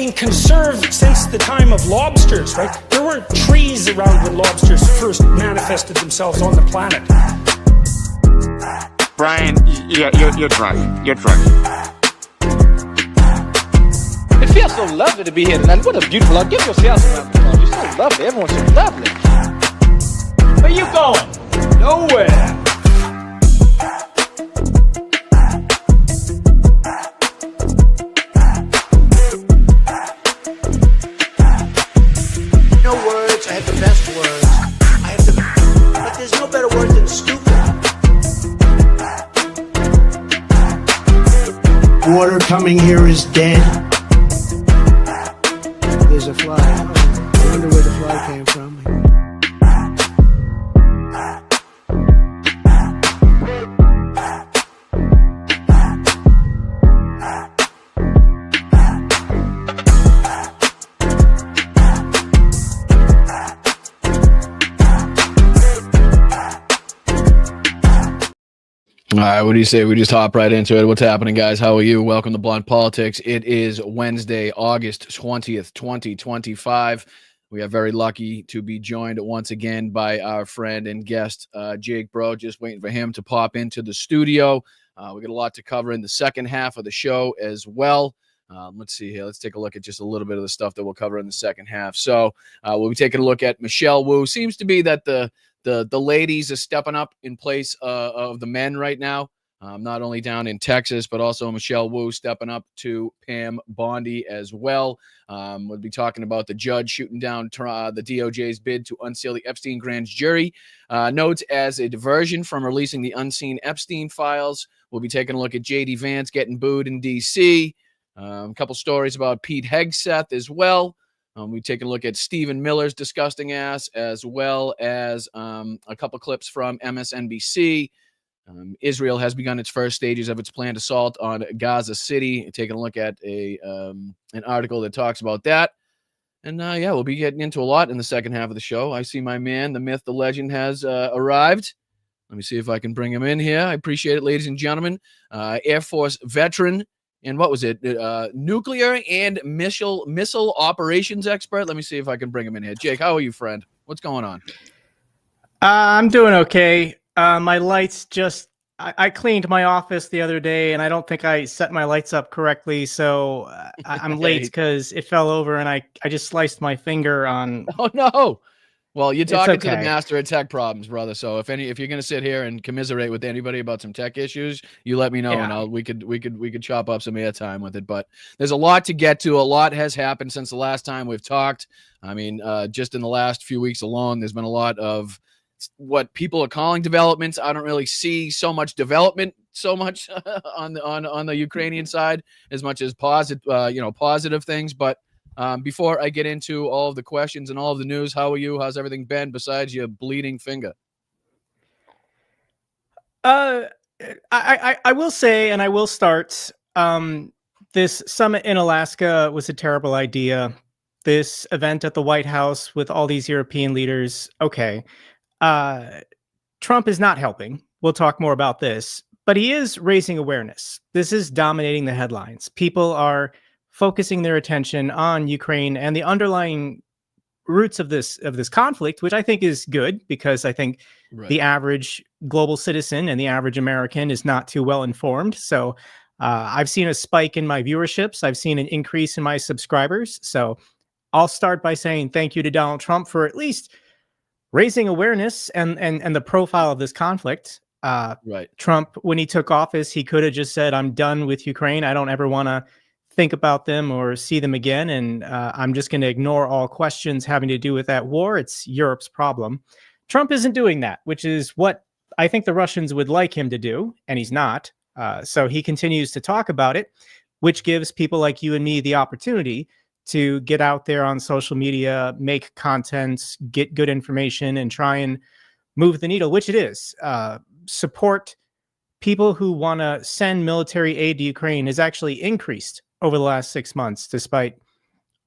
been conserved since the time of lobsters, right? There weren't trees around when lobsters first manifested themselves on the planet. Brian, you're drunk. You're drunk. It feels so lovely to be here tonight. What a beautiful... Give yourself a round of applause. You're so lovely. Everyone's so lovely. Where you going? Nowhere. No words. I have the best words. But there's no better word than stupid. Water coming here is dead. There's a fly. I wonder where the fly came from. All right, what do you say? We just hop right into it. What's happening, guys? How are you? Welcome to Blunt Politics. It is Wednesday, August 20th, 2025. We are very lucky to be joined once again by our friend and guest, Jake Broe. Just waiting for him to pop into the studio. We got a lot to cover in the second half of the show as well. Let's see here. Let's take a look at just a little bit of the stuff that we'll cover in the second half. So we'll be taking a look at Michelle Wu. Seems to be that the ladies are stepping up in place of the men right now, not only down in Texas, but also Michelle Wu stepping up to Pam Bondi as well. We'll be talking about the judge shooting down the DOJ's bid to unseal the Epstein grand jury notes as a diversion from releasing the unseen Epstein files. We'll be taking a look at J.D. Vance getting booed in D.C., a couple stories about Pete Hegseth as well. We've taken a look at Stephen Miller's disgusting ass, as well as a couple clips from MSNBC. Israel has begun its first stages of its planned assault on Gaza City. Taking a look at an article that talks about that. And yeah, we'll be getting into a lot in the second half of the show. I see my man, the myth, the legend has arrived. Let me see if I can bring him in here. I appreciate it, ladies and gentlemen. Air Force veteran. And what was it? Nuclear and missile operations expert. Let me see if I can bring him in here. Jake, how are you, friend? What's going on? I'm doing okay. My lights just... I cleaned my office the other day, and I don't think I set my lights up correctly, so I'm late because it fell over, and I just sliced my finger on... Oh, no! Well, you're talking to the okay. master of tech problems, brother. So if you're gonna sit here and commiserate with anybody about some tech issues, you let me know, Yeah. and we could chop up some airtime with it. But there's a lot to get to. A lot has happened since the last time we've talked. I mean, just in the last few weeks alone, there's been a lot of what people are calling developments. I don't really see so much development on the Ukrainian side as much as positive things, but. Before I get into all of the questions and all of the news, how are you? How's everything been besides your bleeding finger? I will say, and I will start, this summit in Alaska was a terrible idea. This event at the White House with all these European leaders, okay. Trump is not helping. We'll talk more about this, but he is raising awareness. This is dominating the headlines. People are focusing their attention on Ukraine and the underlying roots of this conflict, which I think is good because I think the average global citizen and the average American is not too well informed. So I've seen a spike in my viewerships. I've seen an increase in my subscribers. So I'll start by saying thank you to Donald Trump for at least raising awareness and the profile of this conflict. Trump, when he took office, he could have just said, I'm done with Ukraine. I don't ever want to think about them or see them again. And I'm just going to ignore all questions having to do with that war. It's Europe's problem. Trump isn't doing that, which is what I think the Russians would like him to do. And he's not. So he continues to talk about it, which gives people like you and me the opportunity to get out there on social media, make content, get good information, and try and move the needle, which it is. Support people who want to send military aid to Ukraine has actually increased over the last 6 months, despite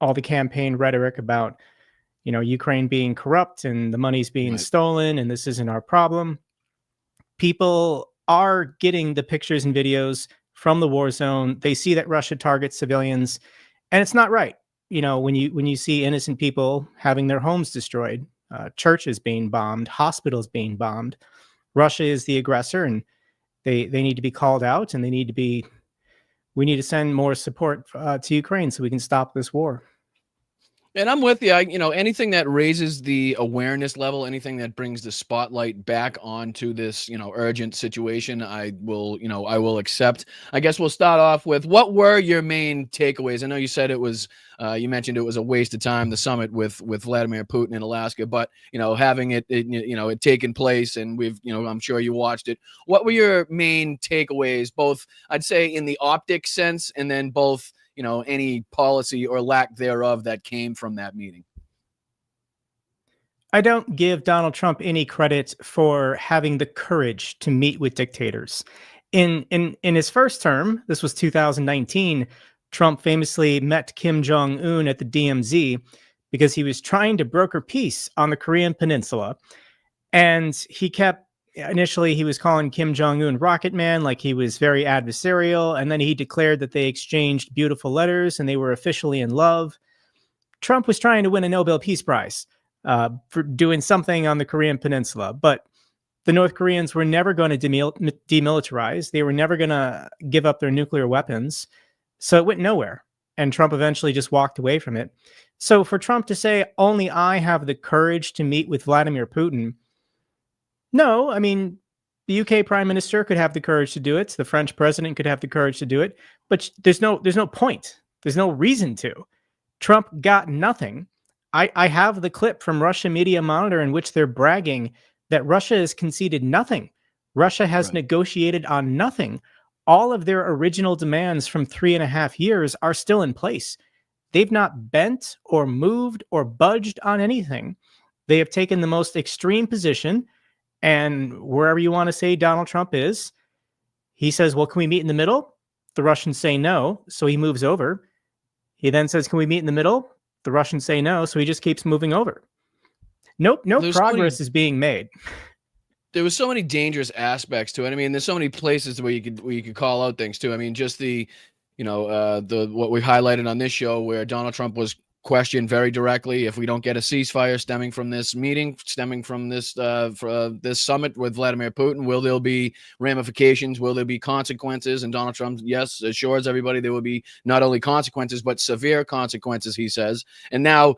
all the campaign rhetoric about, Ukraine being corrupt and the money's being stolen and this isn't our problem. People are getting the pictures and videos from the war zone. They see that Russia targets civilians, and it's not right. when you see innocent people having their homes destroyed, churches being bombed, hospitals being bombed, Russia is the aggressor, and they need to be called out, and we need to send more support to Ukraine so we can stop this war. And I'm with you. Anything that raises the awareness level, anything that brings the spotlight back onto this, urgent situation, I will accept. I guess we'll start off with, what were your main takeaways? I know you said it was, you mentioned it was a waste of time, the summit with Vladimir Putin in Alaska, but having it taken place, and I'm sure you watched it. What were your main takeaways, both, I'd say, in the optic sense, and then both, any policy or lack thereof that came from that meeting? I don't give Donald Trump any credit for having the courage to meet with dictators. In his first term, this was 2019, Trump famously met Kim Jong-un at the DMZ because he was trying to broker peace on the Korean Peninsula. And initially he was calling Kim Jong-un Rocket Man, like he was very adversarial. And then he declared that they exchanged beautiful letters and they were officially in love. Trump was trying to win a Nobel Peace Prize for doing something on the Korean Peninsula. But the North Koreans were never going to demilitarize. They were never going to give up their nuclear weapons. So it went nowhere. And Trump eventually just walked away from it. So for Trump to say, only I have the courage to meet with Vladimir Putin, no, I mean, the UK Prime Minister could have the courage to do it. The French president could have the courage to do it. But there's no point. There's no reason to. Trump got nothing. I have the clip from Russia Media Monitor in which they're bragging that Russia has conceded nothing. Russia has negotiated on nothing. All of their original demands from 3.5 years are still in place. They've not bent or moved or budged on anything. They have taken the most extreme position. And wherever you want to say Donald Trump is, he says, well, can we meet in the middle? The Russians say no, so he moves over. He then says, can we meet in the middle? The Russians say no, so he just keeps moving over. Nope, no progress is being made. There was so many dangerous aspects to it. I mean, there's so many places where you could call out things too. I mean, just the what we highlighted on this show, where Donald Trump was questioned very directly: if we don't get a ceasefire stemming from this meeting, stemming from this this summit with Vladimir Putin, will there be ramifications? Will there be consequences? And Donald Trump, yes, assures everybody there will be not only consequences, but severe consequences, he says. And now,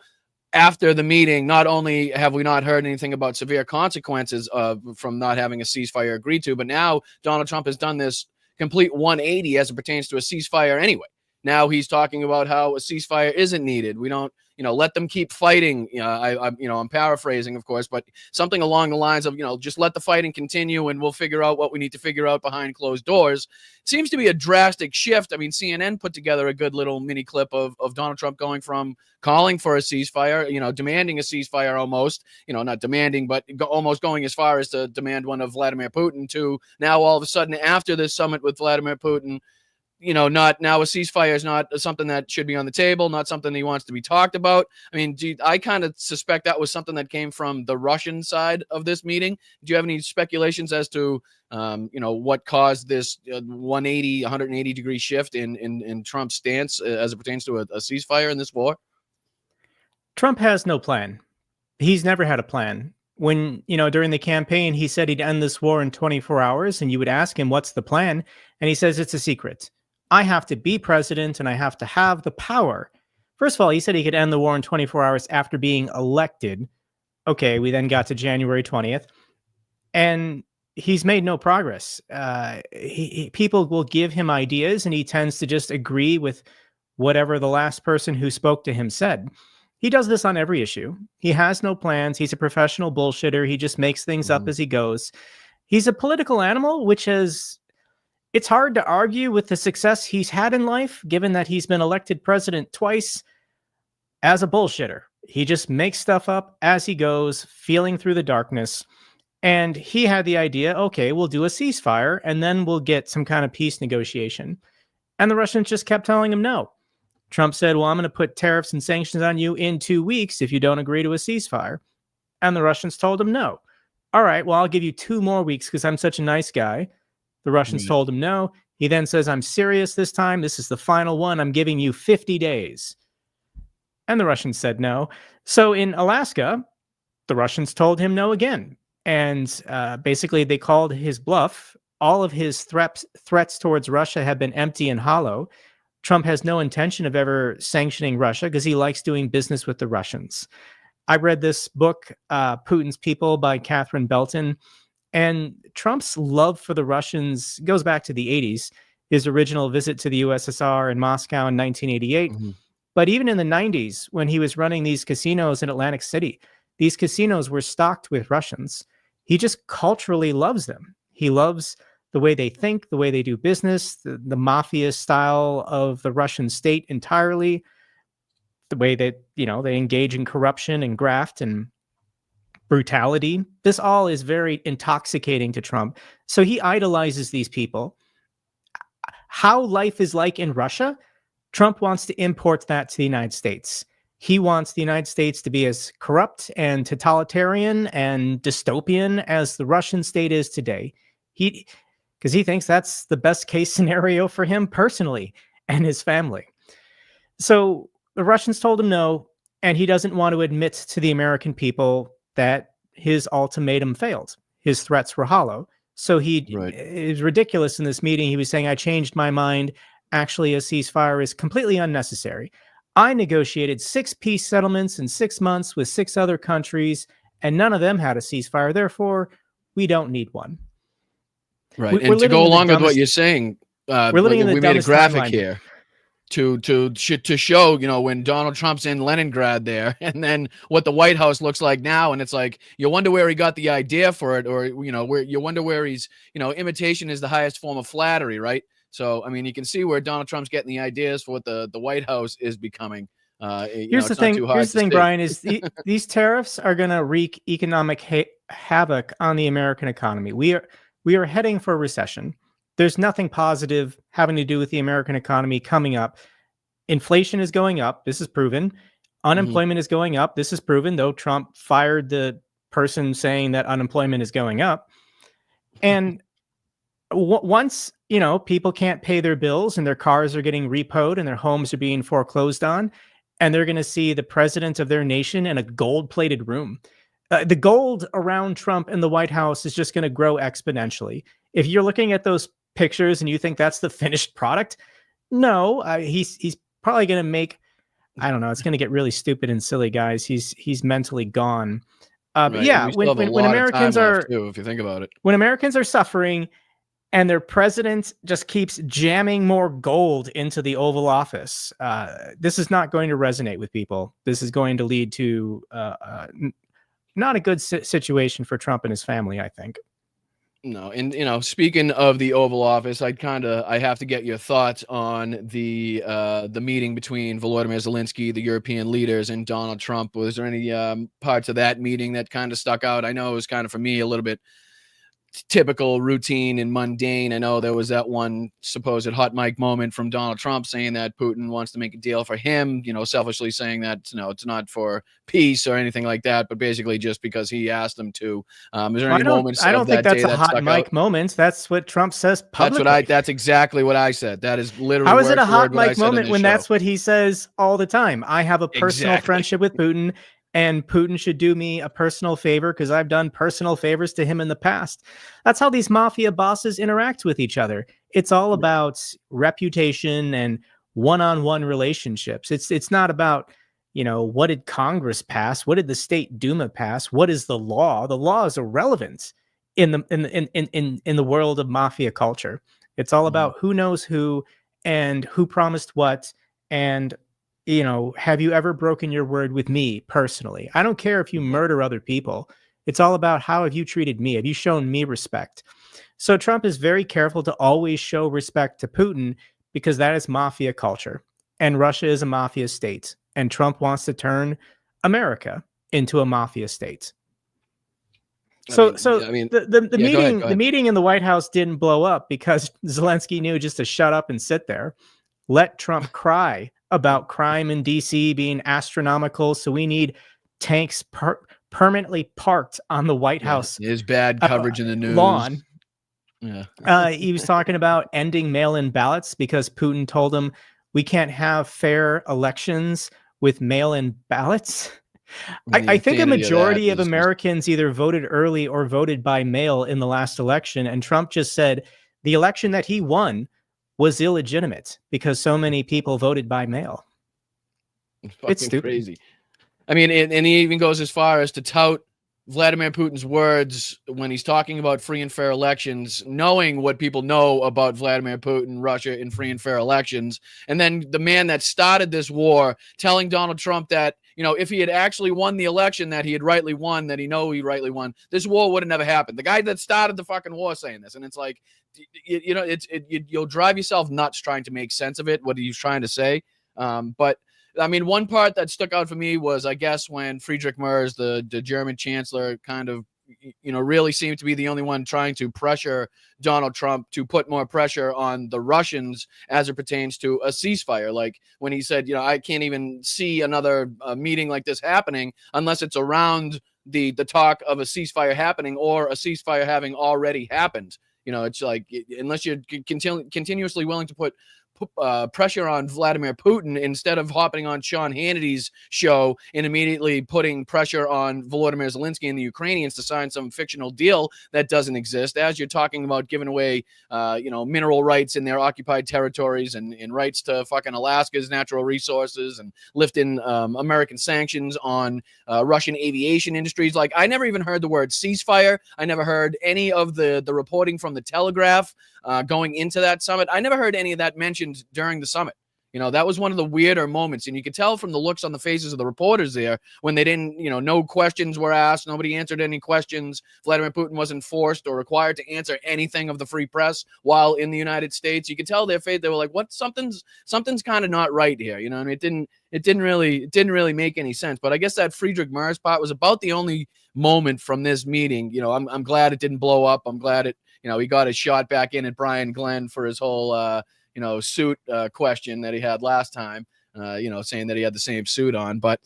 after the meeting, not only have we not heard anything about severe consequences from not having a ceasefire agreed to, but now Donald Trump has done this complete 180 as it pertains to a ceasefire anyway. Now he's talking about how a ceasefire isn't needed. We don't, let them keep fighting. I'm paraphrasing, of course, but something along the lines of, just let the fighting continue and we'll figure out what we need to figure out behind closed doors. It seems to be a drastic shift. I mean, CNN put together a good little mini clip of Donald Trump going from calling for a ceasefire, demanding a ceasefire almost, not demanding, but almost going as far as to demand one of Vladimir Putin, to now all of a sudden after this summit with Vladimir Putin, not now a ceasefire is not something that should be on the table, not something he wants to be talked about. I mean, I kind of suspect that was something that came from the Russian side of this meeting. Do you have any speculations as to, what caused this 180 degree shift in Trump's stance as it pertains to a ceasefire in this war? Trump has no plan. He's never had a plan. When, during the campaign, he said he'd end this war in 24 hours, and you would ask him, what's the plan? And he says, it's a secret. I have to be president and I have to have the power. First of all, he said he could end the war in 24 hours after being elected. Okay, we then got to January 20th. And he's made no progress. People will give him ideas and he tends to just agree with whatever the last person who spoke to him said. He does this on every issue. He has no plans. He's a professional bullshitter. He just makes things up as he goes. He's a political animal, which has... It's hard to argue with the success he's had in life, given that he's been elected president twice, as a bullshitter. He just makes stuff up as he goes, feeling through the darkness. And he had the idea, okay, we'll do a ceasefire, and then we'll get some kind of peace negotiation. And the Russians just kept telling him no. Trump said, well, I'm going to put tariffs and sanctions on you in 2 weeks if you don't agree to a ceasefire. And the Russians told him no. All right, well, I'll give you 2 more weeks because I'm such a nice guy. The Russians told him no. He then says, I'm serious this time. This is the final one. I'm giving you 50 days. and the Russians said no. So in Alaska, the Russians told him no again. And basically, they called his bluff. All of his threats towards Russia have been empty and hollow. Trump has no intention of ever sanctioning Russia because he likes doing business with the Russians. I read this book, Putin's People by Catherine Belton, and Trump's love for the Russians goes back to the 80s, his original visit to the USSR in Moscow in 1988. But even in the 90s, when he was running these casinos in Atlantic City, these casinos were stocked with Russians. He just culturally loves them. He loves the way they think, the way they do business, the mafia style of the Russian state entirely, the way that, they engage in corruption and graft and brutality. This all is very intoxicating to Trump. So he idolizes these people. How life is like in Russia, Trump wants to import that to the United States. He wants the United States to be as corrupt and totalitarian and dystopian as the Russian state is today. Because he thinks that's the best case scenario for him personally and his family. So the Russians told him no, and he doesn't want to admit to the American people that his ultimatum failed. His threats were hollow. So it was ridiculous in this meeting. He was saying, I changed my mind. Actually, a ceasefire is completely unnecessary. I negotiated 6 peace settlements in 6 months with 6 other countries, and none of them had a ceasefire. Therefore, we don't need one. Right. And to go along with what you're saying, we're living in the we made a dumbest graphic timeline here to show, when Donald Trump's in Leningrad there, and then what the White House looks like now. And it's like, you wonder where he got the idea for it, or, where you wonder where he's, imitation is the highest form of flattery, right? So, I mean, you can see where Donald Trump's getting the ideas for what the White House is becoming. Here's the thing, Brian, is these tariffs are going to wreak economic havoc on the American economy. We are heading for a recession. There's nothing positive having to do with the American economy coming up. Inflation is going up. This is proven. Unemployment is going up. This is proven, though Trump fired the person saying that unemployment is going up. And once, people can't pay their bills and their cars are getting repoed and their homes are being foreclosed on, and they're going to see the president of their nation in a gold-plated room. The gold around Trump in the White House is just going to grow exponentially. If you're looking at those pictures and you think that's the finished product, no, he's probably going to make, I don't know, it's going to get really stupid and silly, guys. He's mentally gone. But yeah, when Americans are, if you think about it, when Americans are suffering and their president just keeps jamming more gold into the Oval Office, this is not going to resonate with people. This is going to lead to not a good situation for Trump and his family, I think. No, and speaking of the Oval Office, I have to get your thoughts on the meeting between Volodymyr Zelenskyy, the European leaders, and Donald Trump. Was there any parts of that meeting that kind of stuck out? I know it was kind of, for me, a little bit typical, routine, and mundane. I know there was that one supposed hot mic moment from Donald Trump saying that Putin wants to make a deal for him, selfishly saying that, it's not for peace or anything like that, but basically just because he asked him to. Is there any moments? I don't think that's a hot mic moment. That's what Trump says publicly. That's exactly what I said. That is literally. How is it a hot mic moment when that's what he says all the time? I have a personal friendship with Putin, and Putin should do me a personal favor because I've done personal favors to him in the past. That's how these mafia bosses interact with each other. It's all about reputation and one-on-one relationships. It's not about, what did Congress pass? What did the state Duma pass? What is the law? The law is irrelevant in the world of mafia culture. It's all about who knows who and who promised what, and have you ever broken your word with me personally? I don't care if you murder other people. It's all about how have you treated me? Have you shown me respect? So Trump is very careful to always show respect to Putin because that is mafia culture. And Russia is a mafia state. And Trump wants to turn America into a mafia state. The meeting in the White House didn't blow up because Zelenskyy knew just to shut up and sit there. Let Trump cry about crime in DC being astronomical. So we need tanks permanently parked on the White House. There's bad coverage in the news. Lawn. Yeah. He was talking about ending mail-in ballots because Putin told him we can't have fair elections with mail-in ballots. And the I think a insanity of that majority of is just- Americans either voted early or voted by mail in the last election, and Trump just said the election that he won was illegitimate because so many people voted by mail. It's stupid. crazy. I mean, and he even goes as far as to tout Vladimir Putin's words when he's talking about free and fair elections, knowing what people know about Vladimir Putin, Russia, and free and fair elections. And then the man that started this war telling Donald Trump that, you know, if he had actually won the election that he had rightly won, that he rightly won, this war would have never happened. The guy that started the fucking war saying this. And it's like, you know, you'll drive yourself nuts trying to make sense of it, what he's trying to say. But I mean, one part that stuck out for me was, I guess, when Friedrich Merz, the German chancellor, kind of, you know, really seemed to be the only one trying to pressure Donald Trump to put more pressure on the Russians as it pertains to a ceasefire. Like when he said, you know, I can't even see another meeting like this happening unless it's around the talk of a ceasefire happening or a ceasefire having already happened. You know, it's like, unless you're continuously willing to put pressure on Vladimir Putin instead of hopping on Sean Hannity's show and immediately putting pressure on Volodymyr Zelenskyy and the Ukrainians to sign some fictional deal that doesn't exist, as you're talking about giving away, you know, mineral rights in their occupied territories and rights to fucking Alaska's natural resources and lifting American sanctions on Russian aviation industries. Like, I never even heard the word ceasefire. I never heard any of the reporting from the Telegraph going into that summit. I never heard any of that mentioned during the summit. You know, that was one of the weirder moments. And you could tell from the looks on the faces of the reporters there when they didn't, you know, no questions were asked. Nobody answered any questions. Vladimir Putin wasn't forced or required to answer anything of the free press while in the United States. You could tell their face. They were like, what? Something's kind of not right here. You know, and it didn't really make any sense. But I guess that Friedrich Merz part was about the only moment from this meeting. You know, I'm glad it didn't blow up. I'm glad it, you know, he got his shot back in at Brian Glenn for his whole, you know, suit question that he had last time, you know, saying that he had the same suit on. But,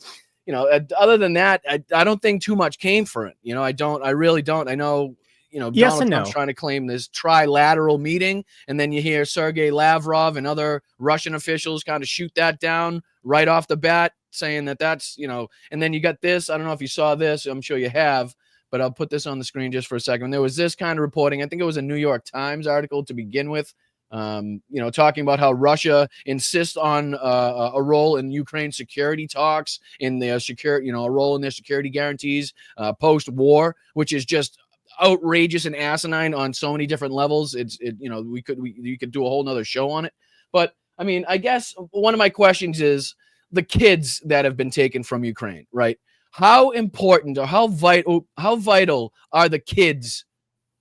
you know, other than that, I don't think too much came for it. You know, I really don't. I know, you know, Yes Donald and Trump's no. trying to claim this trilateral meeting. And then you hear Sergei Lavrov and other Russian officials kind of shoot that down right off the bat, saying that that's, you know, and then you got this. I don't know if you saw this. I'm sure you have. But I'll put this on the screen just for a second. There was this kind of reporting. I think it was a New York Times article to begin with, you know, talking about how Russia insists on a role in Ukraine security talks, in their security, you know, a role in their security guarantees post-war, which is just outrageous and asinine on so many different levels. You know, you could do a whole nother show on it. But I mean, I guess one of my questions is the kids that have been taken from Ukraine, right? How important or how vital are the kids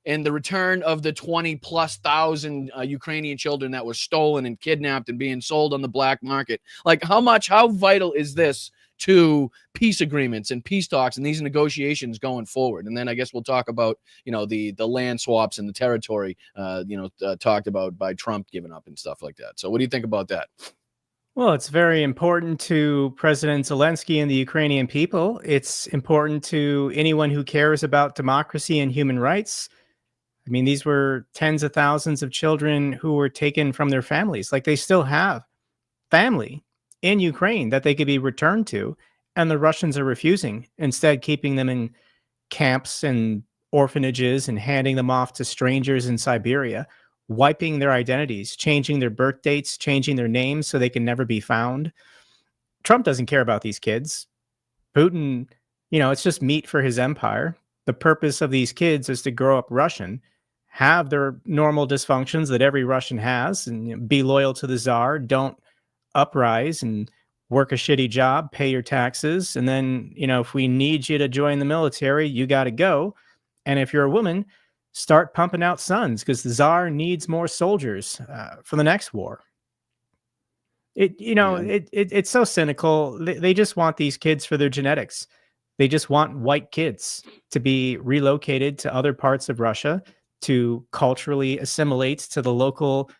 in the return of the 20,000+ Ukrainian children that were stolen and kidnapped and being sold on the black market? Like, how vital is this to peace agreements and peace talks and these negotiations going forward? And then I guess we'll talk about, you know, the land swaps and the territory, you know, talked about by Trump giving up and stuff like that. So what do you think about that? Well, it's very important to President Zelenskyy and the Ukrainian people. It's important to anyone who cares about democracy and human rights. I mean, these were tens of thousands of children who were taken from their families. Like, they still have family in Ukraine that they could be returned to, and the Russians are refusing, instead keeping them in camps and orphanages and handing them off to strangers in Siberia, wiping their identities, changing their birth dates, changing their names so they can never be found. Trump doesn't care about these kids. Putin, you know, it's just meat for his empire. The purpose of these kids is to grow up Russian, have their normal dysfunctions that every Russian has, and, you know, be loyal to the czar, don't uprise and work a shitty job, pay your taxes. And then, you know, if we need you to join the military, you got to go. And if you're a woman, start pumping out sons, because the czar needs more soldiers for the next war. It's so cynical. They just want these kids for their genetics. They just want white kids to be relocated to other parts of Russia to culturally assimilate to the local.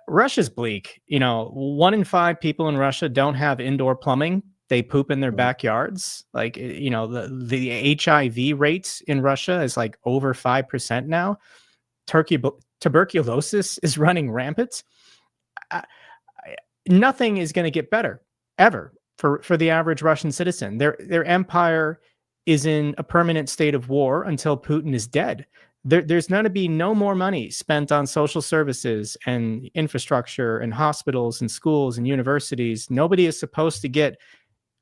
Russia's bleak. You know, 1 in 5 people in Russia don't have indoor plumbing. They poop in their backyards. Like, you know, the HIV rate in Russia is like over 5% now. Tuberculosis is running rampant. Nothing is going to get better ever for the average Russian citizen. Their empire is in a permanent state of war until Putin is dead. There's going to be no more money spent on social services and infrastructure and hospitals and schools and universities. Nobody is supposed to get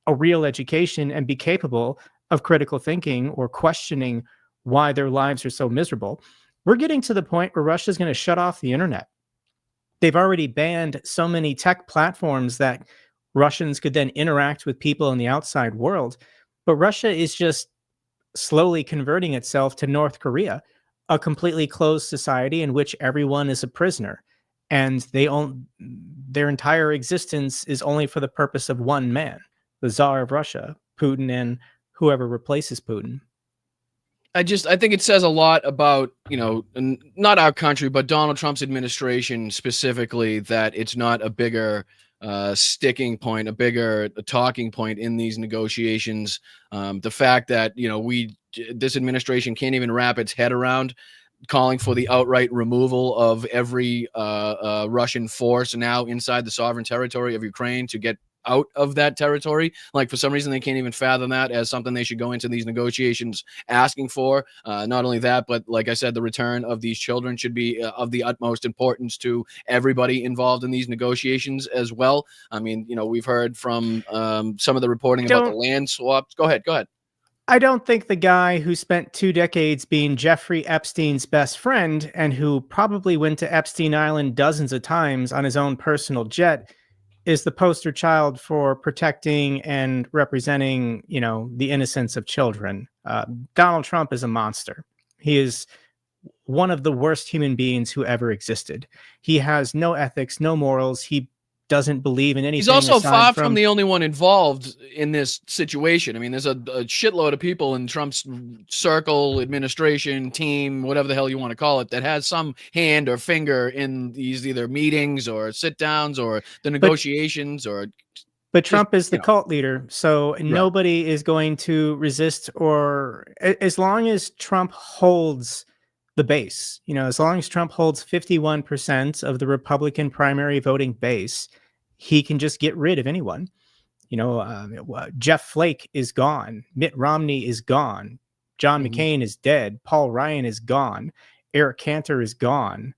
a real education and be capable of critical thinking or questioning why their lives are so miserable. We're getting to the point where Russia is going to shut off the internet. They've already banned so many tech platforms that Russians could then interact with people in the outside world. But Russia is just slowly converting itself to North Korea, a completely closed society in which everyone is a prisoner. And their entire existence is only for the purpose of one man, the Tsar of Russia, Putin, and whoever replaces Putin. I think it says a lot about, not our country, but Donald Trump's administration specifically, that it's not a bigger sticking point, a bigger talking point in these negotiations. The fact that, this administration can't even wrap its head around calling for the outright removal of every Russian force now inside the sovereign territory of Ukraine to get out of that territory. Like, for some reason, they can't even fathom that as something they should go into these negotiations asking for. Not only that, but like I said, the return of these children should be of the utmost importance to everybody involved in these negotiations as well. I mean, we've heard from some of the reporting about the land swaps. Go ahead. I don't think the guy who spent 2 decades being Jeffrey Epstein's best friend and who probably went to Epstein Island dozens of times on his own personal jet is the poster child for protecting and representing, the innocence of children. Donald Trump is a monster. He is one of the worst human beings who ever existed. He has no ethics, no morals. He doesn't believe in anything. He's also far from the only one involved in this situation. I mean, there's a shitload of people in Trump's circle, administration, team, whatever the hell you want to call it, that has some hand or finger in these either meetings or sit downs or the negotiations. But Trump is the cult leader, so nobody is going to resist, or as long as Trump holds the base, as long as Trump holds 51% of the Republican primary voting base, he can just get rid of anyone. Jeff Flake is gone. Mitt Romney is gone. John McCain is dead. Paul Ryan is gone. Eric Cantor is gone.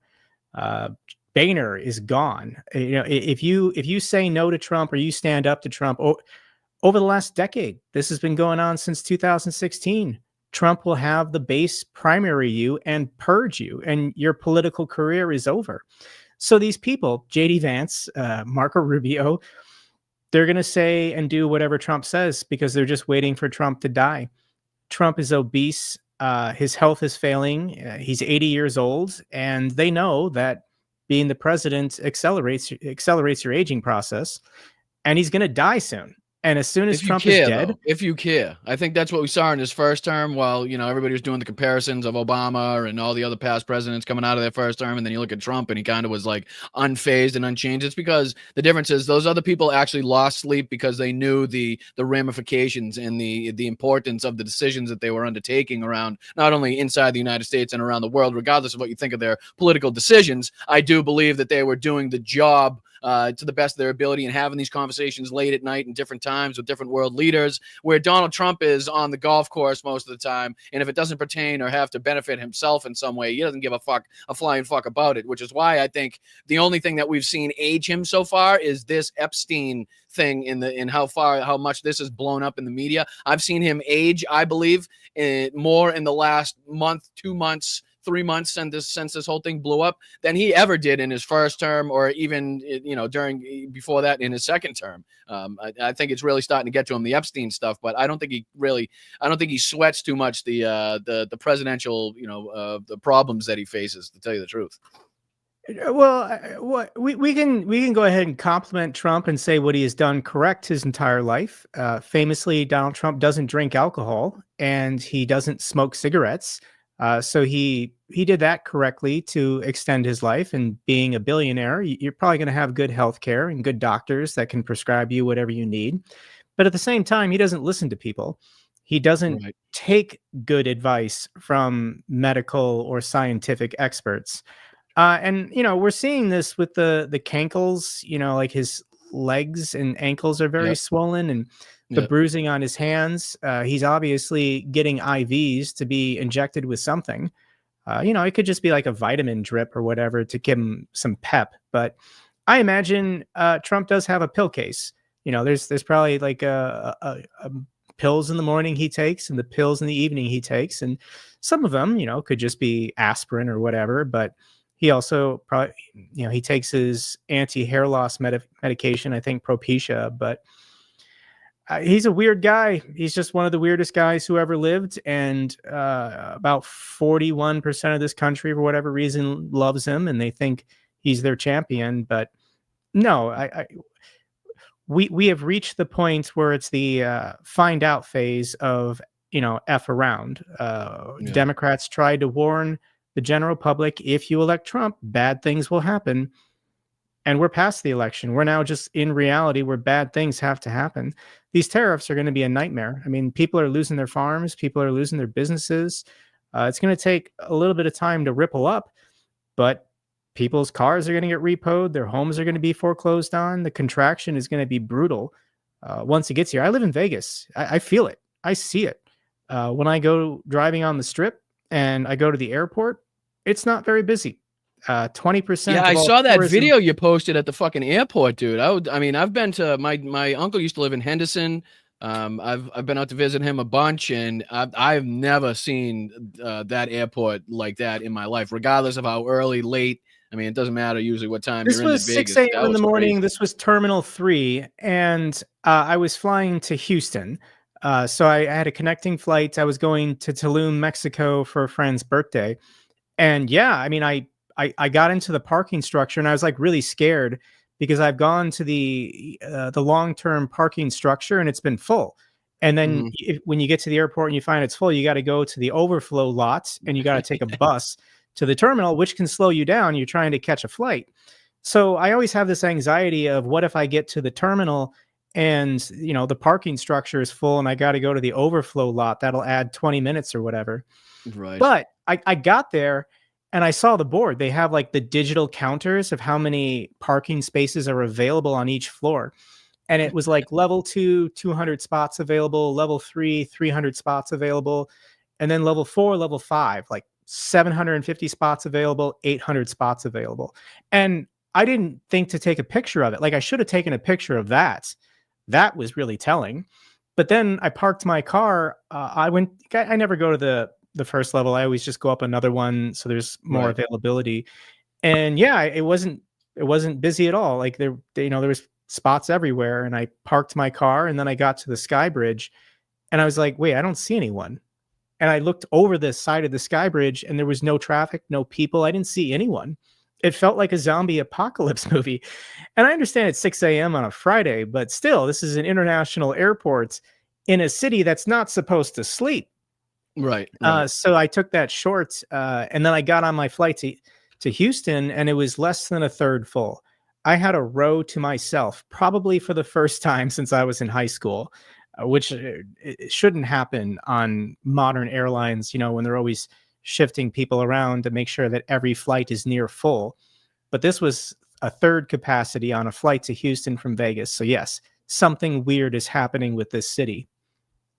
Boehner is gone. If you say no to Trump or you stand up to Trump, over the last decade, this has been going on since 2016. Trump will have the base primary you and purge you, and your political career is over. So these people, J.D. Vance, Marco Rubio, they're going to say and do whatever Trump says because they're just waiting for Trump to die. Trump is obese. His health is failing. He's 80 years old, and they know that being the president accelerates your aging process, and he's going to die soon. And as soon as Trump is dead, if you care, I think that's what we saw in his first term. While everybody was doing the comparisons of Obama and all the other past presidents coming out of their first term, and then you look at Trump and he kind of was like unfazed and unchanged. It's because the difference is those other people actually lost sleep because they knew the ramifications and the importance of the decisions that they were undertaking around not only inside the United States and around the world, regardless of what you think of their political decisions. I do believe that they were doing the job to the best of their ability and having these conversations late at night and different times with different world leaders, where Donald Trump is on the golf course most of the time. And if it doesn't pertain or have to benefit himself in some way, he doesn't give a flying fuck about it, which is why I think the only thing that we've seen age him so far is this Epstein thing in how much this is blown up in the media. I've seen him age, I believe, more in the last month, 2 months, 3 months since this whole thing blew up than he ever did in his first term, or even before that in his second term. I think it's really starting to get to him, the Epstein stuff, but I don't think he sweats too much the presidential the problems that he faces, to tell you the truth. Well, we can go ahead and compliment Trump and say what he has done correct his entire life. Famously, Donald Trump doesn't drink alcohol and he doesn't smoke cigarettes. So he did that correctly to extend his life. And being a billionaire, you're probably going to have good health care and good doctors that can prescribe you whatever you need. But at the same time, he doesn't listen to people. He doesn't take good advice from medical or scientific experts. And we're seeing this with the Kankles, like his legs and ankles are very Yep. swollen, and the Yep. bruising on his hands. He's obviously getting IVs to be injected with something. It could just be like a vitamin drip or whatever to give him some pep. But I imagine Trump does have a pill case. There's probably like a pills in the morning he takes and the pills in the evening he takes, and some of them, could just be aspirin or whatever. But he also probably, he takes his anti-hair loss medication, I think Propecia. But he's a weird guy. He's just one of the weirdest guys who ever lived. And about 41% of this country, for whatever reason, loves him, and they think he's their champion. But no, we have reached the point where it's the find out phase of F around. Democrats tried to warn the general public, if you elect Trump, bad things will happen. And we're past the election. We're now just in reality where bad things have to happen. These tariffs are going to be a nightmare. I mean, people are losing their farms. People are losing their businesses. It's going to take a little bit of time to ripple up, but people's cars are going to get repoed. Their homes are going to be foreclosed on. The contraction is going to be brutal once it gets here. I live in Vegas. I feel it. I see it. When I go driving on the strip and I go to the airport, it's not very busy. 20%. Yeah, I saw that video you posted at the fucking airport, dude. I've been to my uncle used to live in Henderson. I've been out to visit him a bunch, and I've never seen that airport like that in my life, regardless of how early, late. I mean, it doesn't matter usually what time This you're in was Vegas. 6 a.m. in the morning. Crazy. This was Terminal 3, and I was flying to Houston. So I had a connecting flight. I was going to Tulum, Mexico for a friend's birthday. And yeah, I mean, I got into the parking structure, and I was like really scared because I've gone to the long-term parking structure and it's been full. And then when you get to the airport and you find it's full, you got to go to the overflow lots and you got to take a bus to the terminal, which can slow you down. You're trying to catch a flight. So I always have this anxiety of what if I get to the terminal and, the parking structure is full and I got to go to the overflow lot. That'll add 20 minutes or whatever. Right. But I got there and I saw the board. They have like the digital counters of how many parking spaces are available on each floor. And it was like level 2, 200 spots available, level 3, 300 spots available. And then level 4, level 5, like 750 spots available, 800 spots available. And I didn't think to take a picture of it. Like I should have taken a picture of that. That was really telling. But then I parked my car. I never go to the first level. I always just go up another one. So there's more availability. And yeah, it wasn't busy at all. Like there was spots everywhere, and I parked my car and then I got to the Sky Bridge and I was like, wait, I don't see anyone. And I looked over the side of the Sky Bridge and there was no traffic, no people. I didn't see anyone. It felt like a zombie apocalypse movie. And I understand it's 6 a.m. on a Friday, but still, this is an international airport in a city that's not supposed to sleep. Right. So I took that short, and then I got on my flight to Houston, and it was less than a third full. I had a row to myself, probably for the first time since I was in high school, which it shouldn't happen on modern airlines, when they're always shifting people around to make sure that every flight is near full. But this was a third capacity on a flight to Houston from Vegas. So yes, something weird is happening with this city.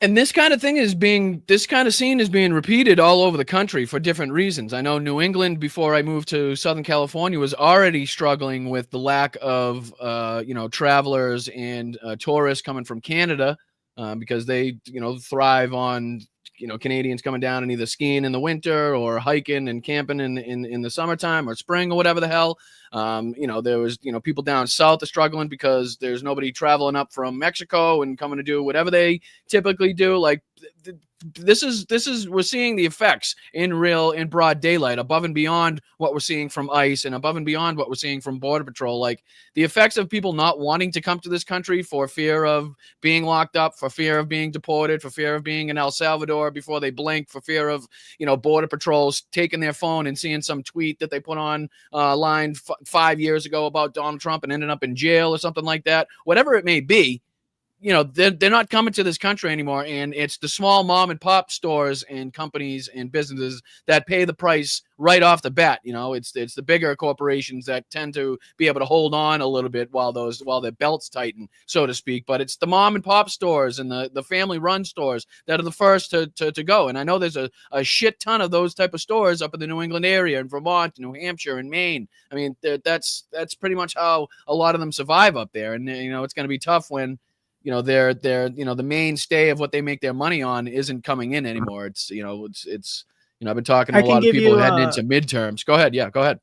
And this kind of scene is being repeated all over the country for different reasons. I know New England, before I moved to Southern California, was already struggling with the lack of, travelers and tourists coming from Canada because they, thrive on, Canadians coming down and either skiing in the winter or hiking and camping in the summertime or spring or whatever the hell. There was, people down south are struggling because there's nobody traveling up from Mexico and coming to do whatever they typically do. Like this is we're seeing the effects in broad daylight, above and beyond what we're seeing from ICE and above and beyond what we're seeing from Border Patrol. Like the effects of people not wanting to come to this country for fear of being locked up, for fear of being deported, for fear of being in El Salvador before they blink, for fear of, Border Patrols taking their phone and seeing some tweet that they put on line 5 years ago about Donald Trump and ending up in jail or something like that. Whatever it may be, they're not coming to this country anymore, and it's the small mom and pop stores and companies and businesses that pay the price right off the bat. It's the bigger corporations that tend to be able to hold on a little bit while their belts tighten, so to speak. But it's the mom and pop stores and the family run stores that are the first to go. And I know there's a shit ton of those type of stores up in the New England area, in Vermont, New Hampshire, and Maine. I mean, that's pretty much how a lot of them survive up there. And it's going to be tough when they're the mainstay of what they make their money on isn't coming in anymore. It's I've been talking to a lot of people heading into midterms. Go ahead. Yeah, go ahead.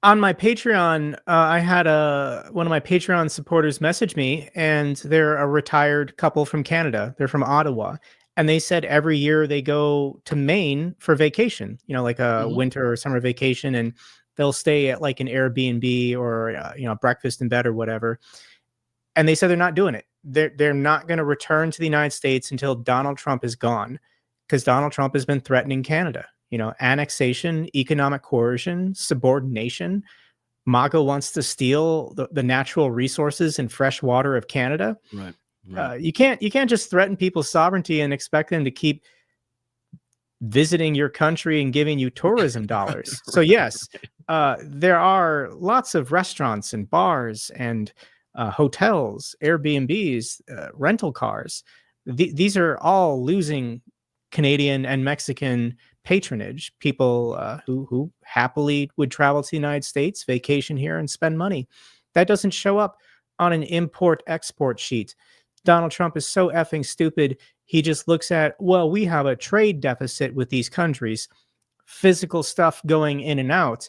On my Patreon, I had one of my Patreon supporters message me, and they're a retired couple from Canada. They're from Ottawa, and they said every year they go to Maine for vacation, like a winter or summer vacation, and they'll stay at like an Airbnb or breakfast in bed or whatever. And they said they're not doing it. They're not going to return to the United States until Donald Trump is gone, because Donald Trump has been threatening Canada. Annexation, economic coercion, subordination. MAGA wants to steal the natural resources and fresh water of Canada. Right. You can't just threaten people's sovereignty and expect them to keep visiting your country and giving you tourism dollars. Right. So yes, there are lots of restaurants and bars and hotels, Airbnbs, rental cars. These are all losing Canadian and Mexican patronage. People who happily would travel to the United States, vacation here, and spend money. That doesn't show up on an import-export sheet. Donald Trump is so effing stupid. He just looks at, well, we have a trade deficit with these countries, physical stuff going in and out.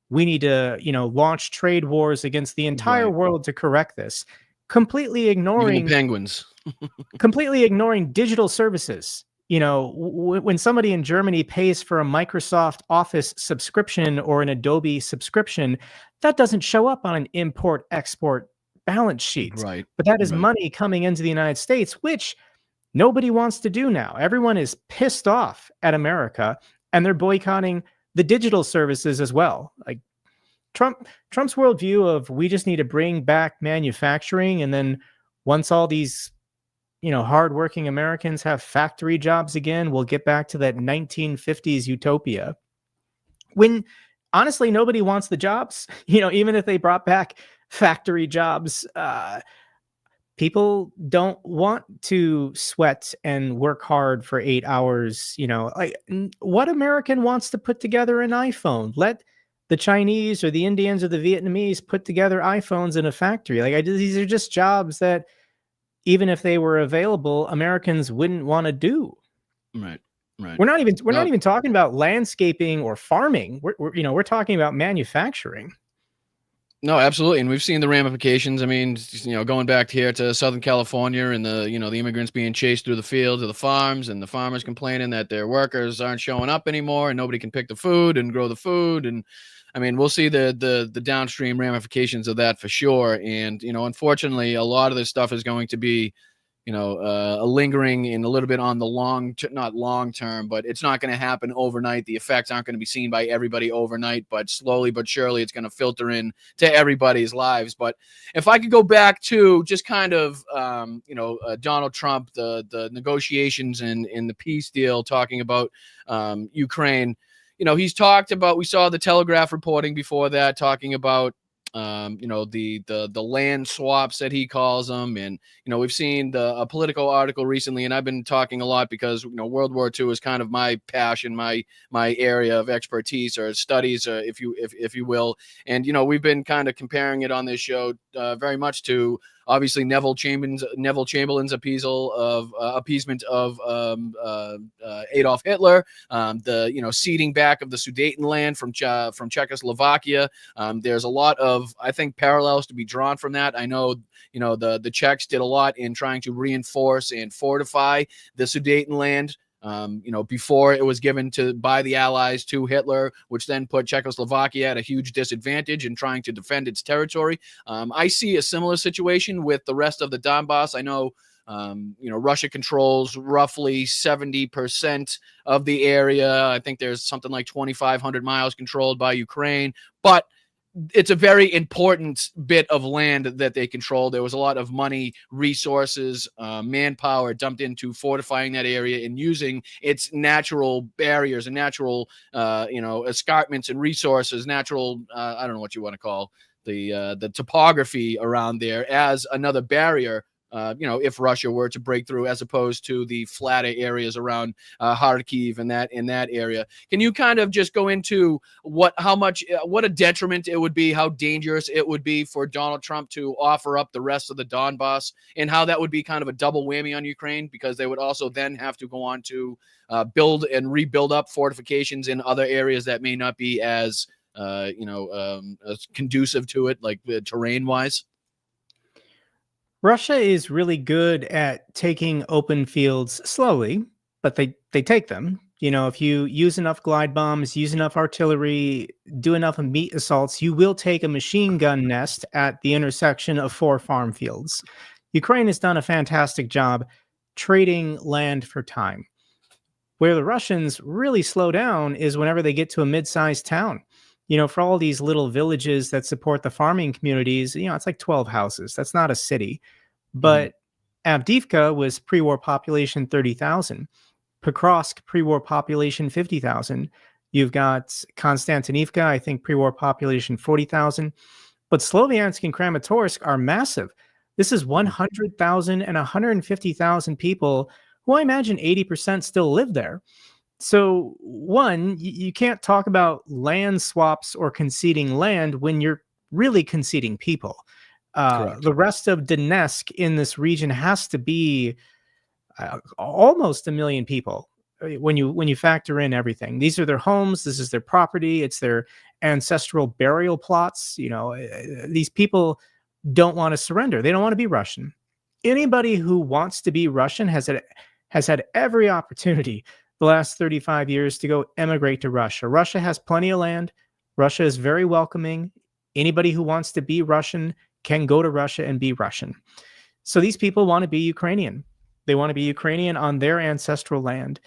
We need to, launch trade wars against the entire world to correct this. Completely ignoring penguins. Completely ignoring digital services. When somebody in Germany pays for a Microsoft Office subscription or an Adobe subscription, that doesn't show up on an import-export balance sheet. Right. But that is money coming into the United States, which nobody wants to do now. Everyone is pissed off at America, and they're boycotting the digital services as well. Like Trump's worldview of we just need to bring back manufacturing, and then once all these hardworking Americans have factory jobs again, we'll get back to that 1950s utopia. When honestly, nobody wants the jobs. Even if they brought back factory jobs, people don't want to sweat and work hard for 8 hours. What American wants to put together an iPhone? Let the Chinese or the Indians or the Vietnamese put together iPhones in a factory. These are just jobs that, even if they were available, Americans wouldn't want to do. Right. We're not even talking about landscaping or farming. We're talking about manufacturing. No, absolutely. And we've seen the ramifications. I mean, going back here to Southern California and the immigrants being chased through the fields of the farms, and the farmers complaining that their workers aren't showing up anymore and nobody can pick the food and grow the food. And I mean, we'll see the downstream ramifications of that for sure. And, unfortunately, a lot of this stuff is going to be, a lingering and a little bit on the not long term, but it's not going to happen overnight. The effects aren't going to be seen by everybody overnight, but slowly but surely it's going to filter in to everybody's lives. But if I could go back to just kind of, Donald Trump, the negotiations and the peace deal, talking about Ukraine. He's talked about, we saw the Telegraph reporting before that, talking about, the land swaps that he calls them. And, we've seen a Politico article recently, and I've been talking a lot because, World War II is kind of my passion, my area of expertise or studies, if you will. And, we've been kind of comparing it on this show very much to, obviously, Neville Chamberlain's appeasement of Adolf Hitler, the ceding back of the Sudetenland from Czechoslovakia. There's a lot of, I think, parallels to be drawn from that. I know the Czechs did a lot in trying to reinforce and fortify the Sudetenland. Before it was given by the Allies to Hitler, which then put Czechoslovakia at a huge disadvantage in trying to defend its territory. I see a similar situation with the rest of the Donbass. I know, Russia controls roughly 70% of the area. I think there's something like 2,500 miles controlled by Ukraine, but it's a very important bit of land that they control. There was a lot of money, resources, manpower dumped into fortifying that area and using its natural barriers and natural, escarpments and resources, natural, I don't know what you want to call the topography around there as another barrier. If Russia were to break through, as opposed to the flatter areas around Kharkiv and in that area. Can you kind of just go into what a detriment it would be, how dangerous it would be for Donald Trump to offer up the rest of the Donbass, and how that would be kind of a double whammy on Ukraine, because they would also then have to go on to build and rebuild up fortifications in other areas that may not be as conducive to it, like terrain wise? Russia is really good at taking open fields slowly, but they take them. If you use enough glide bombs, use enough artillery, do enough meat assaults, you will take a machine gun nest at the intersection of 4 farm fields. Ukraine has done a fantastic job trading land for time. Where the Russians really slow down is whenever they get to a mid-sized town. For all these little villages that support the farming communities, it's like 12 houses. That's not a city. But Avdiivka was pre-war population 30,000. Pokrovsk, pre-war population 50,000. You've got Konstantinivka, I think pre-war population 40,000. But Sloviansk and Kramatorsk are massive. This is 100,000 and 150,000 people who I imagine 80% still live there. So, one, you can't talk about land swaps or conceding land when you're really conceding people. The rest of Donetsk in this region has to be almost 1 million people when you factor in everything. These are their homes. This is their property. It's their ancestral burial plots. These people don't want to surrender. They don't want to be Russian. Anybody who wants to be Russian has had every opportunity the last 35 years to go emigrate to Russia. Russia has plenty of land. Russia is very welcoming. Anybody who wants to be Russian can go to Russia and be Russian. So these people want to be Ukrainian. They want to be Ukrainian on their ancestral land.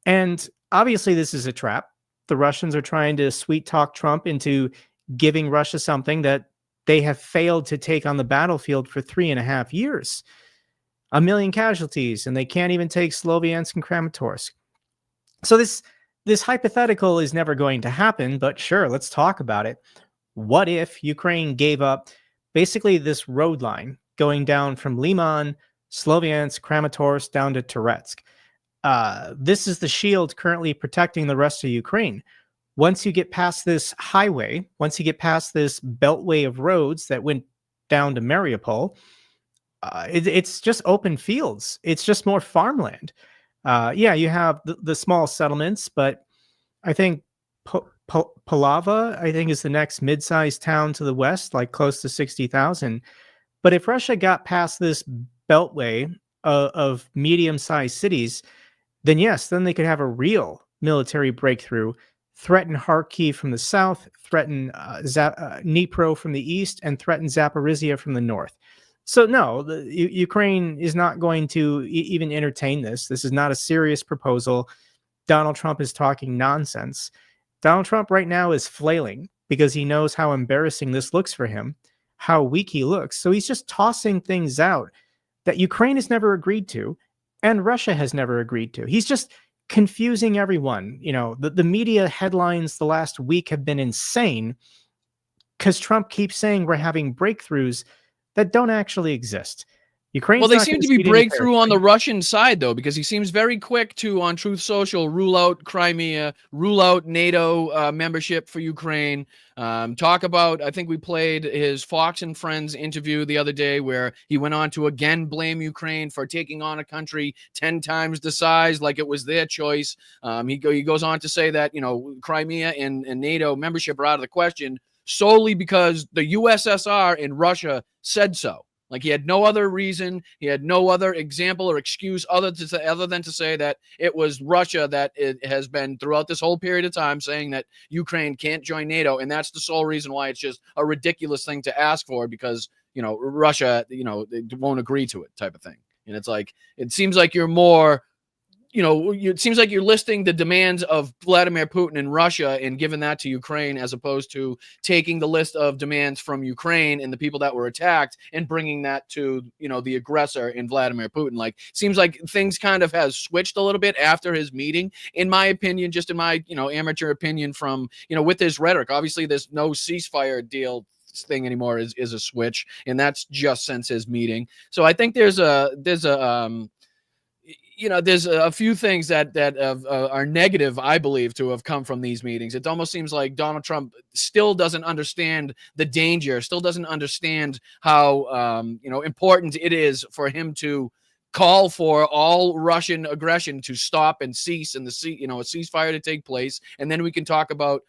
And obviously this is a trap. The Russians are trying to sweet talk Trump into giving Russia something that they have failed to take on the battlefield for 3.5 years. 1 million casualties, and they can't even take Sloviansk and Kramatorsk. So this hypothetical is never going to happen, but sure, let's talk about it. What if Ukraine gave up basically this road line going down from Liman, Sloviansk, Kramatorsk down to Toretsk? This is the shield currently protecting the rest of Ukraine. Once you get past this highway, once you get past this beltway of roads that went down to Mariupol, it's just open fields. It's just more farmland. You have the small settlements, but I think Polava, I think, is the next mid-sized town to the west, like close to 60,000. But if Russia got past this beltway of medium-sized cities, then yes, then they could have a real military breakthrough, threaten Kharkiv from the south, threaten Dnipro from the east, and threaten Zaporizhia from the north. So no, Ukraine is not going to even entertain this. This is not a serious proposal. Donald Trump is talking nonsense. Donald Trump right now is flailing because he knows how embarrassing this looks for him, how weak he looks. So he's just tossing things out that Ukraine has never agreed to and Russia has never agreed to. He's just confusing everyone. The media headlines the last week have been insane because Trump keeps saying we're having breakthroughs that don't actually exist. Ukraine's they seem to be breakthrough on the Russian side, though, because he seems very quick to, on Truth Social, rule out Crimea, rule out NATO membership for Ukraine. Talk about, I think we played his Fox and Friends interview the other day where he went on to again blame Ukraine for taking on a country 10 times the size, like it was their choice. He goes on to say that, Crimea and NATO membership are out of the question solely because the USSR and Russia said so. Like he had no other reason, he had no other example or excuse other than to say that it was Russia that it has been throughout this whole period of time saying that Ukraine can't join NATO, and that's the sole reason why it's just a ridiculous thing to ask for because Russia they won't agree to it type of thing. And it's like it seems like you're more it seems like you're listing the demands of Vladimir Putin and Russia and giving that to Ukraine, as opposed to taking the list of demands from Ukraine and the people that were attacked and bringing that to, the aggressor in Vladimir Putin. Like, seems like things kind of has switched a little bit after his meeting, in my opinion, just in my, amateur opinion from, with his rhetoric. Obviously, there's no ceasefire deal thing anymore is a switch, and that's just since his meeting. So I think there's a few things that are negative, I believe, to have come from these meetings. It almost seems like Donald Trump still doesn't understand the danger, still doesn't understand how important it is for him to call for all Russian aggression to stop and cease, and a ceasefire to take place, and then we can talk about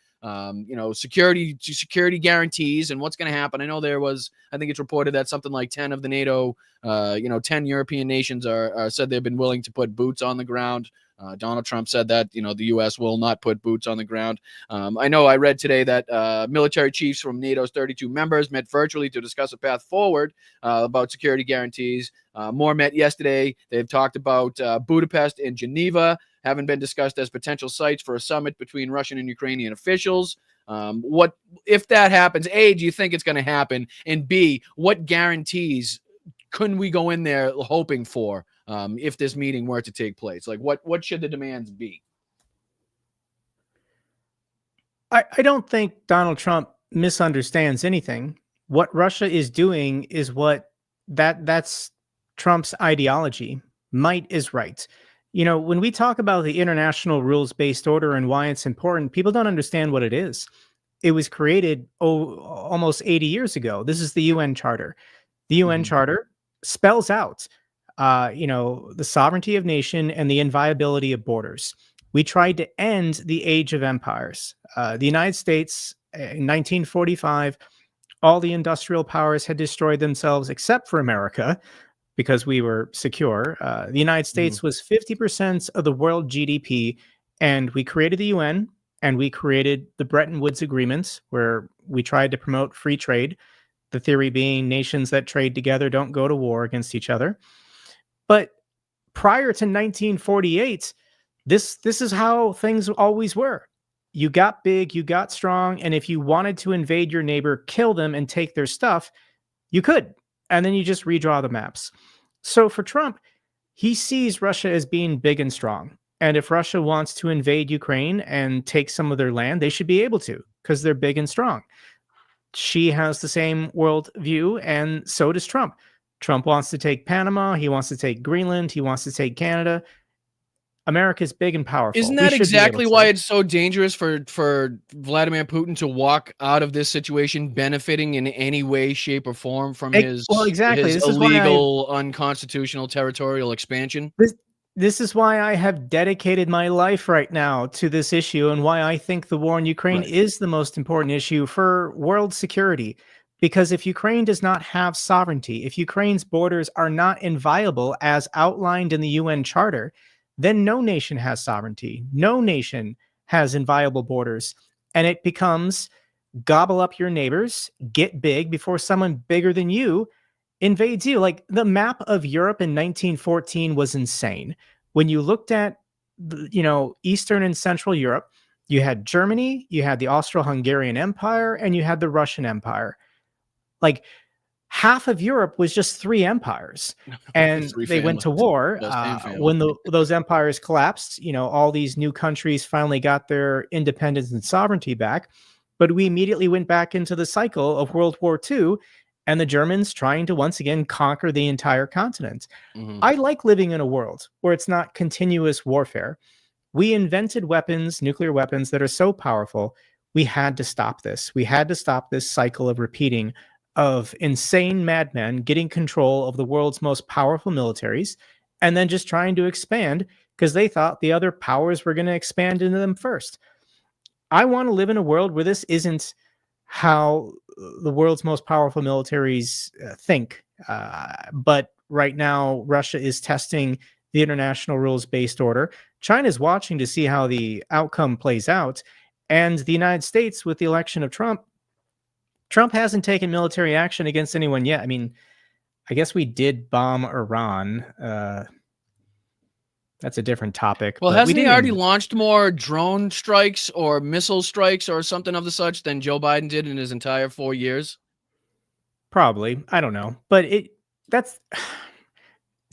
security guarantees and what's going to happen. I know I think it's reported that something like 10 of the NATO, 10 European nations are said they've been willing to put boots on the ground. Donald Trump said that, the U.S. will not put boots on the ground. I know I read today that military chiefs from NATO's 32 members met virtually to discuss a path forward about security guarantees. More met yesterday. They've talked about Budapest and Geneva having been discussed as potential sites for a summit between Russian and Ukrainian officials. What if that happens? A, do you think it's going to happen? And B, what guarantees couldn't we go in there hoping for if this meeting were to take place? Like, what should the demands be? I don't think Donald Trump misunderstands anything. What Russia is doing is that's Trump's ideology. Might is right. When we talk about the international rules-based order and why it's important, people don't understand what it is. It was created almost 80 years ago. This is the UN Charter. The UN Charter spells out, the sovereignty of nation and the inviolability of borders. We tried to end the age of empires. The United States, in 1945, all the industrial powers had destroyed themselves except for America, because we were secure. The United States was 50% of the world GDP, and we created the UN, and we created the Bretton Woods Agreements, where we tried to promote free trade, the theory being nations that trade together don't go to war against each other. But prior to 1948, this is how things always were. You got big, you got strong, and if you wanted to invade your neighbor, kill them, and take their stuff, you could. And then you just redraw the maps. So for Trump, he sees Russia as being big and strong. And if Russia wants to invade Ukraine and take some of their land, they should be able to, because they're big and strong. She has the same world view, and so does Trump. Trump wants to take Panama. He wants to take Greenland. He wants to take Canada. America's big and powerful. Isn't that exactly why it's so dangerous for Vladimir Putin to walk out of this situation benefiting in any way, shape, or form from his illegal, unconstitutional territorial expansion? This is why I have dedicated my life right now to this issue, and why I think the war in Ukraine is the most important issue for world security. Because if Ukraine does not have sovereignty, if Ukraine's borders are not inviolable as outlined in the UN Charter, then no nation has sovereignty. No nation has inviolable borders. And it becomes gobble up your neighbors, get big before someone bigger than you invades you. Like, the map of Europe in 1914 was insane. When you looked at, Eastern and Central Europe, you had Germany, you had the Austro-Hungarian Empire, and you had the Russian Empire. Like, half of Europe was just three empires, and they went to war. When those empires collapsed, all these new countries finally got their independence and sovereignty back, but we immediately went back into the cycle of World War II, and the Germans trying to once again conquer the entire continent. I like living in a world where it's not continuous warfare. We invented weapons, nuclear weapons, that are so powerful. We had to stop this. We had to stop this cycle of repeating of insane madmen getting control of the world's most powerful militaries and then just trying to expand because they thought the other powers were going to expand into them first. I want to live in a world where this isn't how the world's most powerful militaries think. But right now, Russia is testing the international rules-based order. China's watching to see how the outcome plays out. And the United States, with the election of Trump hasn't taken military action against anyone yet. I mean, I guess we did bomb Iran. That's a different topic. Well, but hasn't we he didn't already even- launched more drone strikes or missile strikes or something of the such than Joe Biden did in his entire 4 years? Probably. I don't know. But that's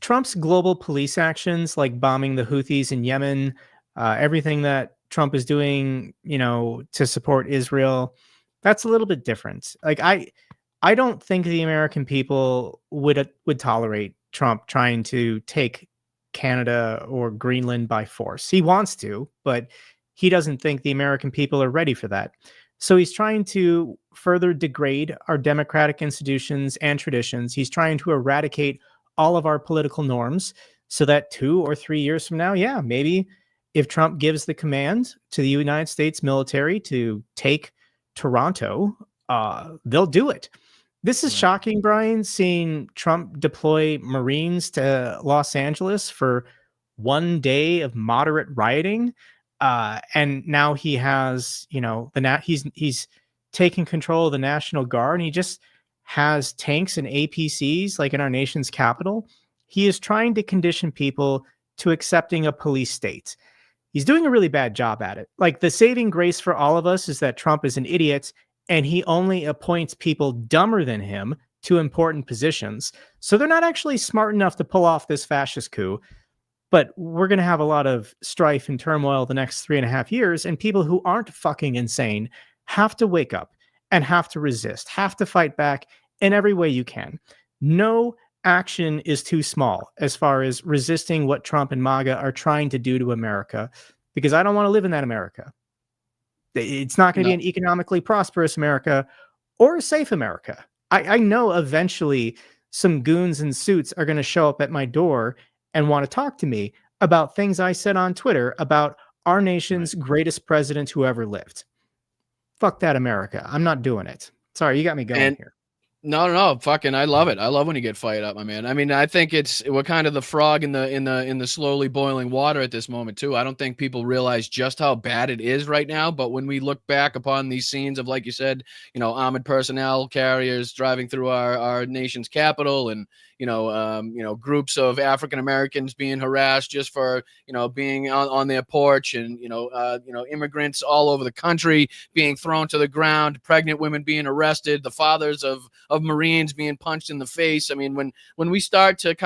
Trump's global police actions, like bombing the Houthis in Yemen, everything that Trump is doing, to support Israel, that's a little bit different. Like I don't think the American people would tolerate Trump trying to take Canada or Greenland by force. He wants to, but he doesn't think the American people are ready for that. So he's trying to further degrade our democratic institutions and traditions. He's trying to eradicate all of our political norms so that 2 or 3 years from now, yeah, maybe if Trump gives the command to the United States military to take Toronto, they'll do it. This is shocking, Brian, seeing Trump deploy Marines to Los Angeles for 1 day of moderate rioting. And now he has, he's taking control of the National Guard, and he just has tanks and APCs like in our nation's capital. He is trying to condition people to accepting a police state. He's doing a really bad job at it. Like, the saving grace for all of us is that Trump is an idiot and he only appoints people dumber than him to important positions. So they're not actually smart enough to pull off this fascist coup. But we're going to have a lot of strife and turmoil the next 3.5 years. And people who aren't fucking insane have to wake up and have to resist, have to fight back in every way you can. No action is too small as far as resisting what Trump and MAGA are trying to do to America, because I don't want to live in that America. It's not going to be an economically prosperous America or a safe America. I know eventually some goons in suits are going to show up at my door and want to talk to me about things I said on Twitter about our nation's greatest president who ever lived. Fuck that America. I'm not doing it. Sorry, you got me going here. No, fucking, I love it. I love when you get fired up, my man. I mean, I think we're kind of the frog in the slowly boiling water at this moment too. I don't think people realize just how bad it is right now. But when we look back upon these scenes of, like you said, armored personnel carriers driving through our nation's capital, and groups of African Americans being harassed just for being on their porch, and immigrants all over the country being thrown to the ground, pregnant women being arrested, the fathers of Marines being punched in the face. I mean, when we start to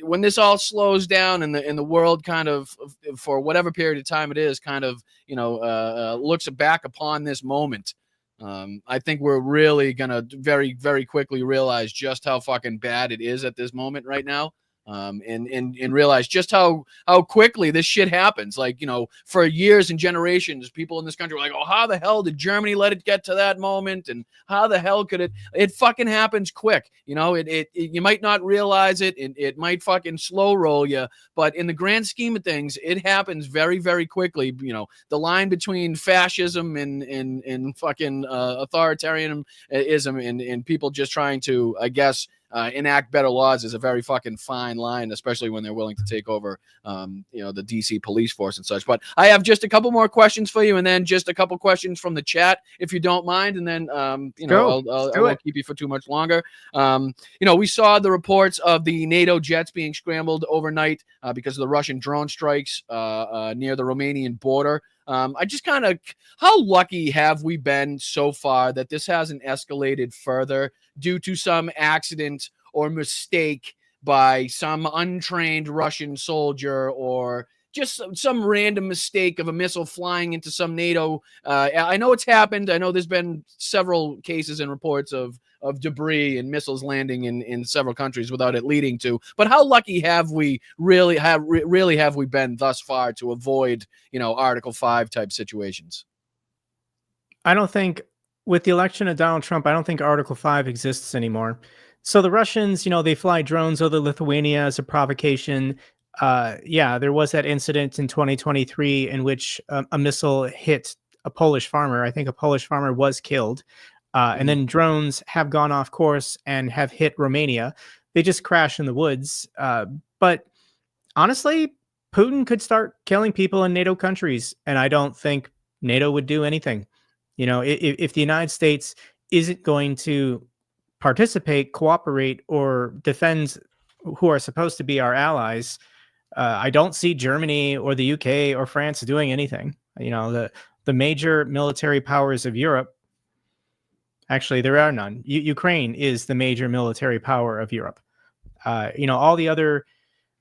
when this all slows down and the world kind of, for whatever period of time it is, kind of, looks back upon this moment, I think we're really going to very, very quickly realize just how fucking bad it is at this moment right now. And realize just how quickly this shit happens. Like, for years and generations, people in this country were like, oh, how the hell did Germany let it get to that moment? And how the hell could it fucking happens quick. You might not realize it. It might fucking slow roll you, but in the grand scheme of things, it happens very, very quickly. The line between fascism and fucking authoritarianism and people just trying to, I guess, enact better laws is a very fucking fine line, especially when they're willing to take over, the DC police force and such. But I have just a couple more questions for you, and then just a couple questions from the chat, if you don't mind, and then I won't keep you for too much longer. We saw the reports of the NATO jets being scrambled overnight because of the Russian drone strikes near the Romanian border. I just how lucky have we been so far that this hasn't escalated further due to some accident or mistake by some untrained Russian soldier, or just some random mistake of a missile flying into some NATO. I know it's happened. I know there's been several cases and reports of debris and missiles landing in several countries without it leading to. But how lucky have we really been thus far to avoid, Article 5 type situations? I don't think, with the election of Donald Trump, I don't think Article 5 exists anymore. So the Russians, they fly drones over Lithuania as a provocation. There was that incident in 2023 in which a missile hit a Polish farmer. I think a Polish farmer was killed. And then drones have gone off course and have hit Romania. They just crash in the woods. But honestly, Putin could start killing people in NATO countries, and I don't think NATO would do anything. If the United States isn't going to participate, cooperate, or defend who are supposed to be our allies, I don't see Germany or the UK or France doing anything. You know, the major military powers of Europe. Actually, there are none. Ukraine is the major military power of Europe. You know, all the other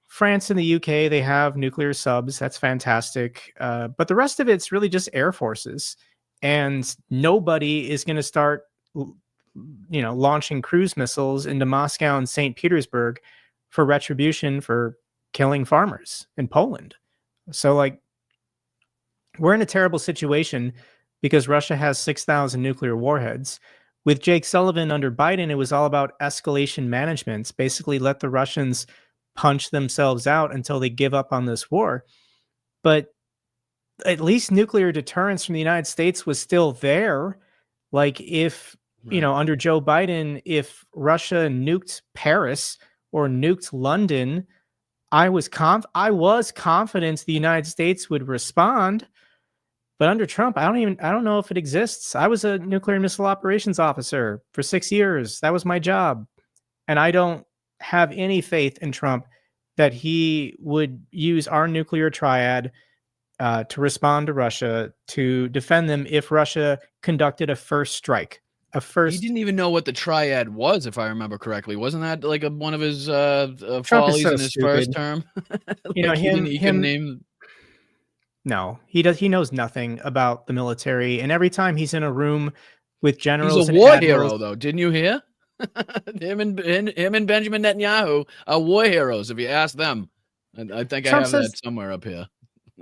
France and the UK, they have nuclear subs. That's fantastic. But the rest of it's really just air forces. And nobody is going to start, you know, launching cruise missiles into Moscow and St. Petersburg for retribution for killing farmers in Poland. So, like, we're in a terrible situation because Russia has 6,000 nuclear warheads. With Jake Sullivan under Biden, it was all about escalation management. Basically, let the Russians punch themselves out until they give up on this war. But at least nuclear deterrence from the United States was still there. Like, if, you know, under Joe Biden, if Russia nuked Paris or nuked London, I was confident the United States would respond. But under Trump, I don't know if it exists. I was a nuclear missile operations officer for 6 years. That was my job. And I don't have any faith in Trump that he would use our nuclear triad to respond to Russia, to defend them if Russia conducted a first strike. He didn't even know what the triad was, if I remember correctly. Wasn't that like one of his Trump follies is so in his first stupid. term? You know, Like, he couldn't name. No, he does. He knows nothing about the military, and every time he's in a room with generals, He's a and war admirals, hero, though. Didn't you hear? him and Benjamin Netanyahu are war heroes. If you ask them, and I think Trump I have says, that somewhere up here.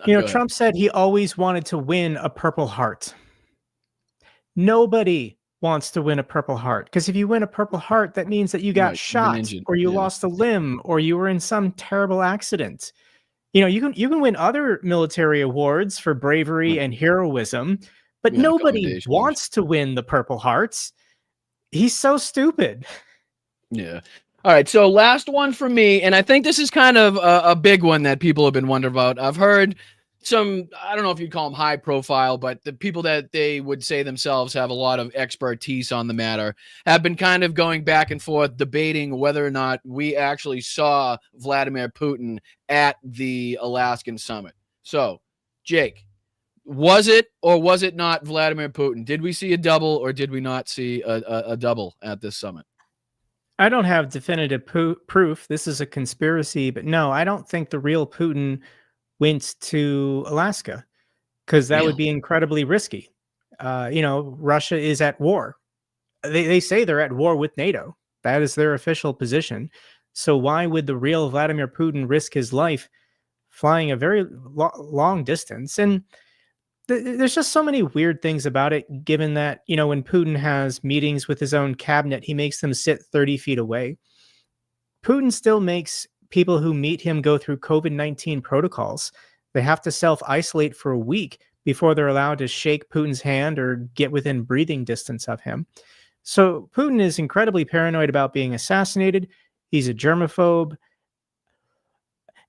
you know, Go ahead. Trump said he always wanted to win a Purple Heart. Nobody wants to win a Purple Heart, because if you win a Purple Heart, that means that you got Right, you've been shot, injured, or you yeah. lost a limb, or you were in some terrible accident. You know, you can win other military awards for bravery Right. and heroism, but Yeah, nobody commendation wants to win the Purple Hearts. He's so stupid. Yeah. All right. So last one for me, and I think this is kind of a big one that people have been wondering about. I've heard some, I don't know if you'd call them high profile, but the people that they would say themselves have a lot of expertise on the matter have been kind of going back and forth debating whether or not we actually saw Vladimir Putin at the Alaskan summit. So, Jake, was it or was it not Vladimir Putin? Did we see a double or did we not see a double at this summit? I don't have definitive proof. This is a conspiracy, but no, I don't think the real Putin went to Alaska, because that would be incredibly risky. You know, Russia is at war. They say they're at war with NATO. That is their official position. So why would the real Vladimir Putin risk his life flying a very long distance? And there's just so many weird things about it, given that, you know, when Putin has meetings with his own cabinet, he makes them sit 30 feet away. Putin still makes people who meet him go through COVID-19 protocols. They have to self-isolate for a week before they're allowed to shake Putin's hand or get within breathing distance of him. So Putin is incredibly paranoid about being assassinated. He's a germaphobe.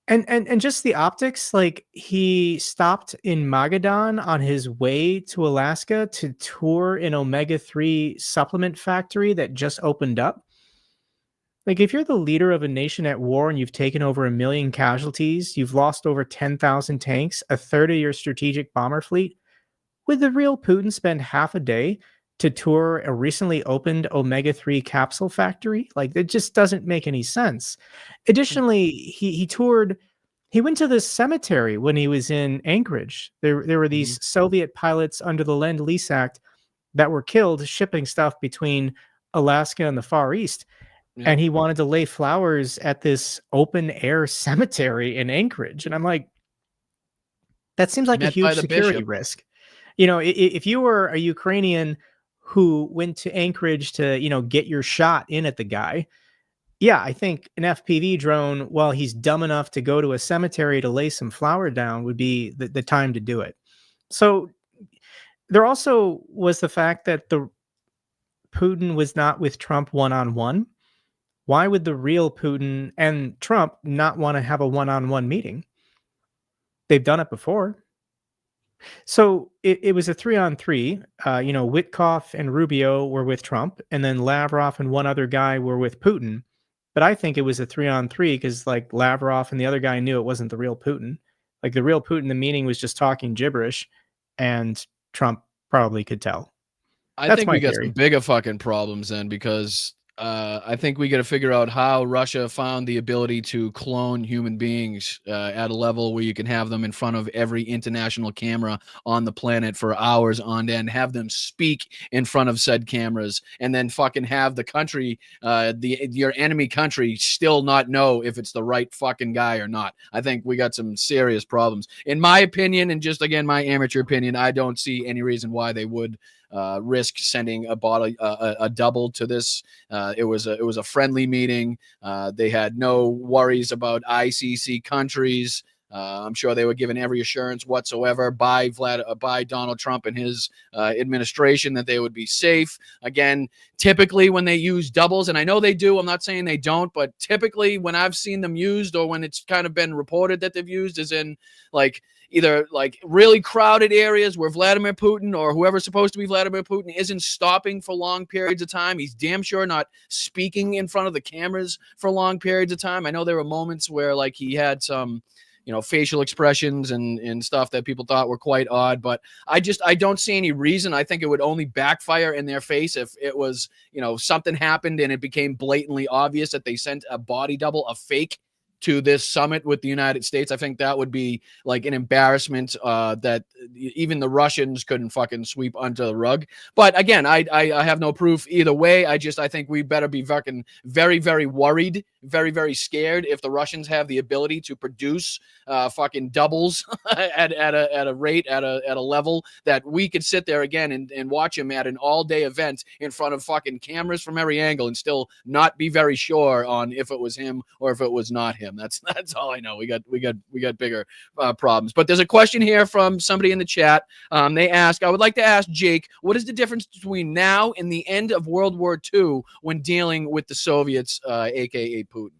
And just the optics, like, he stopped in Magadan on his way to Alaska to tour an omega-3 supplement factory that just opened up. Like, if you're the leader of a nation at war and you've taken over 1 million casualties, you've lost over 10,000 tanks, a third of your strategic bomber fleet, would the real Putin spend half a day to tour a recently opened omega-3 capsule factory? Like, it just doesn't make any sense. Additionally, he went to this cemetery when he was in Anchorage. There were these Soviet pilots under the Lend-Lease Act that were killed shipping stuff between Alaska and the Far East. Yeah. And he wanted to lay flowers at this open air cemetery in Anchorage. And I'm like, that seems like a Met by huge the security bishop. risk. You know, if you were a Ukrainian who went to Anchorage to, you know, get your shot in at the guy, yeah, I think an FPV drone, while he's dumb enough to go to a cemetery to lay some flower down, would be the time to do it. So there also was the fact that the Putin was not with Trump one-on-one. Why would the real Putin and Trump not want to have a one-on-one meeting? They've done it before. So it was a 3-on-3. You know, Witkoff and Rubio were with Trump, and then Lavrov and one other guy were with Putin. But I think it was a 3-on-3 because like Lavrov and the other guy knew it wasn't the real Putin. Like the real Putin, the meaning was just talking gibberish, and Trump probably could tell. I That's think my we got theory. some bigger fucking problems then, because I think we got to figure out how Russia found the ability to clone human beings at a level where you can have them in front of every international camera on the planet for hours on end, have them speak in front of said cameras, and then fucking have the country, your enemy country, still not know if it's the right fucking guy or not. I think we got some serious problems. In my opinion, and just again my amateur opinion, I don't see any reason why they would risk sending a double to this. It was a friendly meeting. They had no worries about ICC countries. I'm sure they were given every assurance whatsoever by Donald Trump and his administration that they would be safe. Again, typically when they use doubles, and I know they do, I'm not saying they don't, but typically when I've seen them used, or when it's kind of been reported that they've used, is in like either like really crowded areas where Vladimir Putin or whoever's supposed to be Vladimir Putin isn't stopping for long periods of time. He's damn sure not speaking in front of the cameras for long periods of time. I know there were moments where like he had some, facial expressions and stuff that people thought were quite odd, but I don't see any reason. I think it would only backfire in their face if it was, something happened and it became blatantly obvious that they sent a body double, a fake, to this summit with the United States. I think that would be like an embarrassment that even the Russians couldn't fucking sweep under the rug. But again, I have no proof either way. I think we better be fucking very, very worried, very, very scared if the Russians have the ability to produce fucking doubles at a rate, at a level that we could sit there again and watch him at an all-day event in front of fucking cameras from every angle and still not be very sure on if it was him or if it was not him. That's all I know. We got bigger problems. But there's a question here from somebody in the chat. They ask, I would like to ask Jake, what is the difference between now and the end of World War II when dealing with the Soviets, aka Putin?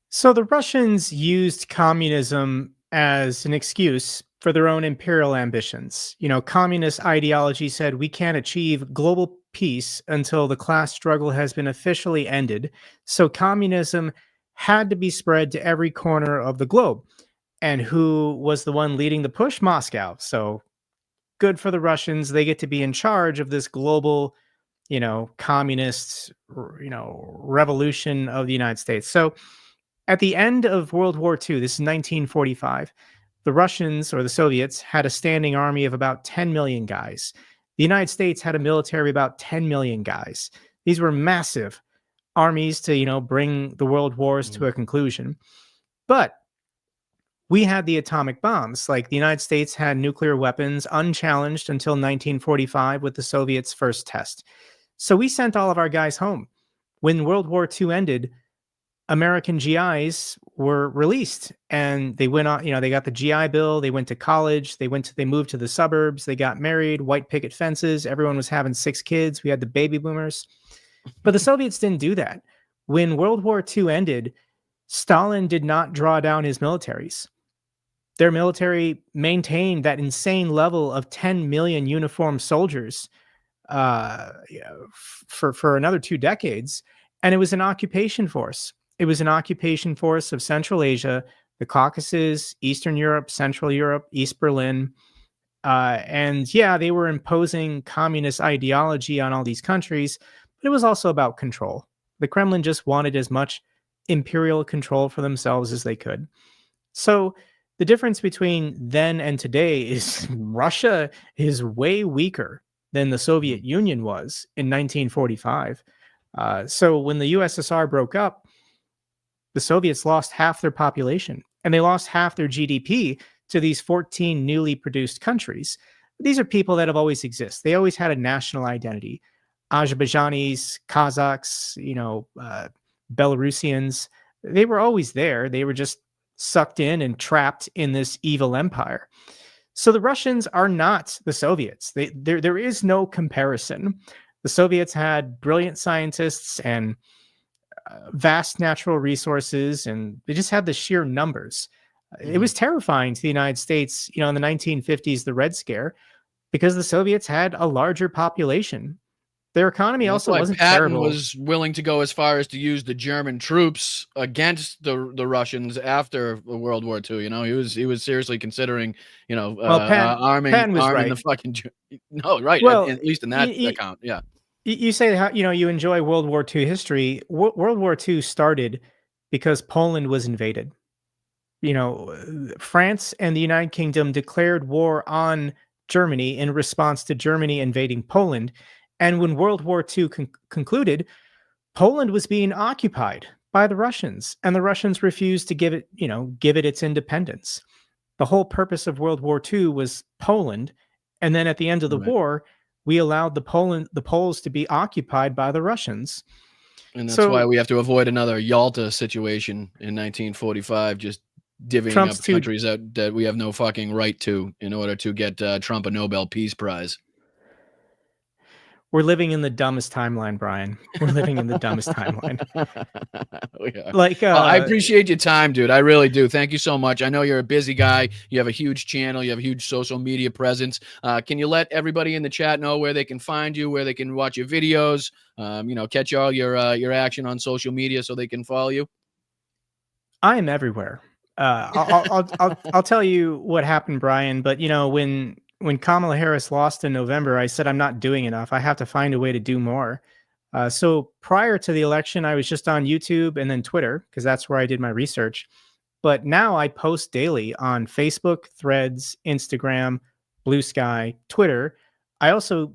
So the Russians used communism as an excuse for their own imperial ambitions. Communist ideology said we can't achieve global peace until the class struggle has been officially ended. So communism had to be spread to every corner of the globe. And who was the one leading the push? Moscow. So good for the Russians. They get to be in charge of this global, communist, revolution of the United States. So at the end of World War II, this is 1945, the Russians, or the Soviets, had a standing army of about 10 million guys. The United States had a military of about 10 million guys. These were massive armies to, bring the world wars to a conclusion. But we had the atomic bombs. Like the United States had nuclear weapons unchallenged until 1945 with the Soviets' first test. So we sent all of our guys home. When World War II ended, American GIs were released and they went on, they got the GI Bill, they went to college, they moved to the suburbs, they got married, white picket fences, everyone was having 6 kids, we had the baby boomers. But the Soviets didn't do that. When World War II ended, Stalin did not draw down his militaries. Their military maintained that insane level of 10 million uniformed soldiers for another 2 decades. And it was an occupation force. It was an occupation force of Central Asia, the Caucasus, Eastern Europe, Central Europe, East Berlin. And yeah, they were imposing communist ideology on all these countries, but it was also about control. The Kremlin just wanted as much imperial control for themselves as they could. So the difference between then and today is Russia is way weaker than the Soviet Union was in 1945. So when the USSR broke up, the Soviets lost half their population and they lost half their GDP to these 14 newly produced countries. These are people that have always existed. They always had a national identity. Azerbaijanis, Kazakhs, Belarusians, they were always there. They were just sucked in and trapped in this evil empire. So the Russians are not the Soviets. There is no comparison. The Soviets had brilliant scientists and vast natural resources, and they just had the sheer numbers. It was terrifying to the United States, in the 1950s, the Red Scare, because the Soviets had a larger population. Their economy That's also why wasn't Patton terrible. was willing to go as far as to use the German troops against the Russians after World War II. You know, he was seriously considering, you know, Well, arming Patton was the right. fucking. No, right. Well, At least in that account, yeah. you say how you enjoy World War II history. World War II started because Poland was invaded. France and the United Kingdom declared war on Germany in response to Germany invading Poland. And when World War II concluded, Poland was being occupied by the Russians, and the Russians refused to give it its independence. The whole purpose of World War II was Poland, and then at the end of the Right. war, we allowed the Poles to be occupied by the Russians. And that's why we have to avoid another Yalta situation in 1945, just divvying Trump's up countries that we have no fucking right to in order to get Trump a Nobel Peace Prize. We're living in the dumbest timeline, Brian. We're living in the dumbest timeline. Yeah. Like, Well, I appreciate your time, dude. I really do. Thank you so much. I know you're a busy guy. You have a huge channel. You have a huge social media presence. Can you let everybody in the chat know where they can find you, where they can watch your videos, catch all your action on social media so they can follow you? I am everywhere. I'll tell you what happened, Brian. But when Kamala Harris lost in November, I said I'm not doing enough. I have to find a way to do more. So prior to the election, I was just on YouTube and then Twitter because that's where I did my research. But now I post daily on Facebook, Threads, Instagram, Blue Sky, Twitter. I also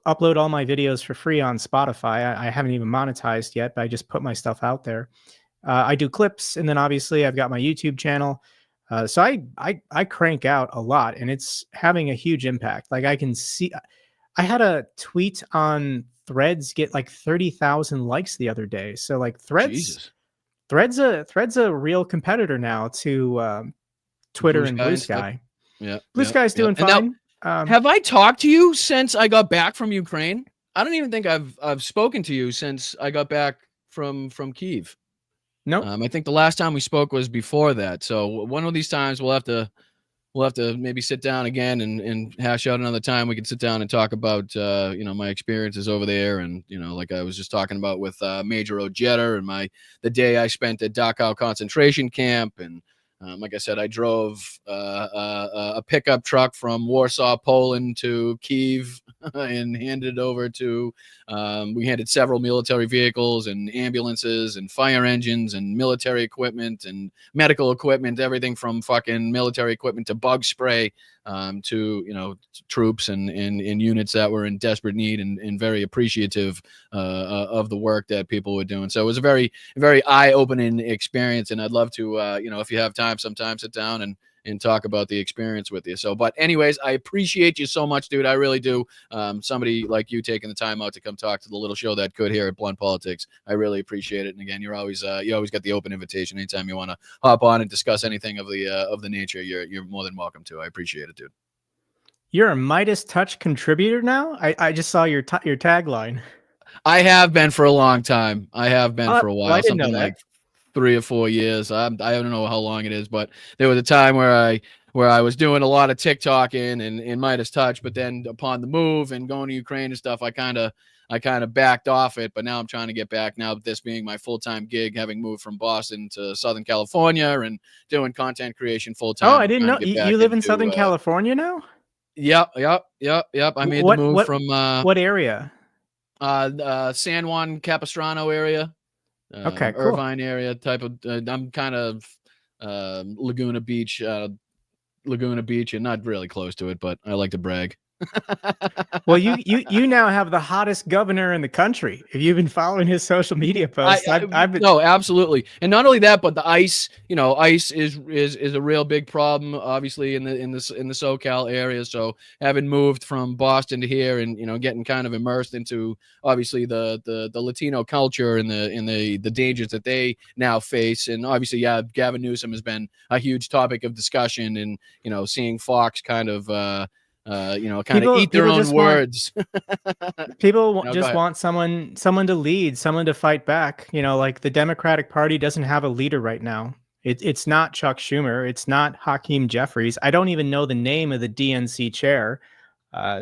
upload all my videos for free on Spotify. I haven't even monetized yet, but I just put my stuff out there. I do clips, and then obviously I've got my YouTube channel. So I crank out a lot, and it's having a huge impact. Like I can see, I had a tweet on Threads get like 30,000 likes the other day. So like Threads a real competitor now to Twitter and Blue Sky. Yeah, Blue Sky's doing fine. Have I talked to you since I got back from Ukraine? I don't even think I've spoken to you since I got back from Kyiv. No, I think the last time we spoke was before that. So one of these times we'll have to maybe sit down again and hash out another time. We can sit down and talk about my experiences over there, and like I was just talking about with Major Ojeda and the day I spent at Dachau concentration camp, and like I said, I drove a pickup truck from Warsaw, Poland to Kyiv and handed it over to, we handed several military vehicles and ambulances and fire engines and military equipment and medical equipment, everything from fucking military equipment to bug spray to, troops and units that were in desperate need and very appreciative of the work that people were doing. So it was a very, very eye-opening experience. And I'd love to, if you have time sometime, sit down and talk about the experience with you. So, but anyways, I appreciate you so much, dude. I really do. Somebody like you taking the time out to come talk to the little show that could here at Blunt Politics. I really appreciate it. And again, you always got the open invitation. Anytime you want to hop on and discuss anything of the nature, you're more than welcome to. I appreciate it, dude. You're a Midas Touch contributor now. I just saw your tagline. I have been for a long time. I have been for a while. Well, I didn't know that. Like 3 or 4 years. I don't know how long it is, but there was a time where I was doing a lot of TikToking and Midas Touch, but then upon the move and going to Ukraine and stuff, I kind of backed off it. But now I'm trying to get back. Now this being my full-time gig, having moved from Boston to Southern California and doing content creation full-time. Oh, I didn't know you live in Southern California now. Yep. I made the move from what area? San Juan Capistrano area. Okay, cool. Irvine area type of. I'm kind of Laguna Beach, and not really close to it, but I like to brag. Well, you now have the hottest governor in the country. If you've been following his social media posts, I've been... No, absolutely, and not only that, but the ice. Ice is a real big problem, obviously in the SoCal area. So having moved from Boston to here, and getting kind of immersed into obviously the Latino culture and the dangers that they now face, and obviously, Gavin Newsom has been a huge topic of discussion, and seeing Fox kind of. Kind of eat their own words. People just want someone to lead, someone to fight back. Like the Democratic Party doesn't have a leader right now. It's not Chuck Schumer. It's not Hakeem Jeffries. I don't even know the name of the DNC chair.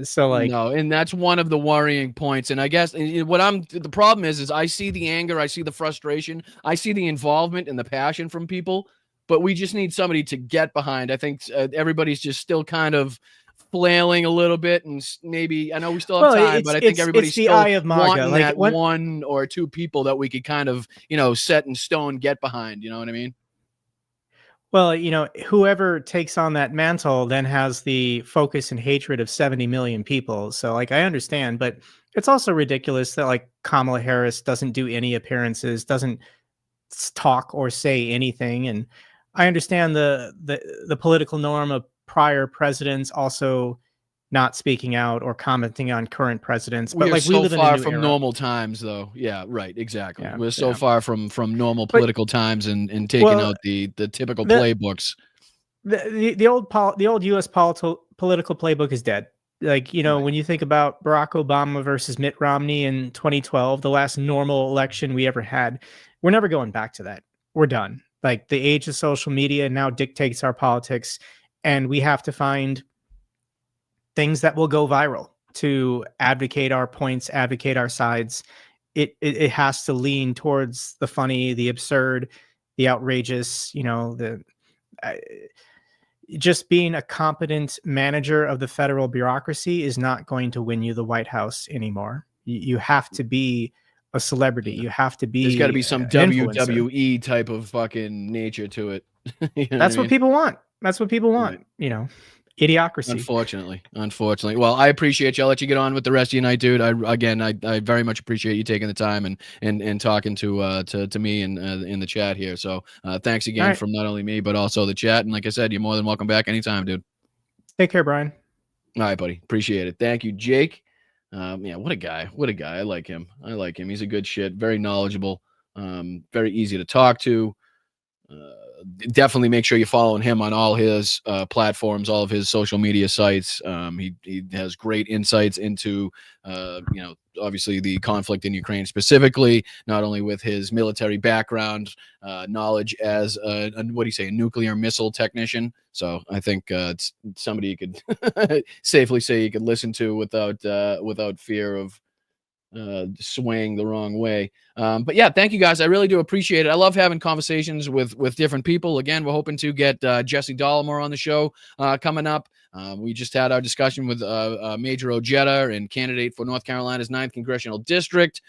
So like, no, and that's one of the worrying points. And I guess the problem is I see the anger, I see the frustration, I see the involvement and the passion from people, but we just need somebody to get behind. I think everybody's just still kind of flailing a little bit, and maybe I know we still have time, but I think everybody's it's the still eye of MAGA. wanting Like that one or two people that we could kind of set in stone, get behind. You know what I mean? Well, whoever takes on that mantle then has the focus and hatred of 70 million people. So, like, I understand, but it's also ridiculous that, like, Kamala Harris doesn't do any appearances, doesn't talk or say anything. And I understand the political norm of prior presidents also not speaking out or commenting on current presidents. But We are like, we so live in a far new from era. normal times, though. Yeah, right. Exactly. Yeah, We're so yeah. far from normal But political times and taking well, out the typical the playbooks. the old U.S. political playbook is dead. Like, Right. when you think about Barack Obama versus Mitt Romney in 2012, the last normal election we ever had, we're never going back to that. We're done. Like, the age of social media now dictates our politics, and we have to find things that will go viral to advocate our points, advocate our sides. It has to lean towards the funny, the absurd, the outrageous. Just being a competent manager of the federal bureaucracy is not going to win you the White House anymore. You have to be a celebrity. You have to be. There's got to be some an influencer. WWE type of fucking nature to it. You know That's what I what mean? people want. That's what people want. Right. Idiocracy. Unfortunately. Well, I appreciate you. I'll let you get on with the rest of your night, dude. I very much appreciate you taking the time and talking to me in the chat here. So thanks again right. from not only me but also the chat. And like I said, you're more than welcome back anytime, dude. Take care, Brian. All right, buddy. Appreciate it. Thank you, Jake. Yeah, what a guy. I like him. He's a good shit. Very knowledgeable. Very easy to talk to. Definitely make sure you're following him on all his platforms, all of his social media sites. He has great insights into, obviously the conflict in Ukraine specifically, not only with his military background, knowledge as a nuclear missile technician. So I think it's somebody you could safely say you could listen to without fear of swaying the wrong way. But yeah, thank you guys. I really do appreciate it. I love having conversations with different people. Again, we're hoping to get Jesse Dollemore on the show coming up. We just had our discussion with Major Ojeda and candidate for North Carolina's 9th Congressional District.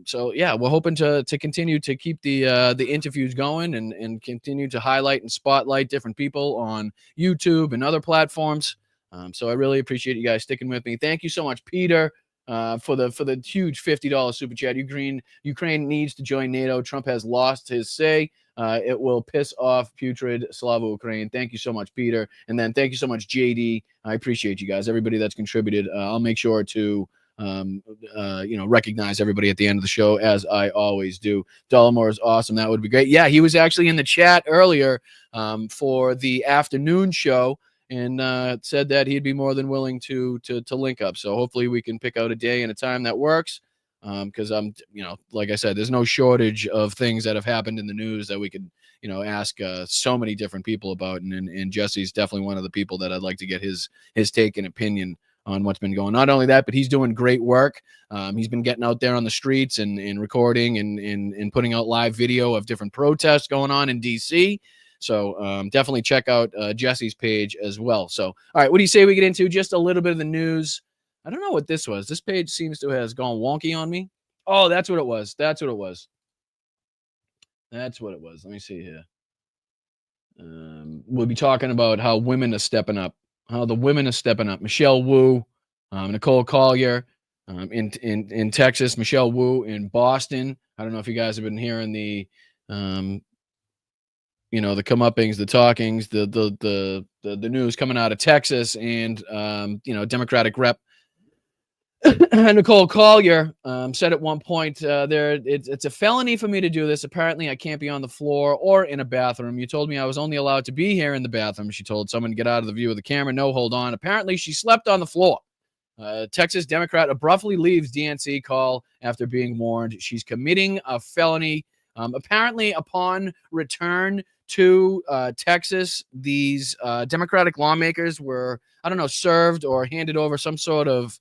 So yeah, we're hoping to continue to keep the interviews going and continue to highlight and spotlight different people on YouTube and other platforms. So I really appreciate you guys sticking with me. Thank you so much, Peter. For the huge $50 super chat. Ukraine needs to join NATO. Trump has lost his say. It will piss off putrid Slava Ukraine. Thank you so much, Peter. And then thank you so much, JD. I appreciate you guys, everybody that's contributed. I'll make sure to recognize everybody at the end of the show, as I always do. Dollemore is awesome. That would be great. Yeah, he was actually in the chat earlier for the afternoon show. And said that he'd be more than willing to link up. So hopefully we can pick out a day and a time that works. Because like I said, there's no shortage of things that have happened in the news that we could, ask so many different people about. And Jesse's definitely one of the people that I'd like to get his take and opinion on what's been going on. Not only that, but he's doing great work. He's been getting out there on the streets and recording and putting out live video of different protests going on in DC. So definitely check out Jesse's page as well. So, all right, what do you say we get into just a little bit of the news? I don't know what this was. This page seems to have gone wonky on me. Oh, that's what it was. Let me see here. We'll be talking about how women are stepping up, Michelle Wu, Nicole Collier in Texas, Michelle Wu in Boston. I don't know if you guys have been hearing the the comeuppings, the talkings, the news coming out of Texas, and Democratic rep Nicole Collier said at one point, it's a felony for me to do this. Apparently, I can't be on the floor or in a bathroom. You told me I was only allowed to be here in the bathroom. She told someone to get out of the view of the camera. No, hold on. Apparently, she slept on the floor. Texas Democrat abruptly leaves DNC call after being warned she's committing a felony. Apparently, upon return to Texas, these Democratic lawmakers were, I don't know, served or handed over some sort of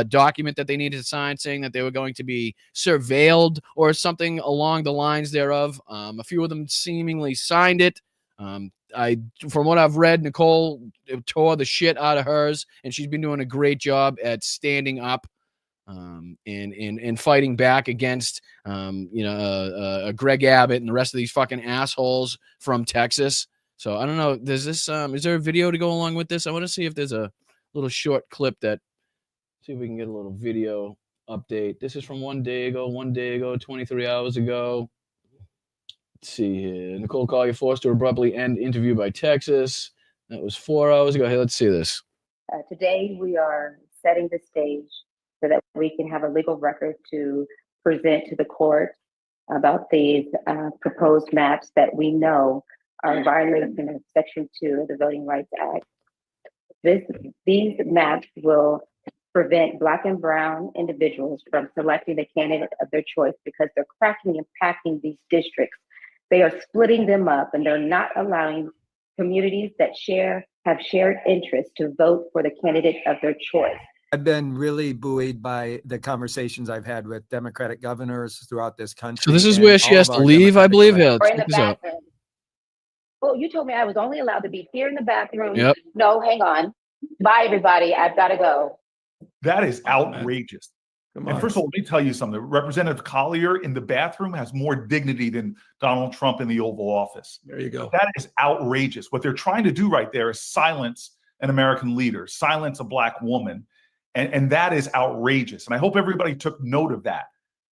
document that they needed to sign saying that they were going to be surveilled or something along the lines thereof. A few of them seemingly signed it. From what I've read, Nicole tore the shit out of hers, and she's been doing a great job at standing up and fighting back against, Greg Abbott and the rest of these fucking assholes from Texas. So I don't know. Is there a video to go along with this? I want to see if there's a little short clip see if we can get a little video update. This is from 1 day ago, 23 hours ago. Let's see here. Nicole Collier forced to abruptly end interview by Texas. That was 4 hours ago. Hey, let's see this. Today, we are setting the stage so that we can have a legal record to present to the court about these proposed maps that we know are violating of Section 2 of the Voting Rights Act. These maps will prevent Black and brown individuals from selecting the candidate of their choice because they're cracking and packing these districts. They are splitting them up, and they're not allowing communities that have shared interests to vote for the candidate of their choice. I've been really buoyed by the conversations I've had with Democratic governors throughout this country. So this is where she has to leave, I believe. Yeah, or in the bathroom. Well, you told me I was only allowed to be here in the bathroom. Yep. No, hang on. Bye, everybody. I've got to go. That is outrageous. And first of all, let me tell you something. Representative Collier in the bathroom has more dignity than Donald Trump in the Oval Office. There you go. That is outrageous. What they're trying to do right there is silence an American leader, silence a Black woman. And that is outrageous. And I hope everybody took note of that.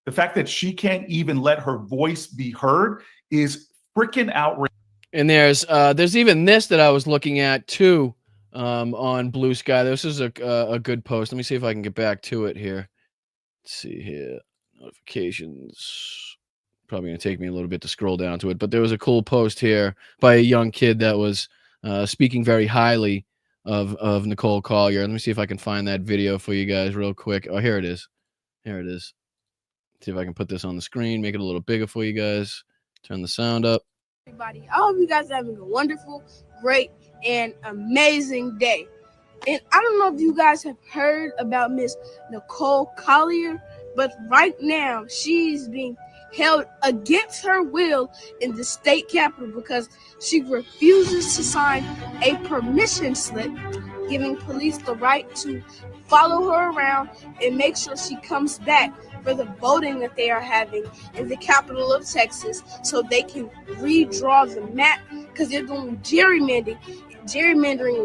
The fact that she can't even let her voice be heard is freaking outrageous. And there's even this that I was looking at too on Blue Sky. This is a good post. Let me see if I can get back to it here. Let's see here. Notifications. Probably going to take me a little bit to scroll down to it. But there was a cool post here by a young kid that was speaking very highly of Nicole Collier. Let me see if I can find that video for you guys real quick. Oh, here it is. Here it is. See if I can put this on the screen, make it a little bigger for you guys. Turn the sound up. Everybody, I hope you guys are having a wonderful, great, and amazing day. And I don't know if you guys have heard about Miss Nicole Collier, but right now she's being held against her will in the state capitol because she refuses to sign a permission slip giving police the right to follow her around and make sure she comes back for the voting that they are having in the capital of Texas so they can redraw the map because they're doing gerrymandering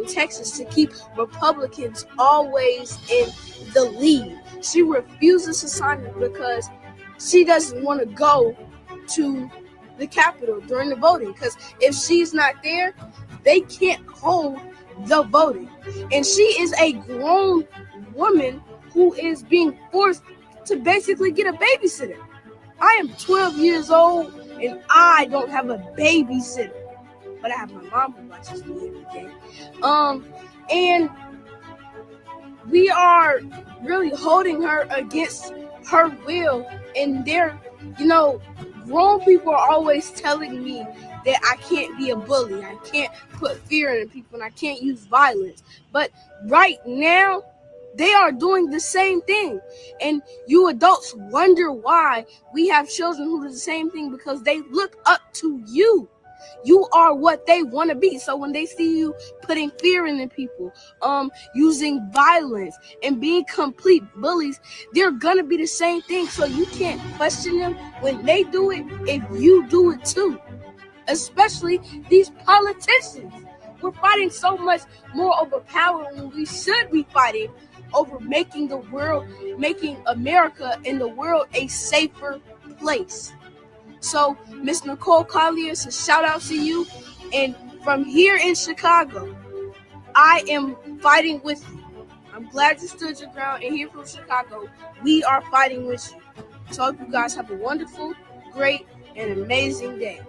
in Texas to keep Republicans always in the lead. She refuses to sign it because she doesn't want to go to the Capitol during the voting because if she's not there, they can't hold the voting. And she is a grown woman who is being forced to basically get a babysitter. I am 12 years old and I don't have a babysitter, but I have my mom who watches me every day. And we are really holding her against her will, and they're, grown people are always telling me that I can't be a bully, I can't put fear in people, and I can't use violence. But right now, they are doing the same thing. And you adults wonder why we have children who do the same thing because they look up to you. You are what they want to be. So when they see you putting fear in the people, using violence and being complete bullies, they're going to be the same thing. So you can't question them when they do it if you do it too. Especially these politicians. We're fighting so much more over power when we should be fighting over making America and the world a safer place. So, Miss Nicole Collier, it's a shout out to you. And from here in Chicago, I am fighting with you. I'm glad you stood your ground. And here from Chicago, we are fighting with you. So I hope you guys have a wonderful, great, and amazing day.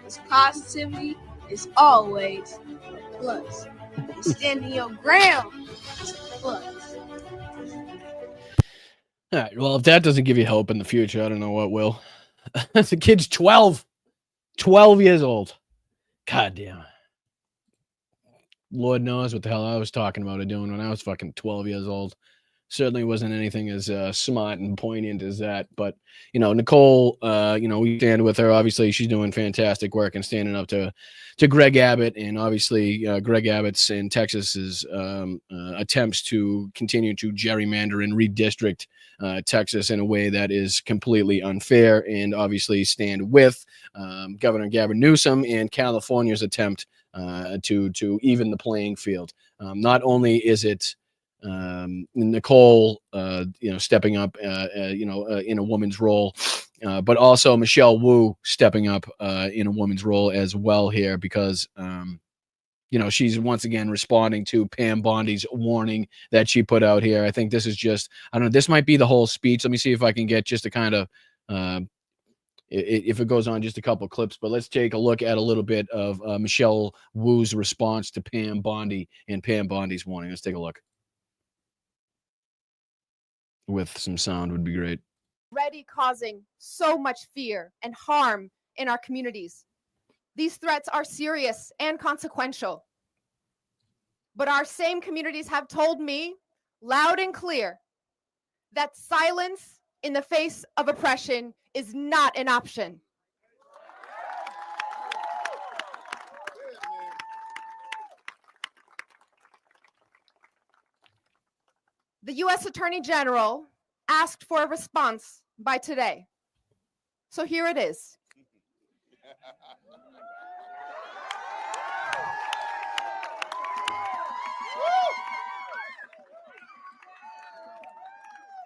It's positivity is always a plus. Standing your ground is a plus. All right. Well, if that doesn't give you hope in the future, I don't know what will. The kid's 12 years old. God damn. Lord knows what the hell I was talking about or doing when I was fucking 12 years old. Certainly wasn't anything as smart and poignant as that. But, Nicole, we stand with her. Obviously, she's doing fantastic work and standing up to Greg Abbott. And obviously, Greg Abbott's in Texas's attempts to continue to gerrymander and redistrict Texas in a way that is completely unfair. And obviously stand with Governor Gavin Newsom and California's attempt to even the playing field. Not only is it Nicole, stepping up, in a woman's role, but also Michelle Wu stepping up in a woman's role as well here because, she's once again responding to Pam Bondi's warning that she put out here. I think this is just, I don't know, this might be the whole speech. Let me see if I can get just a kind of, if it goes on just a couple of clips, but let's take a look at a little bit of Michelle Wu's response to Pam Bondi and Pam Bondi's warning. Let's take a look. With some sound would be great. Already causing so much fear and harm in our communities. These threats are serious and consequential. But our same communities have told me loud and clear that silence in the face of oppression is not an option. The U.S. Attorney General asked for a response by today. So here it is.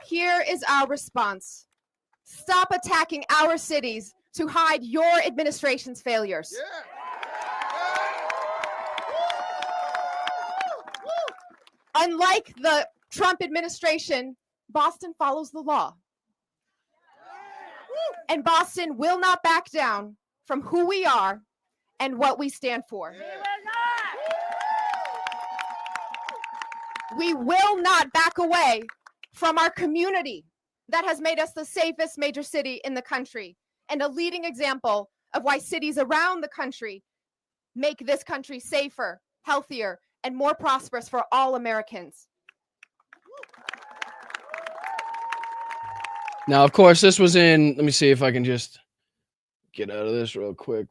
Here is our response. Stop attacking our cities to hide your administration's failures. Unlike the Trump administration, Boston follows the law. And Boston will not back down from who we are and what we stand for. We will not back away from our community that has made us the safest major city in the country and a leading example of why cities around the country make this country safer, healthier, and more prosperous for all Americans. Now, of course, this was in, let me see if I can just get out of this real quick.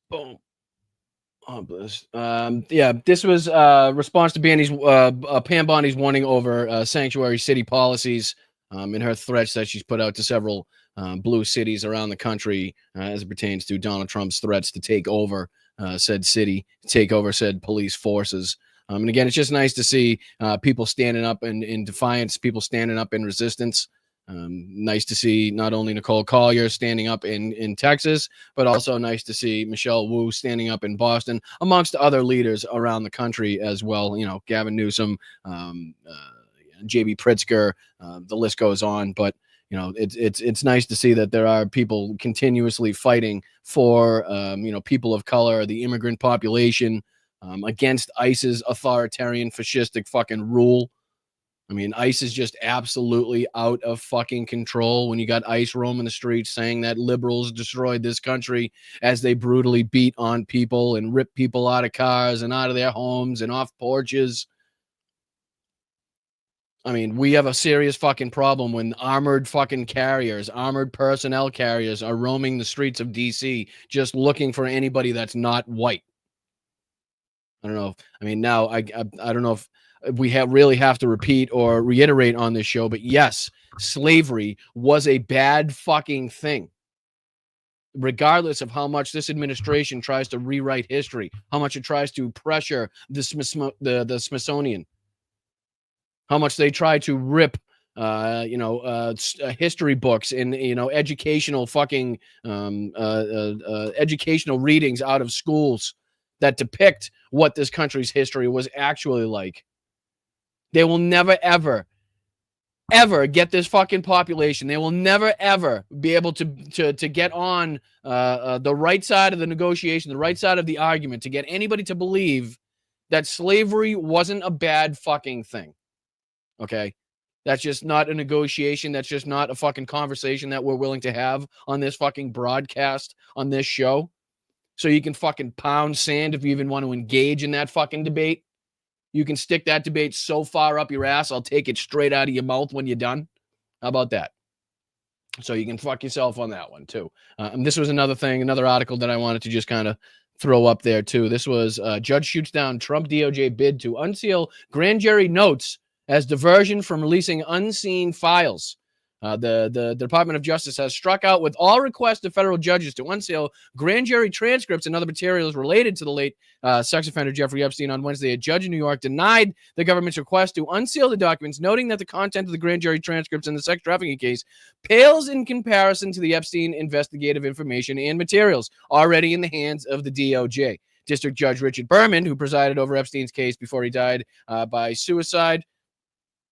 Boom. Oh, bless. This was response to Pam Bondi's warning over sanctuary city policies and her threats that she's put out to several blue cities around the country as it pertains to Donald Trump's threats to take over said city, take over said police forces. And again, it's just nice to see people standing up in defiance, people standing up in resistance. Nice to see not only Nicole Collier standing up in Texas, but also nice to see Michelle Wu standing up in Boston, amongst other leaders around the country as well. Gavin Newsom, J.B. Pritzker, the list goes on. But it's nice to see that there are people continuously fighting for people of color, the immigrant population, against ICE's authoritarian, fascistic fucking rule. I mean, ICE is just absolutely out of fucking control when you got ICE roaming the streets saying that liberals destroyed this country as they brutally beat on people and rip people out of cars and out of their homes and off porches. I mean, we have a serious fucking problem when armored fucking carriers, armored personnel carriers are roaming the streets of DC just looking for anybody that's not white. I don't know. I mean, now I don't know if we really have to repeat or reiterate on this show, but yes, slavery was a bad fucking thing. Regardless of how much this administration tries to rewrite history, how much it tries to pressure the Smithsonian, how much they try to rip, history books and, educational fucking, educational readings out of schools that depict what this country's history was actually like. They will never, ever, ever get this fucking population. They will never, ever be able to get on the right side of the negotiation, the right side of the argument, to get anybody to believe that slavery wasn't a bad fucking thing. Okay? That's just not a negotiation. That's just not a fucking conversation that we're willing to have on this fucking broadcast, on this show. so you can fucking pound sand if you even want to engage in that fucking debate. You can stick that debate so far up your ass, I'll take it straight out of your mouth when you're done. How about that? So you can fuck yourself on that one too. And this was another thing, another article that I wanted to just kind of throw up there too. This was judge shoots down Trump DOJ bid to unseal grand jury notes as diversion from releasing unseen files. The Department of Justice has struck out with all requests of federal judges to unseal grand jury transcripts and other materials related to the late sex offender Jeffrey Epstein on Wednesday. A judge in New York denied the government's request to unseal the documents, noting that the content of the grand jury transcripts in the sex trafficking case pales in comparison to the Epstein investigative information and materials already in the hands of the DOJ. District Judge Richard Berman, who presided over Epstein's case before he died by suicide,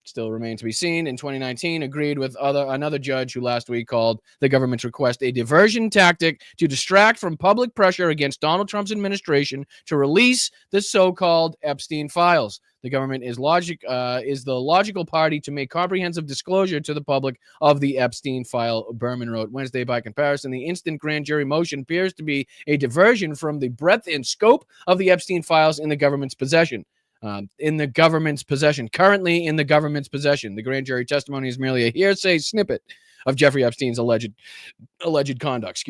still remains to be seen, in 2019, agreed with another judge who last week called the government's request a diversion tactic to distract from public pressure against Donald Trump's administration to release the so-called Epstein files. The government is the logical party to make comprehensive disclosure to the public of the Epstein file, Berman wrote Wednesday. By comparison, the instant grand jury motion appears to be a diversion from the breadth and scope of the Epstein files in the government's possession. Currently in the government's possession. The grand jury testimony is merely a hearsay snippet of Jeffrey Epstein's alleged conduct.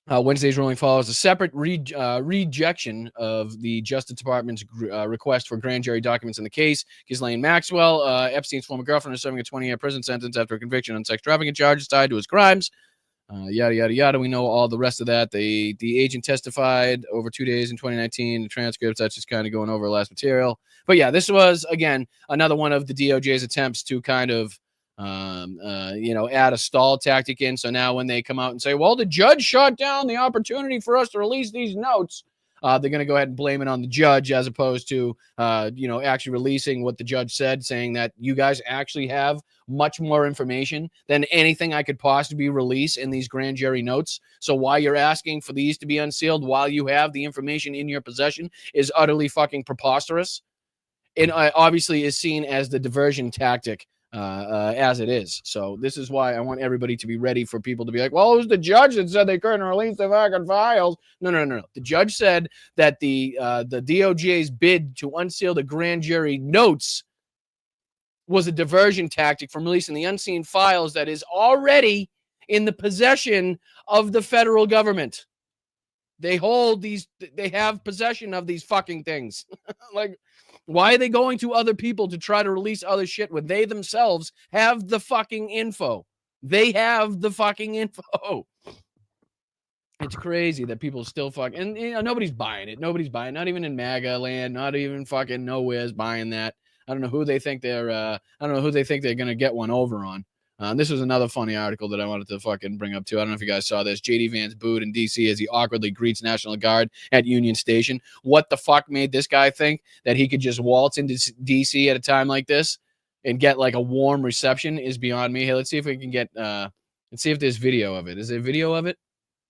Wednesday's ruling follows a separate rejection of the Justice Department's request for grand jury documents in the case. Ghislaine Maxwell, Epstein's former girlfriend, is serving a 20-year prison sentence after a conviction on sex trafficking charges tied to his crimes. Yada, yada, yada. We know all the rest of that. The agent testified over 2 days in 2019. The transcripts, that's just kind of going over last material. But yeah, this was, again, another one of the DOJ's attempts to kind of, add a stall tactic in. So now when they come out and say, well, the judge shut down the opportunity for us to release these notes, they're going to go ahead and blame it on the judge as opposed to, actually releasing what the judge said, saying that you guys actually have much more information than anything I could possibly release in these grand jury notes. So why you're asking for these to be unsealed while you have the information in your possession is utterly fucking preposterous. It obviously is seen as the diversion tactic as it is. So this is why I want everybody to be ready for people to be like, well, it was the judge that said they couldn't release the fucking files. No. The judge said that the DOJ's bid to unseal the grand jury notes was a diversion tactic from releasing the unseen files that is already in the possession of the federal government. They have possession of these fucking things. Like, why are they going to other people to try to release other shit when they themselves have the fucking info? They have the fucking info. It's crazy that people still and nobody's buying it. Nobody's buying it. Not even in MAGA land. Not even fucking nowhere's buying that. I don't know who they think they're going to get one over on. This was another funny article that I wanted to fucking bring up too. I don't know if you guys saw this. JD Vance booed in D.C. as he awkwardly greets National Guard at Union Station. What the fuck made this guy think that he could just waltz into D.C. at a time like this and get like a warm reception is beyond me. Hey, let's see if we can get, let's see if there's video of it. Is there video of it?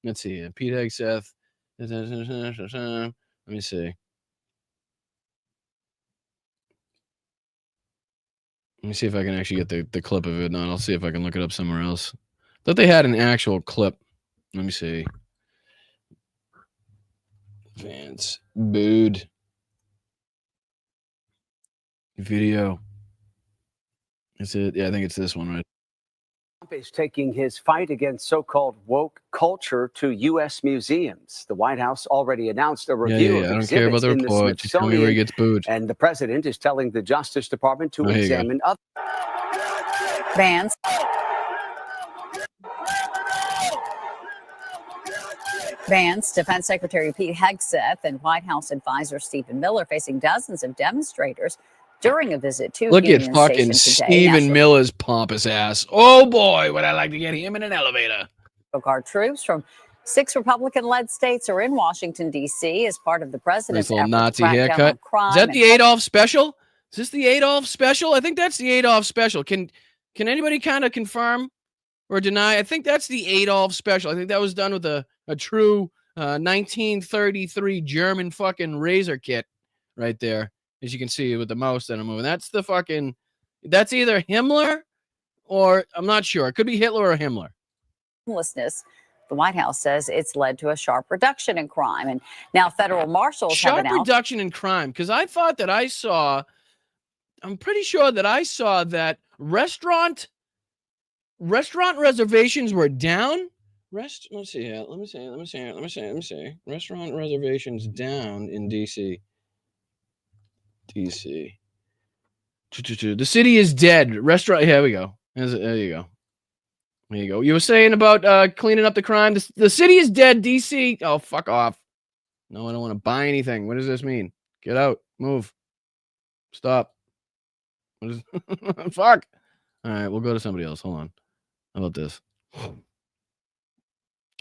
Let's see. Pete Hegseth. Let me see. Let me see if I can actually get the clip of it. No, I'll see if I can look it up somewhere else. Thought they had an actual clip. Let me see. Vance booed. Video. Is it? Yeah, I think it's this one, right? Trump is taking his fight against so-called woke culture to U.S. museums. The White House already announced a review of I don't care about the report. Just tell me where he gets booed. And the president is telling the Justice Department to examine other. Vance. Vance, Defense Secretary Pete Hegseth, and White House advisor Stephen Miller facing dozens of demonstrators during a visit to Look Union at fucking Stephen Miller's pompous ass. Oh boy, would I like to get him in an elevator. Guard troops from 6 Republican-led states are in Washington, D.C. as part of the president's nice little effort Nazi to crack down haircut. on crime. Is that the Adolf special? Is this the Adolf special? I think that's the Adolf special. Can anybody kind of confirm or deny? I think that's the Adolf special. I think that was done with a true 1933 German fucking razor kit right there. As you can see with the mouse that I'm moving. That's either Himmler or I'm not sure. It could be Hitler or Himmler. Homelessness The White House says it's led to a sharp reduction in crime. And now federal marshals have Sharp announced reduction in crime, because I thought that I'm pretty sure that I saw that restaurant reservations were down. Let's see here. Let me see. Restaurant reservations down in DC. The city is dead. Restaurant. Here we go. There you go. There you go. You were saying about cleaning up the crime. The city is dead. DC. Oh, fuck off. No, I don't want to buy anything. What does this mean? Get out. Move. Stop. What is fuck? All right, we'll go to somebody else. Hold on. How about this?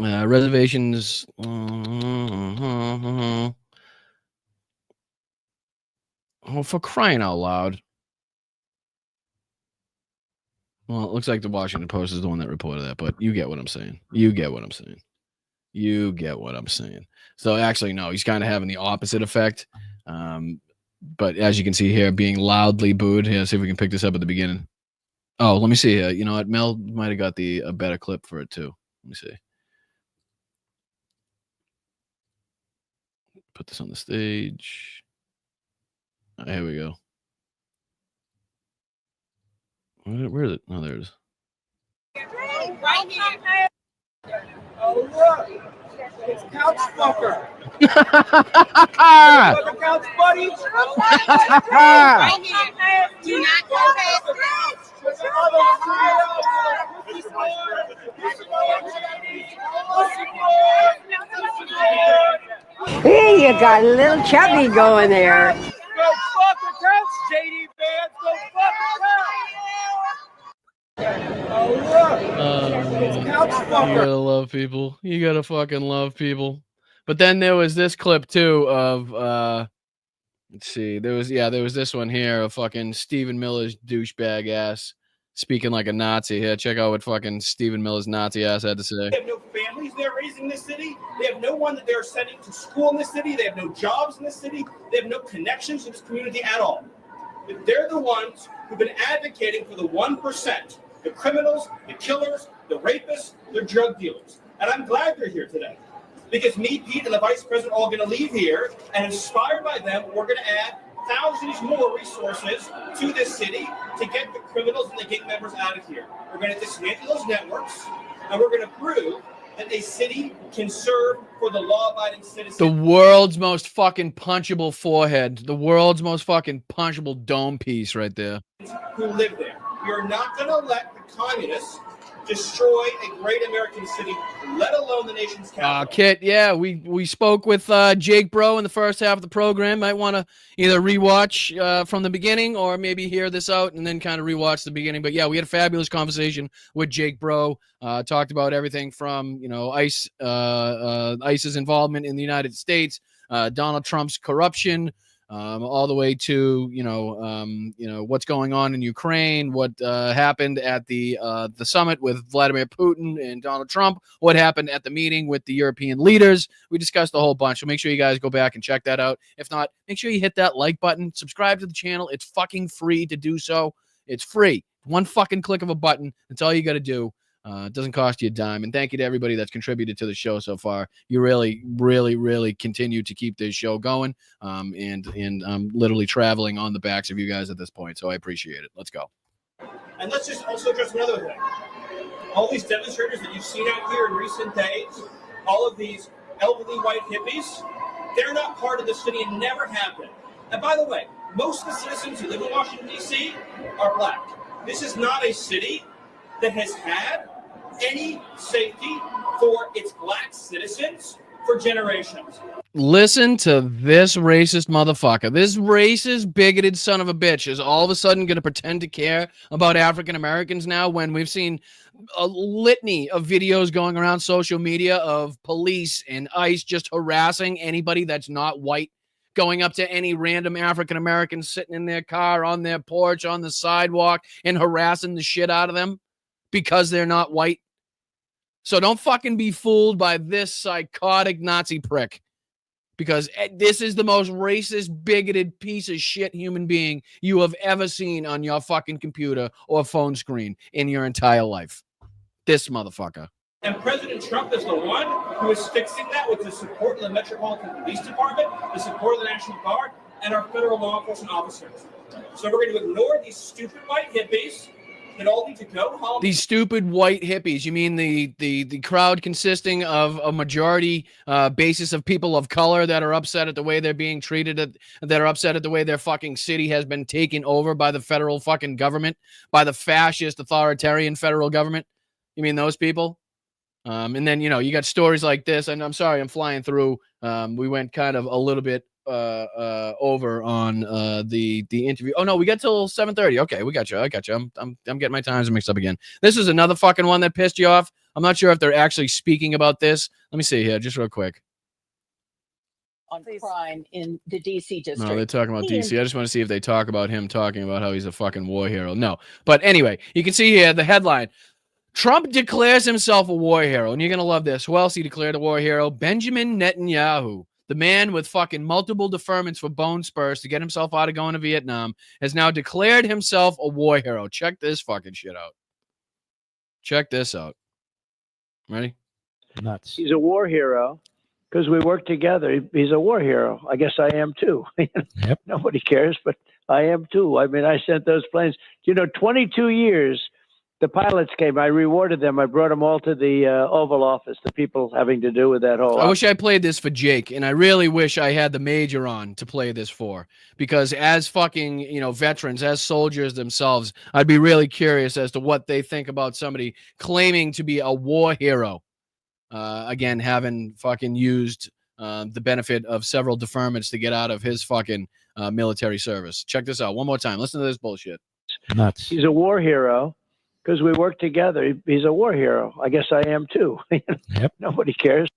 Reservations. Oh, for crying out loud. Well, it looks like the Washington Post is the one that reported that, but you get what I'm saying. So actually, no, he's kind of having the opposite effect. But as you can see here, being loudly booed. Here, see if we can pick this up at the beginning. Oh, let me see here. You know what? Mel might have got a better clip for it too. Let me see. Put this on the stage. Here we go. Where is it? Oh, there it is. Oh, look. It's Couch Fucker. Couch Buddy. Do not go Hey, you got a little chubby going there. Go fuck the couch, JD fans. Go fuck the couch. Oh, look. It's Couch Fucker. You gotta love people. You gotta fucking love people. But then there was this clip too of let's see. There was this one here of fucking Stephen Miller's douchebag ass speaking like a Nazi. Here, check out what fucking Stephen Miller's Nazi ass had to say. They have no families they're raising in this city. They have no one that they're sending to school in this city. They have no jobs in this city. They have no connections to this community at all. But they're the ones who've been advocating for the 1%, the criminals, the killers, the rapists, the drug dealers. And I'm glad they're here today. Because me, Pete, and the vice president are all going to leave here, and inspired by them, we're going to add thousands more resources to this city to get the criminals and the gang members out of here. We're going to dismantle those networks, and we're going to prove that a city can serve for the law-abiding citizens. The world's most fucking punchable forehead. The world's most fucking punchable dome piece right there. Who live there. You're not going to let the communists destroy a great American city, let alone the nation's capital. Kit, yeah, we spoke with Jake Broe in the first half of the program. Might want to either rewatch from the beginning or maybe hear this out and then kind of rewatch the beginning. But yeah, we had a fabulous conversation with Jake Broe. Talked about everything from ICE's involvement in the United States, Donald Trump's corruption, all the way to what's going on in Ukraine, what happened at the summit with Vladimir Putin and Donald Trump, what happened at the meeting with the European leaders. We discussed a whole bunch, so make sure you guys go back and check that out. If not, make sure you hit that like button, subscribe to the channel. It's fucking free to do so. It's free. One fucking click of a button. That's all you got to do. It doesn't cost you a dime. And thank you to everybody that's contributed to the show so far. You really, really, really continue to keep this show going. And I'm literally traveling on the backs of you guys at this point. So I appreciate it. Let's go. And let's just also address another thing. All these demonstrators that you've seen out here in recent days, all of these elderly white hippies, they're not part of the city and never have been. And by the way, most of the citizens who live in Washington, D.C. are black. This is not a city that has had any safety for its black citizens for generations. Listen to this racist motherfucker. This racist, bigoted son of a bitch is all of a sudden going to pretend to care about African Americans now when we've seen a litany of videos going around social media of police and ICE just harassing anybody that's not white, going up to any random African American sitting in their car, on their porch, on the sidewalk, and harassing the shit out of them because they're not white. So don't fucking be fooled by this psychotic Nazi prick, because this is the most racist, bigoted piece of shit human being you have ever seen on your fucking computer or phone screen in your entire life. This motherfucker. And President Trump is the one who is fixing that with the support of the Metropolitan Police Department, the support of the National Guard, and our federal law enforcement officers. So we're going to ignore these stupid white hippies that all need to go home. These stupid white hippies. You mean the crowd consisting of a majority basis of people of color that are upset at the way they're being treated, that are upset at the way their fucking city has been taken over by the federal fucking government, by the fascist authoritarian federal government? You mean those people? And then, you got stories like this, and I'm sorry, I'm flying through. We went kind of a little bit over on the interview. Oh no, we got till 7:30. Okay, we got you. I got you. I'm getting my times mixed up again. This is another fucking one that pissed you off. I'm not sure if they're actually speaking about this. Let me see here, just real quick. On crime in the DC district. No, they're talking about DC. I just want to see if they talk about him talking about how he's a fucking war hero. No, but anyway, you can see here the headline. Trump declares himself a war hero, and you're going to love this. Who else he declared a war hero? Benjamin Netanyahu, the man with fucking multiple deferments for bone spurs to get himself out of going to Vietnam, has now declared himself a war hero. Check this fucking shit out. Check this out. Ready? Nuts. He's a war hero because we work together. He's a war hero. I guess I am too. Yep. Nobody cares, but I am too. I mean, I sent those planes. 22 years. The pilots came. I rewarded them. I brought them all to the Oval Office, the people having to do with that whole... I wish I played this for Jake, and I really wish I had the major on to play this for, because as fucking, veterans, as soldiers themselves, I'd be really curious as to what they think about somebody claiming to be a war hero. Again, having fucking used the benefit of several deferments to get out of his fucking military service. Check this out one more time. Listen to this bullshit. Nuts. He's a war hero. Because we work together. He's a war hero. I guess I am too. Yep. Nobody cares.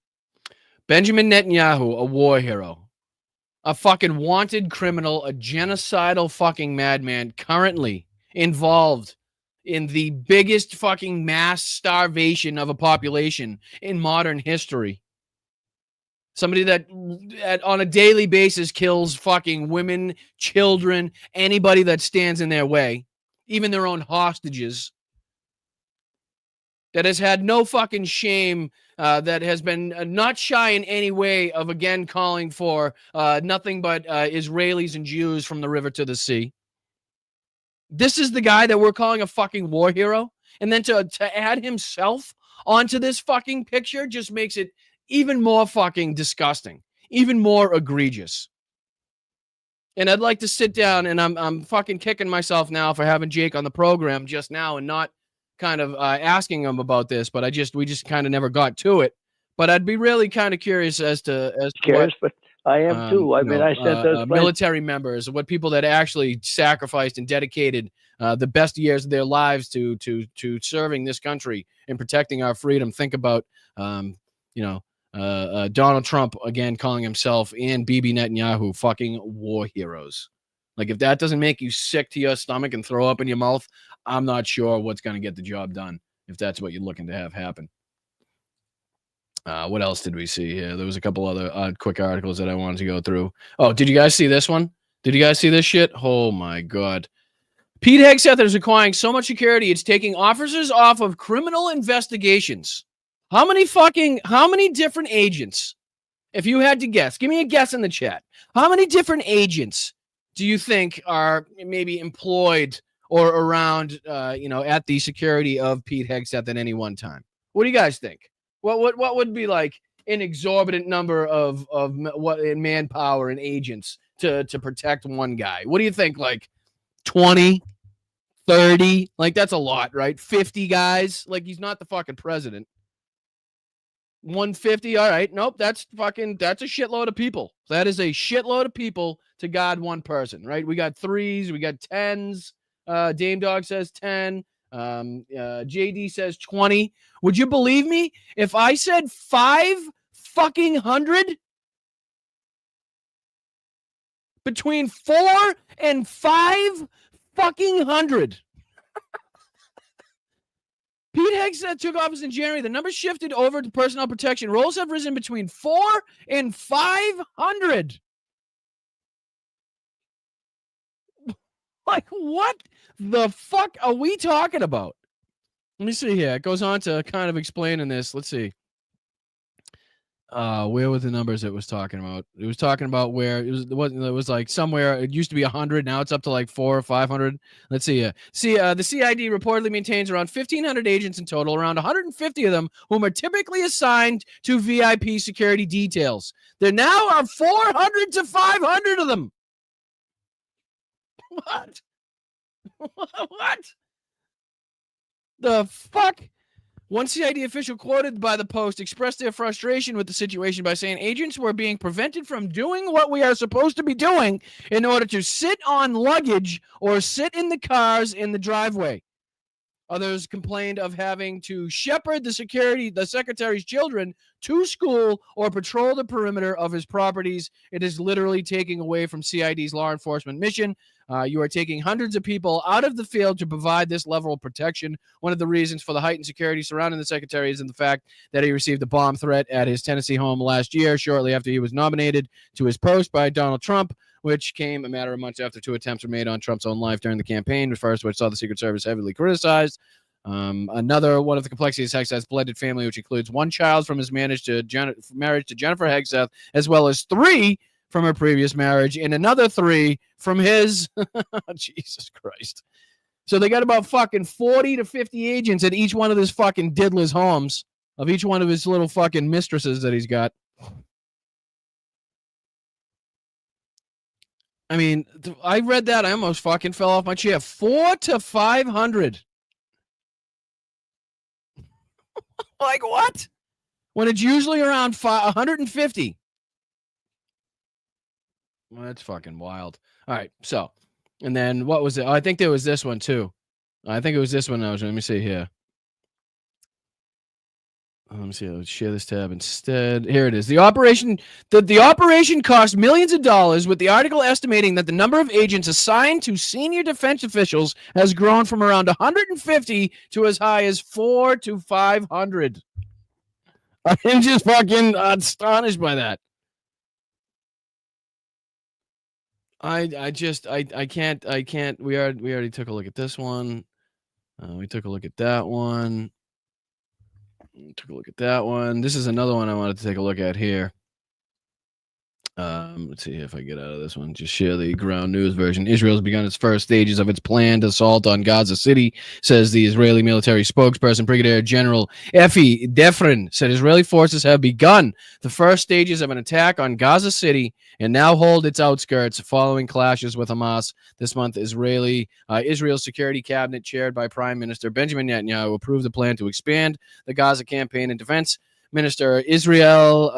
Benjamin Netanyahu, a war hero. A fucking wanted criminal, a genocidal fucking madman currently involved in the biggest fucking mass starvation of a population in modern history. Somebody that on a daily basis kills fucking women, children, anybody that stands in their way, even their own hostages. That has had no fucking shame, that has been not shy in any way of, again, calling for nothing but Israelis and Jews from the river to the sea. This is the guy that we're calling a fucking war hero? And then to add himself onto this fucking picture just makes it even more fucking disgusting, even more egregious. And I'd like to sit down, and I'm fucking kicking myself now for having Jake on the program just now and not kind of asking him about this, but we just kind of never got to it. But I'd be really kind of curious as to what, but I am too. I mean, I sent those military members, what people that actually sacrificed and dedicated the best years of their lives to serving this country and protecting our freedom. Think about Donald Trump again calling himself and Bibi Netanyahu fucking war heroes. Like, if that doesn't make you sick to your stomach and throw up in your mouth, I'm not sure what's going to get the job done, if that's what you're looking to have happen. What else did we see here? There was a couple other quick articles that I wanted to go through. Oh, did you guys see this one? Did you guys see this shit? Oh, my God. Pete Hegseth is requiring so much security, it's taking officers off of criminal investigations. How many different agents, if you had to guess, give me a guess in the chat. How many different agents do you think are maybe employed or around, at the security of Pete Hegseth at any one time? What do you guys think? What would be like an exorbitant number of what in manpower and agents to protect one guy? What do you think? Like 20, 30? Like, that's a lot, right? 50 guys? Like, he's not the fucking president. 150? All right. Nope. That's a shitload of people. That is a shitload of people to guard one person, right? We got 3s, we got 10s. Dame Dog says 10. JD says 20. Would you believe me if I said 500? Between 4 and 500. Pete Hegseth took office in January. The number shifted over to personnel protection. Roles have risen between 4 and 500. Like, what the fuck are we talking about? Let me see here. It goes on to kind of explaining this. Let's see. Where were the numbers it was talking about? It was talking about where it was like somewhere. It used to be 100. Now it's up to like 400 or 500. Let's see. The CID reportedly maintains around 1,500 agents in total, around 150 of them whom are typically assigned to VIP security details. There now are 400 to 500 of them. What? What? The fuck? One CID official quoted by the Post expressed their frustration with the situation by saying agents were being prevented from doing what we are supposed to be doing in order to sit on luggage or sit in the cars in the driveway. Others complained of having to shepherd the secretary's children to school or patrol the perimeter of his properties. It is literally taking away from CID's law enforcement mission. You are taking hundreds of people out of the field to provide this level of protection. One of the reasons for the heightened security surrounding the secretary is in the fact that he received a bomb threat at his Tennessee home last year, shortly after he was nominated to his post by Donald Trump, which came a matter of months after 2 attempts were made on Trump's own life during the campaign, the first which saw the Secret Service heavily criticized. Another one of the complexities of Hegseth's blended family, which includes one child from his marriage to Jennifer Hegseth, as well as 3 from her previous marriage, and another 3 from his. Jesus Christ. So they got about fucking 40 to 50 agents at each one of his fucking diddler's homes, of each one of his little fucking mistresses that he's got. I mean, I read that. I almost fucking fell off my chair. 400 to 500. Like what? When it's usually around 150. Well, that's fucking wild. All right, so, and then what was it? Oh, I think there was this one too. I think it was this one. Let me see here. Let me see. Let's share this tab instead. Here it is. The operation cost millions of dollars, with the article estimating that the number of agents assigned to senior defense officials has grown from around 150 to as high as 400 to 500. I'm just fucking astonished by that. I can't. We already took a look at this one. We took a look at that one. Took a look at that one. This is another one I wanted to take a look at here. Let's see if I get out of this one. Just share the ground news version. Israel has begun its first stages of its planned assault on Gaza City, says the Israeli military spokesperson. Brigadier General Efi Defrin said Israeli forces have begun the first stages of an attack on Gaza City and now hold its outskirts following clashes with Hamas. This month, Israel's security cabinet, chaired by Prime Minister Benjamin Netanyahu, approved the plan to expand the Gaza campaign, and Defense Minister Israel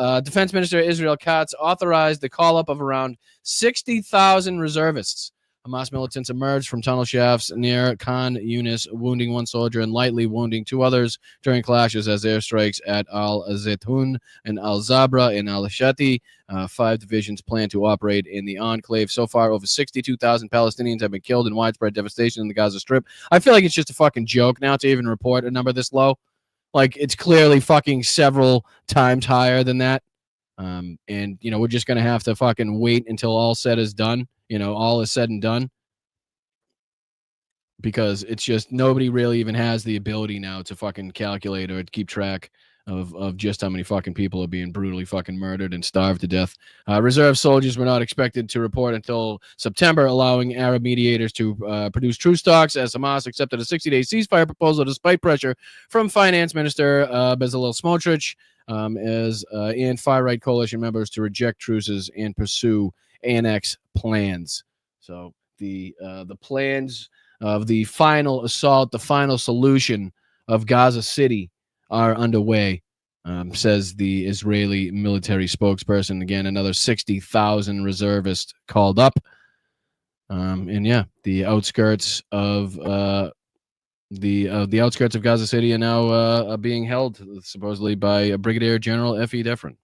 Katz authorized the call-up of around 60,000 reservists. Hamas militants emerged from tunnel shafts near Khan Yunis, wounding 1 soldier and lightly wounding 2 others during clashes as airstrikes at Al-Zaytun and Al-Zabra and Al-Shati. 5 divisions plan to operate in the enclave. So far, over 62,000 Palestinians have been killed in widespread devastation in the Gaza Strip. I feel like it's just a fucking joke now to even report a number this low. Like, it's clearly fucking several times higher than that. And, we're just going to have to fucking wait until all said is done. All is said and done. Because it's just nobody really even has the ability now to fucking calculate or to keep track of just how many fucking people are being brutally fucking murdered and starved to death. Reserve soldiers were not expected to report until September, allowing Arab mediators to produce truce talks, as Hamas accepted a 60-day ceasefire proposal despite pressure from Finance Minister Bezalel Smotrich and far-right coalition members to reject truces and pursue annex plans. So the plans of the final assault, the final solution of Gaza City are underway, says the Israeli military spokesperson. Again, another 60,000 reservists called up. The outskirts of the outskirts of Gaza City are now being held supposedly by Brigadier General Efi Defrin.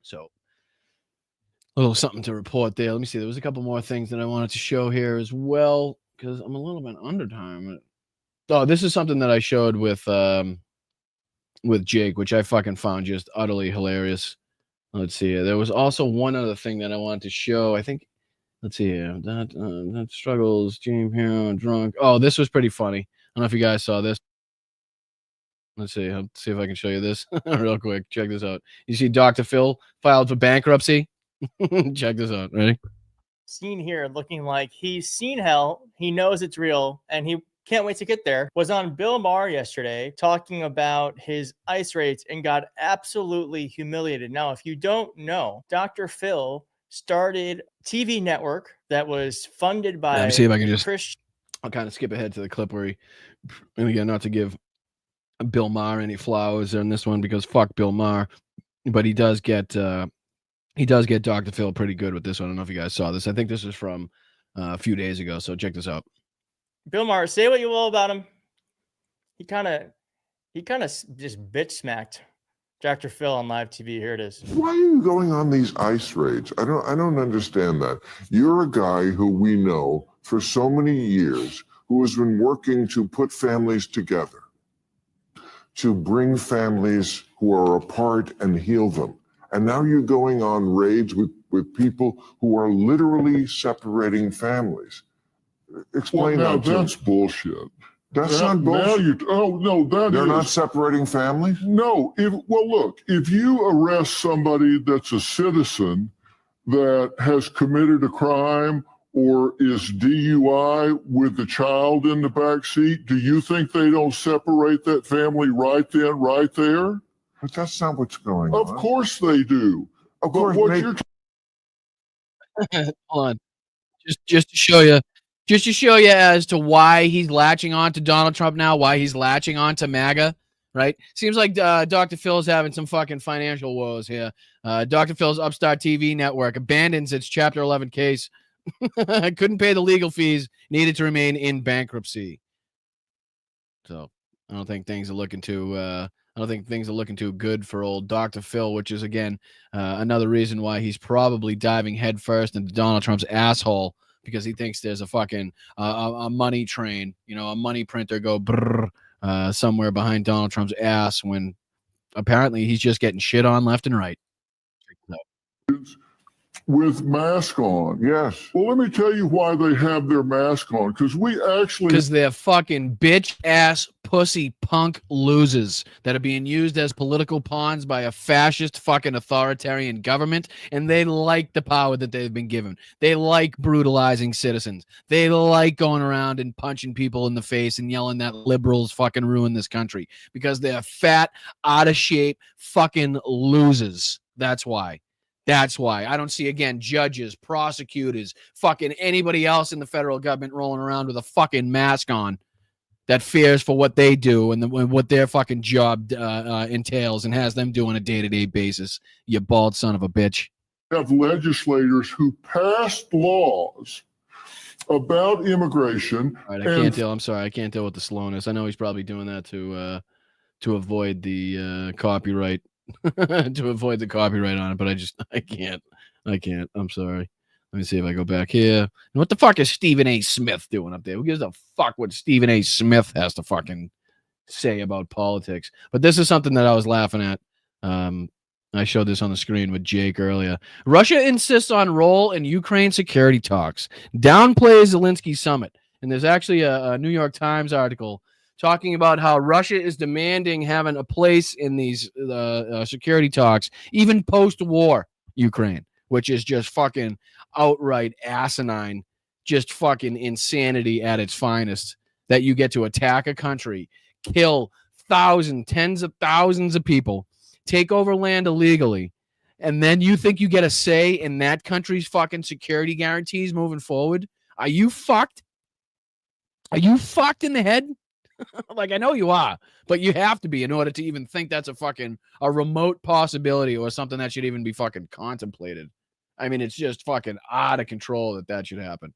So, a little something to report there. Let me see. There was a couple more things that I wanted to show here as well, because I'm a little bit under time. Oh, this is something that I showed with Jake, which I fucking found just utterly hilarious. Let's see. There was also one other thing that I wanted to show. I think, let's see here. That struggles, James here, drunk. Oh, this was pretty funny. I don't know if you guys saw this. Let's see. I'll see if I can show you this real quick. Check this out. You see Dr. Phil filed for bankruptcy? Check this out. Ready? Seen here looking like he's seen hell, he knows it's real, and he can't wait to get there. Was on Bill Maher yesterday talking about his ICE raids and got absolutely humiliated. Now, if you don't know, Dr. Phil started a TV network that was funded by Let me see if I can just Christian. I'll kind of skip ahead to the clip where he, and again, not to give Bill Maher any flowers in this one because fuck Bill Maher, but he does get Dr. Phil pretty good with this one. I don't know if you guys saw this. I think this is from a few days ago. So check this out. Bill Maher, say what you will about him. He kind of just bitch smacked Dr. Phil on live TV. Here it is. Why are you going on these ICE raids? I don't understand that. You're a guy who we know for so many years who has been working to put families together, to bring families who are apart and heal them. And now you're going on raids with people who are literally separating families. Explain that to me. That's bullshit. That's not bullshit. They're not separating families? No. Look, if you arrest somebody that's a citizen that has committed a crime or is DUI with the child in the back seat, do you think they don't separate that family right then, right there? But that's not what's going on. Of course they do. Of course. Hold on. Just to show you as to why he's latching on to Donald Trump now, why he's latching on to MAGA, right? Seems like Dr. Phil's having some fucking financial woes here. Dr. Phil's Upstart TV network abandons its Chapter 11 case. Couldn't pay the legal fees, needed to remain in bankruptcy. So I don't think things are looking too good for old Dr. Phil, which is again another reason why he's probably diving headfirst into Donald Trump's asshole, because he thinks there's a fucking a money train, a money printer go brrr, somewhere behind Donald Trump's ass, when apparently he's just getting shit on left and right. With mask on. Yes. Well, let me tell you why they have their mask on. Because they're fucking bitch ass pussy punk losers that are being used as political pawns by a fascist fucking authoritarian government, and they like the power that they've been given. They like brutalizing citizens. They like going around and punching people in the face and yelling that liberals fucking ruin this country, because they're fat, out of shape fucking losers. That's why. I don't see, again, judges, prosecutors, fucking anybody else in the federal government rolling around with a fucking mask on that fears for what they do and what their fucking job entails and has them do on a day-to-day basis. You bald son of a bitch. Have legislators who passed laws about immigration. All right, I can't tell. I'm sorry. I can't tell with the slowness. I know he's probably doing that to avoid the copyright. To avoid the copyright on it, but I can't. I'm sorry. Let me see if I go back here. And what the fuck is Stephen A. Smith doing up there? Who gives a fuck what Stephen A. Smith has to fucking say about politics? But this is something that I was laughing at. I showed this on the screen with Jake earlier. Russia insists on role in Ukraine security talks, downplays Zelensky summit. And there's actually a New York Times article talking about how Russia is demanding having a place in these security talks, even post-war Ukraine, which is just fucking outright asinine, just fucking insanity at its finest, that you get to attack a country, kill tens of thousands of people, take over land illegally, and then you think you get a say in that country's fucking security guarantees moving forward? Are you fucked? Are you fucked in the head? Like, I know you are, but you have to be in order to even think that's a remote possibility or something that should even be fucking contemplated. I mean, it's just fucking out of control that should happen.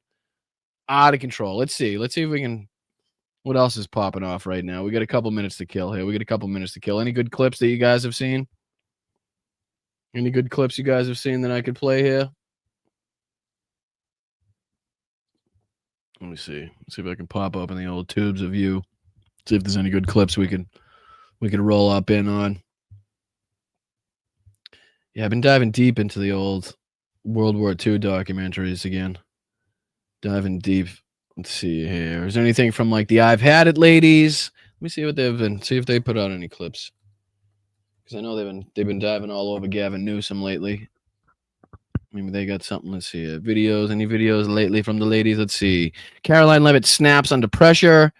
Out of control. Let's see if we can. What else is popping off right now? We got a couple minutes to kill here. Any good clips that you guys have seen? Any good clips you guys have seen that I could play here? Let me see. Let's see if I can pop up in the old tubes of you. See if there's any good clips we could roll up in on. Yeah, I've been diving deep into the old World War II documentaries again. Diving deep. Let's see here. Is there anything from like the I've Had It ladies? me see what they've been. See if they put out any clips. Because I know they've been diving all over Gavin Newsom lately. Maybe they got something. Let's see. Videos. Any videos lately from the ladies? Let's see. Caroline Leavitt snaps under pressure.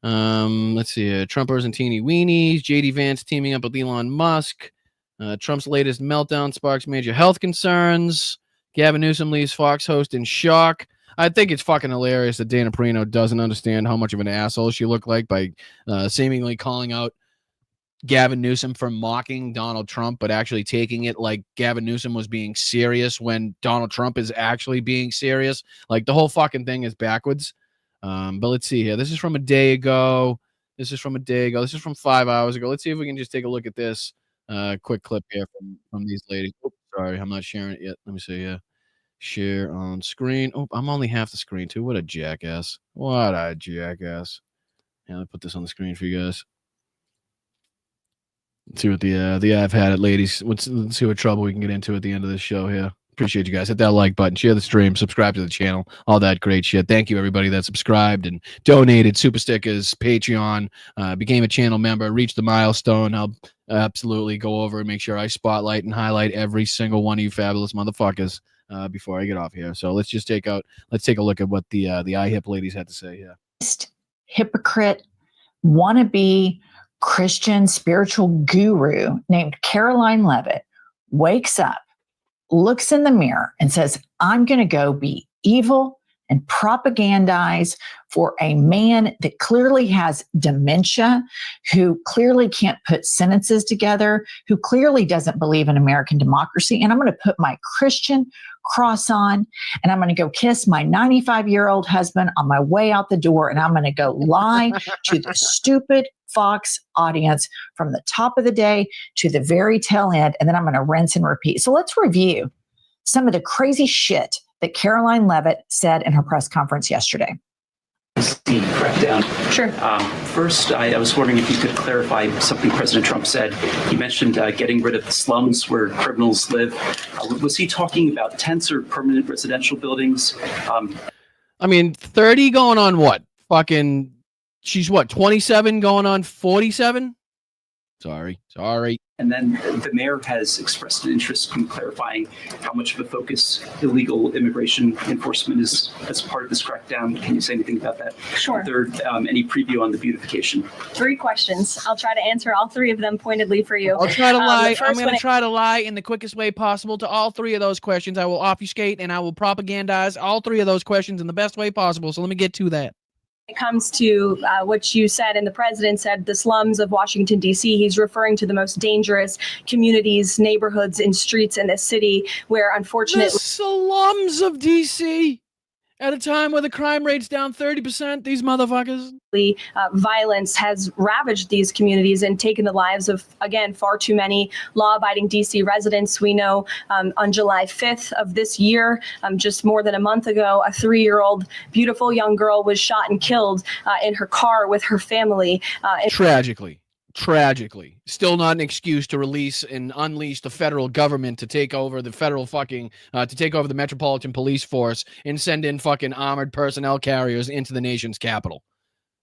Let's see. Trumpers and teeny weenies. JD Vance teaming up with Elon Musk. Trump's latest meltdown sparks major health concerns. Gavin Newsom leaves Fox host in shock. I think it's fucking hilarious that Dana Perino doesn't understand how much of an asshole she looked like by seemingly calling out Gavin Newsom for mocking Donald Trump, but actually taking it like Gavin Newsom was being serious when Donald Trump is actually being serious. Like the whole fucking thing is backwards. But let's see here. This is from a day ago. This is from 5 hours ago. Let's see if we can just take a look at this quick clip here from these ladies. Oh, sorry, I'm not sharing it yet. Let me see. Share on screen. Oh, I'm only half the screen too. What a jackass. What a jackass. Yeah, let me put this on the screen for you guys. Let's see what the I've had it, ladies. Let's see what trouble we can get into at the end of this show here. Appreciate you guys. Hit that like button, share the stream, subscribe to the channel, all that great shit. Thank you, everybody that subscribed and donated, super stickers, Patreon, became a channel member, reached the milestone. I'll absolutely go over and make sure I spotlight and highlight every single one of you fabulous motherfuckers before I get off here. So let's take a look at what the iHip ladies had to say here. Hypocrite, wannabe Christian spiritual guru named Caroline Leavitt wakes up, looks in the mirror and says, I'm going to go be evil and propagandize for a man that clearly has dementia, who clearly can't put sentences together, who clearly doesn't believe in American democracy. And I'm going to put my Christian cross on and I'm going to go kiss my 95-year-old husband on my way out the door. And I'm going to go lie to the stupid Fox audience from the top of the day to the very tail end. And then I'm going to rinse and repeat. So let's review some of the crazy shit that Caroline Leavitt said in her press conference yesterday. Crackdown. Sure. First, I was wondering if you could clarify something President Trump said. He mentioned getting rid of the slums where criminals live. Was he talking about tents or permanent residential buildings? I mean, 30 going on what? Fucking, she's what, 27 going on 47? Sorry. And then the mayor has expressed an interest in clarifying how much of a focus illegal immigration enforcement is as part of this crackdown. Can you say anything about that? Sure. Third, any preview on the beautification? 3 questions. I'll try to answer all 3 of them pointedly for you. I'll try to lie. I'm going to try to lie in the quickest way possible to all 3 of those questions. I will obfuscate and I will propagandize all 3 of those questions in the best way possible. So let me get to that. When it comes to what you said, and the president said, the slums of Washington, D.C., he's referring to the most dangerous communities, neighborhoods, and streets in this city where, unfortunately, the slums of D.C. at a time where the crime rate's down 30%, these motherfuckers. Violence has ravaged these communities and taken the lives of, again, far too many law-abiding D.C. residents. We know on July 5th of this year, just more than a month ago, a 3-year-old beautiful young girl was shot and killed in her car with her family. Tragically, still not an excuse to release and unleash the federal government to take over the federal fucking, to take over the Metropolitan Police Force and send in fucking armored personnel carriers into the nation's capital.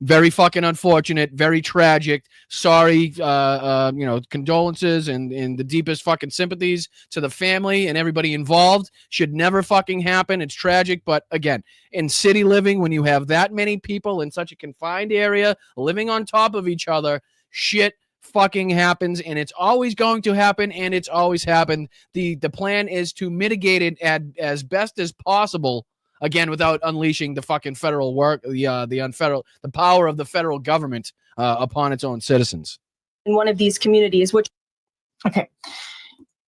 Very fucking unfortunate, very tragic. Sorry, condolences and the deepest fucking sympathies to the family and everybody involved. Should never fucking happen. It's tragic, but again, in city living, when you have that many people in such a confined area living on top of each other, shit fucking happens, and it's always going to happen, and it's always happened. The plan is to mitigate it as best as possible. Again, without unleashing the fucking federal the power of the federal government upon its own citizens. In one of these communities, which. Okay.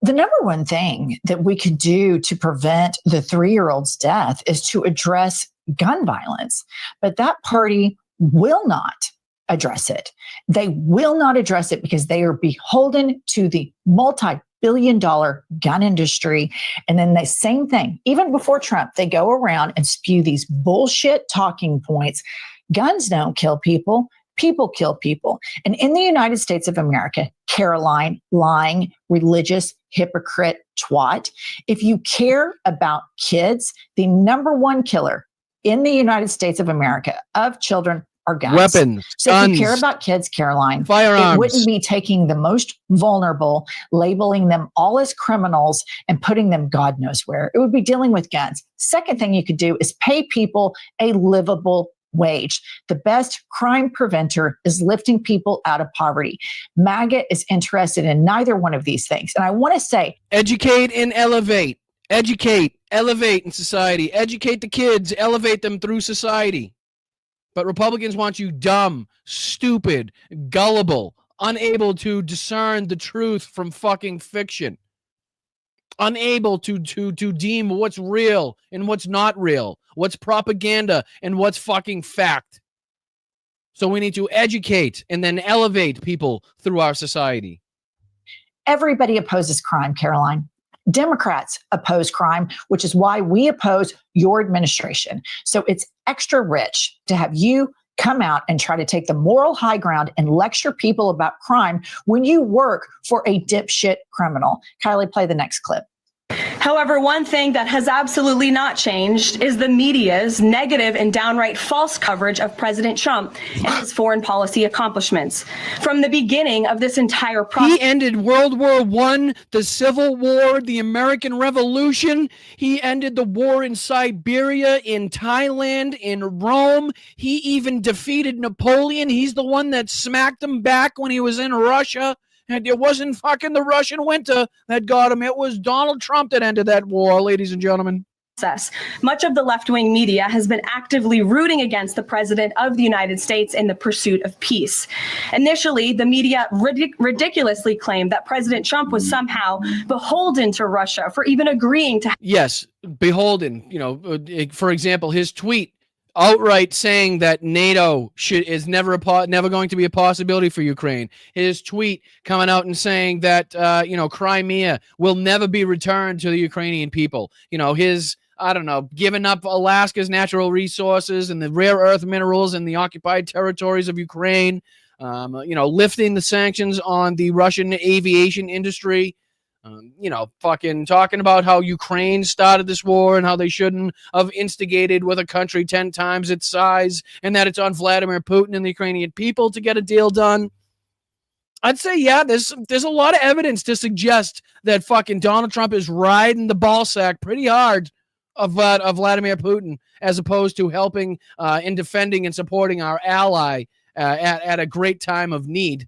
The number one thing that we could do to prevent the 3-year-old's death is to address gun violence. But that party will not address it. They will not address it because they are beholden to the multi-billion-dollar gun industry. And then the same thing, even before Trump, they go around and spew these bullshit talking points. Guns don't kill people. People kill people. And in the United States of America, Caroline, lying, religious, hypocrite, twat, if you care about kids, the number one killer in the United States of America of children are guns. Weapons, So guns, if you care about kids, Caroline, firearms. it wouldn't be taking the most vulnerable, labeling them all as criminals and putting them God knows where. It would be dealing with guns. Second thing you could do is pay people a livable wage. The best crime preventer is lifting people out of poverty. MAGA is interested in neither one of these things. And I want to say, educate and elevate. Educate, elevate in society. Educate the kids, elevate them through society. But Republicans want you dumb, stupid, gullible, unable to discern the truth from fucking fiction. Unable to deem what's real and what's not real, what's propaganda and what's fucking fact. So we need to educate and then elevate people through our society. everybody opposes crime, Caroline. Democrats oppose crime, which is why we oppose your administration. So it's extra rich to have you come out and try to take the moral high ground and lecture people about crime when you work for a dipshit criminal. Kylie, play the next clip. However, one thing that has absolutely not changed is the media's negative and downright false coverage of President Trump and his foreign policy accomplishments. From the beginning of this entire process, he ended World War I, the Civil War, the American Revolution. He ended the war in Siberia, in Thailand, in Rome. He even defeated Napoleon. He's the one that smacked him back when he was in Russia. And it wasn't fucking the Russian winter that got him. It was Donald Trump that ended that war, ladies and gentlemen. much of the left-wing media has been actively rooting against the president of the United States in the pursuit of peace. Initially, the media ridiculously claimed that President Trump was somehow beholden to Russia for even agreeing to... Yes, beholden. You know, for example, his tweet outright saying that NATO is never going to be a possibility for Ukraine. His tweet coming out and saying that Crimea will never be returned to the Ukrainian people. You know, his giving up Alaska's natural resources and the rare earth minerals in the occupied territories of Ukraine. Lifting the sanctions on the Russian aviation industry. Fucking talking about how Ukraine started this war and how they shouldn't have instigated with a country 10 times its size, and that it's on Vladimir Putin and the Ukrainian people to get a deal done. I'd say, yeah, there's a lot of evidence to suggest that fucking Donald Trump is riding the ball sack pretty hard of Vladimir Putin, as opposed to helping in defending and supporting our ally at a great time of need.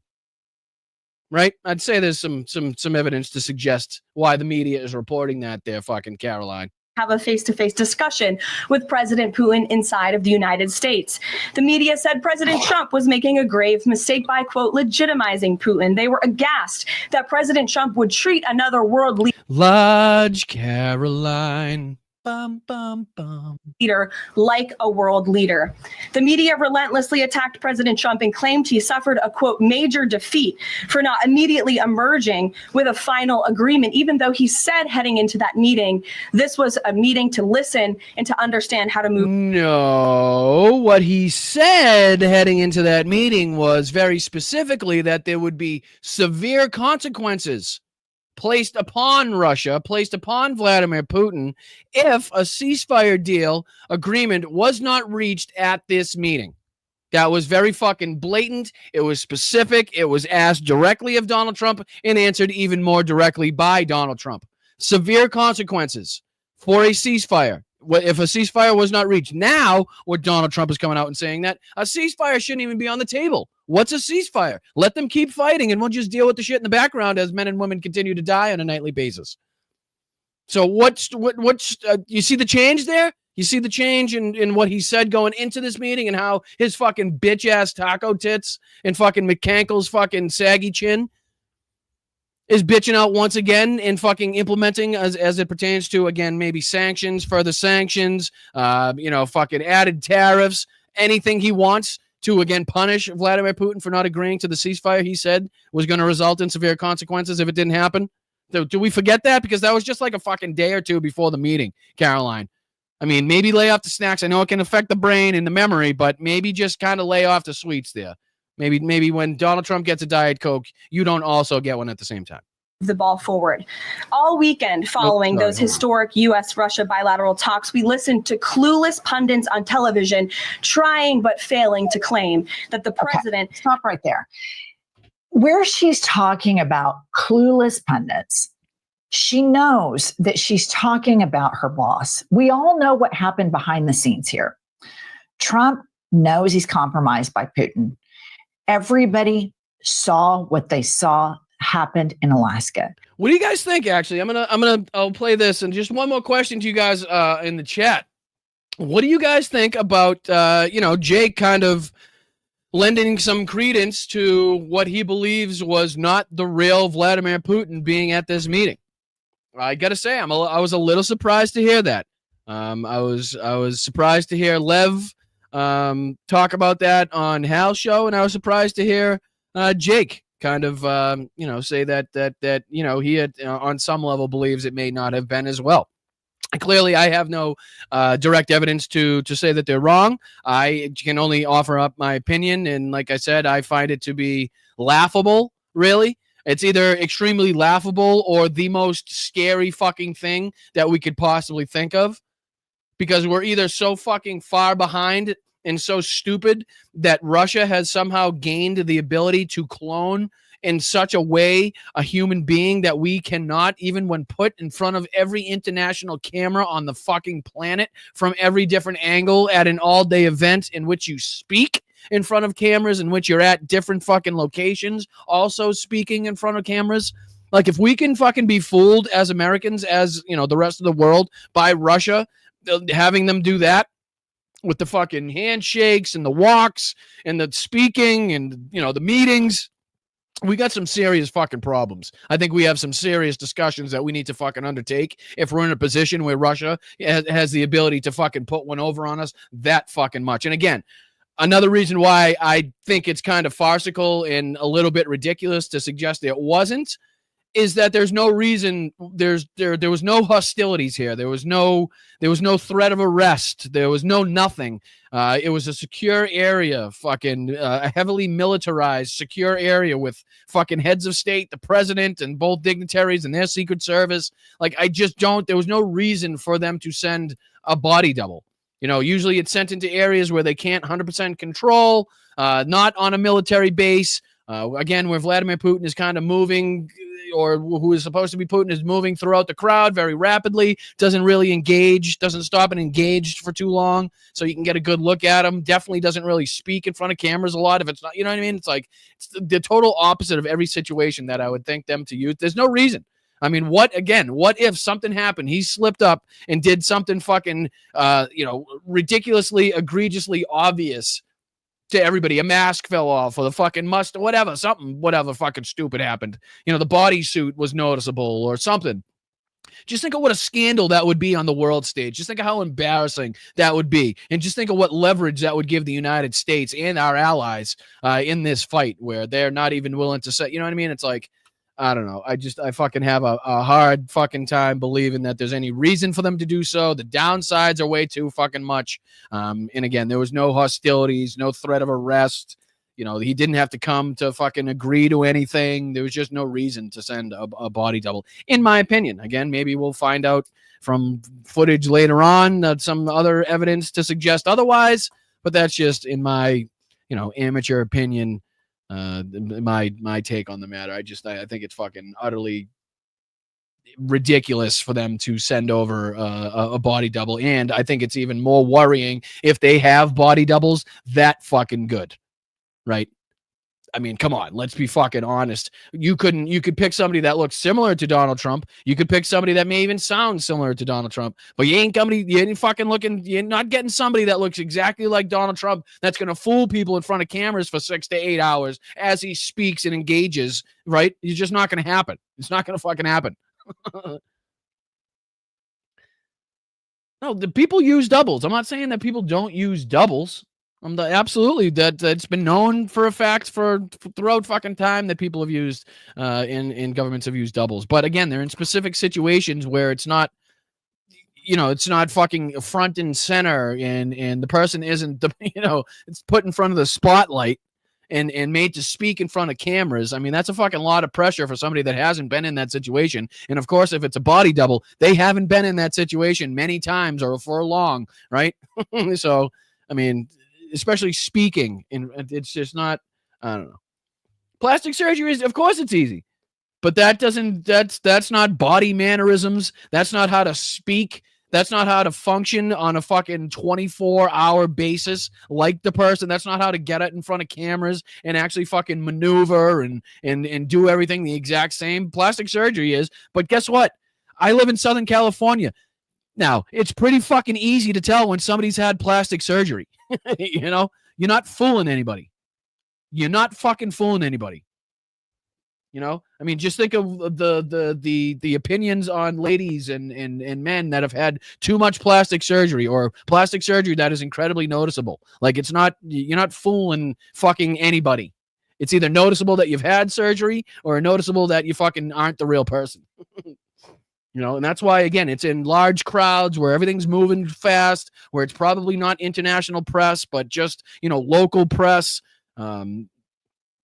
Right? I'd say there's some evidence to suggest why the media is reporting that there, fucking Caroline. Have a face-to-face discussion with President Putin inside of the United States. The media said President Trump was making a grave mistake by, quote, legitimizing Putin. They were aghast that President Trump would treat another world Large Caroline. Bum, bum, bum. Leader like a world leader. The media relentlessly attacked President Trump and claimed he suffered a, quote, major defeat for not immediately emerging with a final agreement, even though he said heading into that meeting, this was a meeting to listen and to understand how to move. No, what he said heading into that meeting was very specifically that there would be severe consequences placed upon Russia, placed upon Vladimir Putin, if a ceasefire deal agreement was not reached at this meeting. That was very fucking blatant. It was specific. It was asked directly of Donald Trump and answered even more directly by Donald Trump. Severe consequences for a ceasefire. If a ceasefire was not reached. Now, what Donald Trump is coming out and saying that a ceasefire shouldn't even be on the table. What's a ceasefire? Let them keep fighting and we'll just deal with the shit in the background as men and women continue to die on a nightly basis. So what's you see the change there? You see the change in what he said going into this meeting and how his fucking bitch ass taco tits and fucking McCankle's fucking saggy chin is bitching out once again and fucking implementing as it pertains to, again, maybe sanctions, further sanctions, fucking added tariffs, anything he wants to, again, punish Vladimir Putin for not agreeing to the ceasefire he said was going to result in severe consequences if it didn't happen. So do we forget that? Because that was just like a fucking day or two before the meeting, Caroline. I mean, maybe lay off the snacks. I know it can affect the brain and the memory, but maybe just kind of lay off the sweets there. Maybe when Donald Trump gets a Diet Coke, you don't also get one at the same time. the ball forward. All weekend following those historic U.S.-Russia bilateral talks, we listened to clueless pundits on television trying but failing to claim that the president... Okay, stop right there. Where she's talking about clueless pundits, she knows that she's talking about her boss. We all know what happened behind the scenes here. Trump knows he's compromised by Putin. Everybody saw what they saw happened in Alaska. What do you guys think? Actually, I'll play this, and just one more question to you guys in the chat. What do you guys think about Jake kind of lending some credence to what he believes was not the real Vladimir Putin being at this meeting? I got to say, I was a little surprised to hear that. I was surprised to hear Lev talk about that on Hal's show, and I was surprised to hear Jake kind of say that he had on some level believes it may not have been as well. Clearly, I have no direct evidence to say that they're wrong. I can only offer up my opinion, and like I said, I find it to be laughable, really. It's either extremely laughable or the most scary fucking thing that we could possibly think of, because we're either so fucking far behind and so stupid that Russia has somehow gained the ability to clone in such a way a human being that we cannot, even when put in front of every international camera on the fucking planet from every different angle at an all-day event in which you speak in front of cameras, in which you're at different fucking locations, also speaking in front of cameras. Like, if we can fucking be fooled as Americans, as, the rest of the world, by Russia, having them do that with the fucking handshakes and the walks and the speaking and, the meetings, we got some serious fucking problems. I think we have some serious discussions that we need to fucking undertake if we're in a position where Russia has the ability to fucking put one over on us that fucking much. And again, another reason why I think it's kind of farcical and a little bit ridiculous to suggest it wasn't is that there's no reason, there was no hostilities here. There was no threat of arrest. There was no nothing. It was a secure area, fucking a heavily militarized, secure area with fucking heads of state, the president, and both dignitaries and their Secret Service. Like, there was no reason for them to send a body double. Usually it's sent into areas where they can't 100% control, not on a military base. Again, where Vladimir Putin is kind of moving, or who is supposed to be Putin is moving throughout the crowd very rapidly, doesn't really engage, doesn't stop and engage for too long so you can get a good look at him, definitely doesn't really speak in front of cameras a lot if it's not, you know what I mean? It's like, it's the total opposite of every situation that I would think them to use. There's no reason. I mean, what if something happened? He slipped up and did something fucking, ridiculously, egregiously obvious to everybody. A mask fell off, or the fucking whatever fucking stupid happened. The bodysuit was noticeable or something. Just think of what a scandal that would be on the world stage. Just think of how embarrassing that would be. And just think of what leverage that would give the United States and our allies in this fight, where they're not even willing to say, you know what I mean? It's like, I don't know. I fucking have a hard fucking time believing that there's any reason for them to do so. The downsides are way too fucking much. And again, there was no hostilities, no threat of arrest. He didn't have to come to fucking agree to anything. There was just no reason to send a body double, in my opinion. Again, maybe we'll find out from footage later on, some other evidence to suggest otherwise, but that's just in my, amateur opinion. My take on the matter. I think it's fucking utterly ridiculous for them to send over a body double, and I think it's even more worrying if they have body doubles that fucking good, right? I mean, come on, let's be fucking honest. You could pick somebody that looks similar to Donald Trump. You could pick somebody that may even sound similar to Donald Trump, but you're not getting somebody that looks exactly like Donald Trump that's going to fool people in front of cameras for 6 to 8 hours as he speaks and engages, right? It's just not going to happen. It's not going to fucking happen. No, the people use doubles. I'm not saying that people don't use doubles. Absolutely, that's been known for a fact throughout fucking time that people have used, in governments have used doubles. But again, they're in specific situations where it's not, it's not fucking front and center, and the person isn't it's put in front of the spotlight, and made to speak in front of cameras. I mean, that's a fucking lot of pressure for somebody that hasn't been in that situation. And of course, if it's a body double, they haven't been in that situation many times or for long, right? So, I mean, especially speaking, and it's just not, I don't know. Plastic surgery is, of course, it's easy, but that's not body mannerisms. That's not how to speak. That's not how to function on a fucking 24-hour basis like the person. That's not how to get it in front of cameras and actually fucking maneuver and do everything the exact same. Plastic surgery is, but guess what? I live in Southern California. Now, it's pretty fucking easy to tell when somebody's had plastic surgery. You know, you're not fooling anybody. You're not fucking fooling anybody. You know, I mean, just think of the opinions on ladies and men that have had too much plastic surgery or plastic surgery that is incredibly noticeable. Like, it's not, you're not fooling fucking anybody. It's either noticeable that you've had surgery or noticeable that you fucking aren't the real person. You know, and that's why, again, it's in large crowds where everything's moving fast, where it's probably not international press, but just, you know, local press,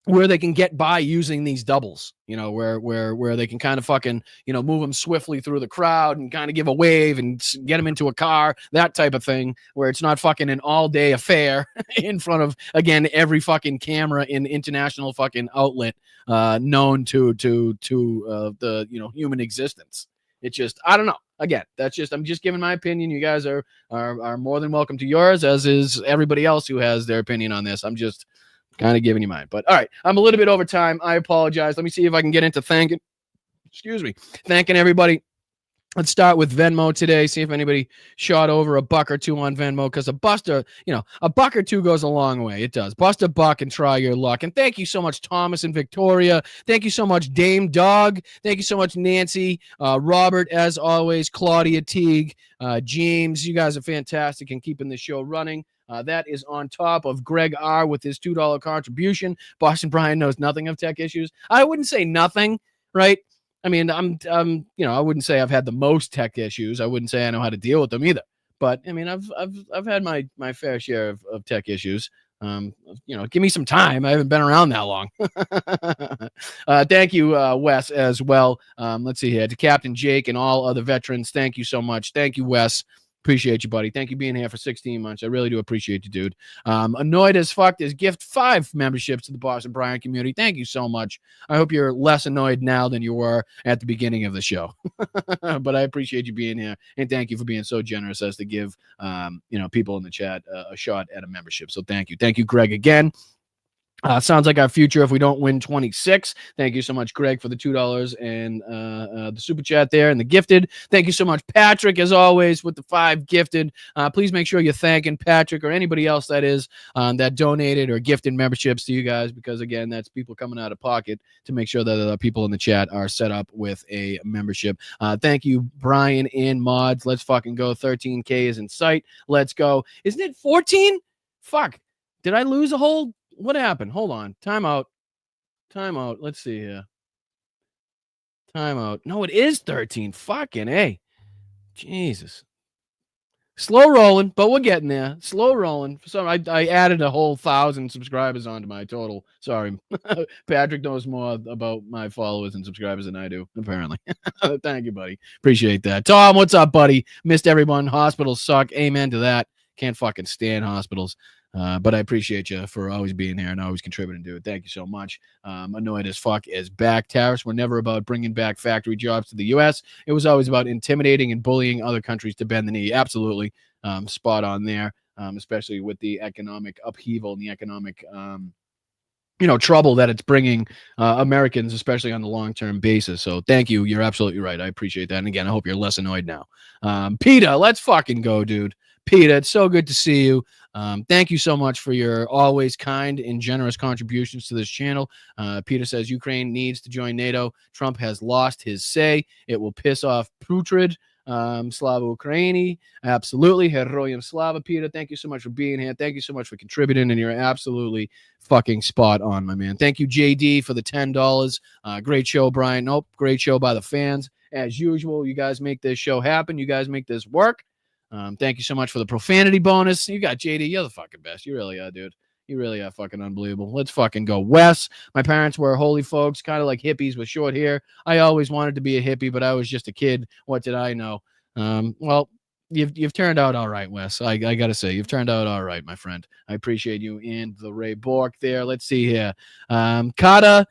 where they can get by using these doubles, you know, where they can kind of fucking, you know, move them swiftly through the crowd and kind of give a wave and get them into a car, that type of thing, where it's not fucking an all-day affair in front of, again, every fucking camera in international fucking outlet known to the, you know, human existence. It's just, I don't know. Again, that's just, I'm just giving my opinion. You guys are more than welcome to yours, as is everybody else who has their opinion on this. I'm just kind of giving you mine. But all right, I'm a little bit over time. I apologize. Let me see if I can get into thanking everybody. Let's start with Venmo today. See if anybody shot over $1 or $2 on Venmo, because a buster, you know, $1 or $2 goes a long way. It does. Bust $1 and try your luck. And thank you so much, Thomas and Victoria. Thank you so much, Dame Dog. Thank you so much, Nancy, Robert, as always, Claudia Teague, James. You guys are fantastic in keeping the show running. That is on top of Greg R. with his $2 contribution. Boston Brian knows nothing of tech issues. I wouldn't say nothing, right? I mean, I'm you know, I wouldn't say I've had the most tech issues. I wouldn't say I know how to deal with them either. But I mean, I've had my fair share of tech issues. You know, give me some time. I haven't been around that long. Thank you, Wes, as well. Let's see here, to Captain Jake and all other veterans. Thank you so much. Thank you, Wes. Appreciate you, buddy. Thank you being here for 16 months. I really do appreciate you, dude. Annoyed as fuck is gift 5 memberships to the Boston Brian community. Thank you so much. I hope you're less annoyed now than you were at the beginning of the show. But I appreciate you being here, and thank you for being so generous as to give you know, people in the chat a shot at a membership. So thank you. Thank you, Greg, again. Sounds like our future if we don't win 26. Thank you so much, Greg, for the $2 and the super chat there and the gifted. Thank you so much, Patrick, as always, with the 5 gifted. Please make sure you're thanking Patrick or anybody else that is that donated or gifted memberships to you guys, because, again, that's people coming out of pocket to make sure that the people in the chat are set up with a membership. Thank you, Brian and Mods. Let's fucking go. 13K is in sight. Let's go. Isn't it 14? Fuck. Did I lose a whole... What happened? Hold on. Time out. Let's see here. Time out. No, it is 13. Fucking A. Jesus. Slow rolling, but we're getting there. Slow rolling. So I added a whole 1,000 subscribers onto my total. Sorry. Patrick knows more about my followers and subscribers than I do, apparently. Thank you, buddy. Appreciate that. Tom, what's up, buddy? Missed everyone. Hospitals suck. Amen to that. Can't fucking stand hospitals. But I appreciate you for always being here and always contributing to it. Thank you so much. Annoyed as fuck is back. Tariffs were never about bringing back factory jobs to the U.S. It was always about intimidating and bullying other countries to bend the knee. Absolutely. Spot on there, especially with the economic upheaval and the economic you know, trouble that it's bringing Americans, especially on the long-term basis. So thank you. You're absolutely right. I appreciate that. And again, I hope you're less annoyed now. Peter, let's fucking go, dude. Peter, it's so good to see you. Thank you so much for your always kind and generous contributions to this channel. Peter says Ukraine needs to join NATO. Trump has lost his say. It will piss off Putrid. Slava Ukraini. Absolutely. Heroyam Slava. Peter, thank you so much for being here. Thank you so much for contributing, and you're absolutely fucking spot on, my man. Thank you, JD, for the $10. Great show, Brian. Nope, great show by the fans. As usual, you guys make this show happen. You guys make this work. Thank you so much for the profanity bonus. You got JD. You're the fucking best. You really are, dude. You really are fucking unbelievable. Let's fucking go. Wes, my parents were holy folks, kind of like hippies with short hair. I always wanted to be a hippie, but I was just a kid. What did I know? Well, you've turned out all right, Wes. I got to say, you've turned out all right, my friend. I appreciate you and the Ray Bork there. Let's see here. Cadillac.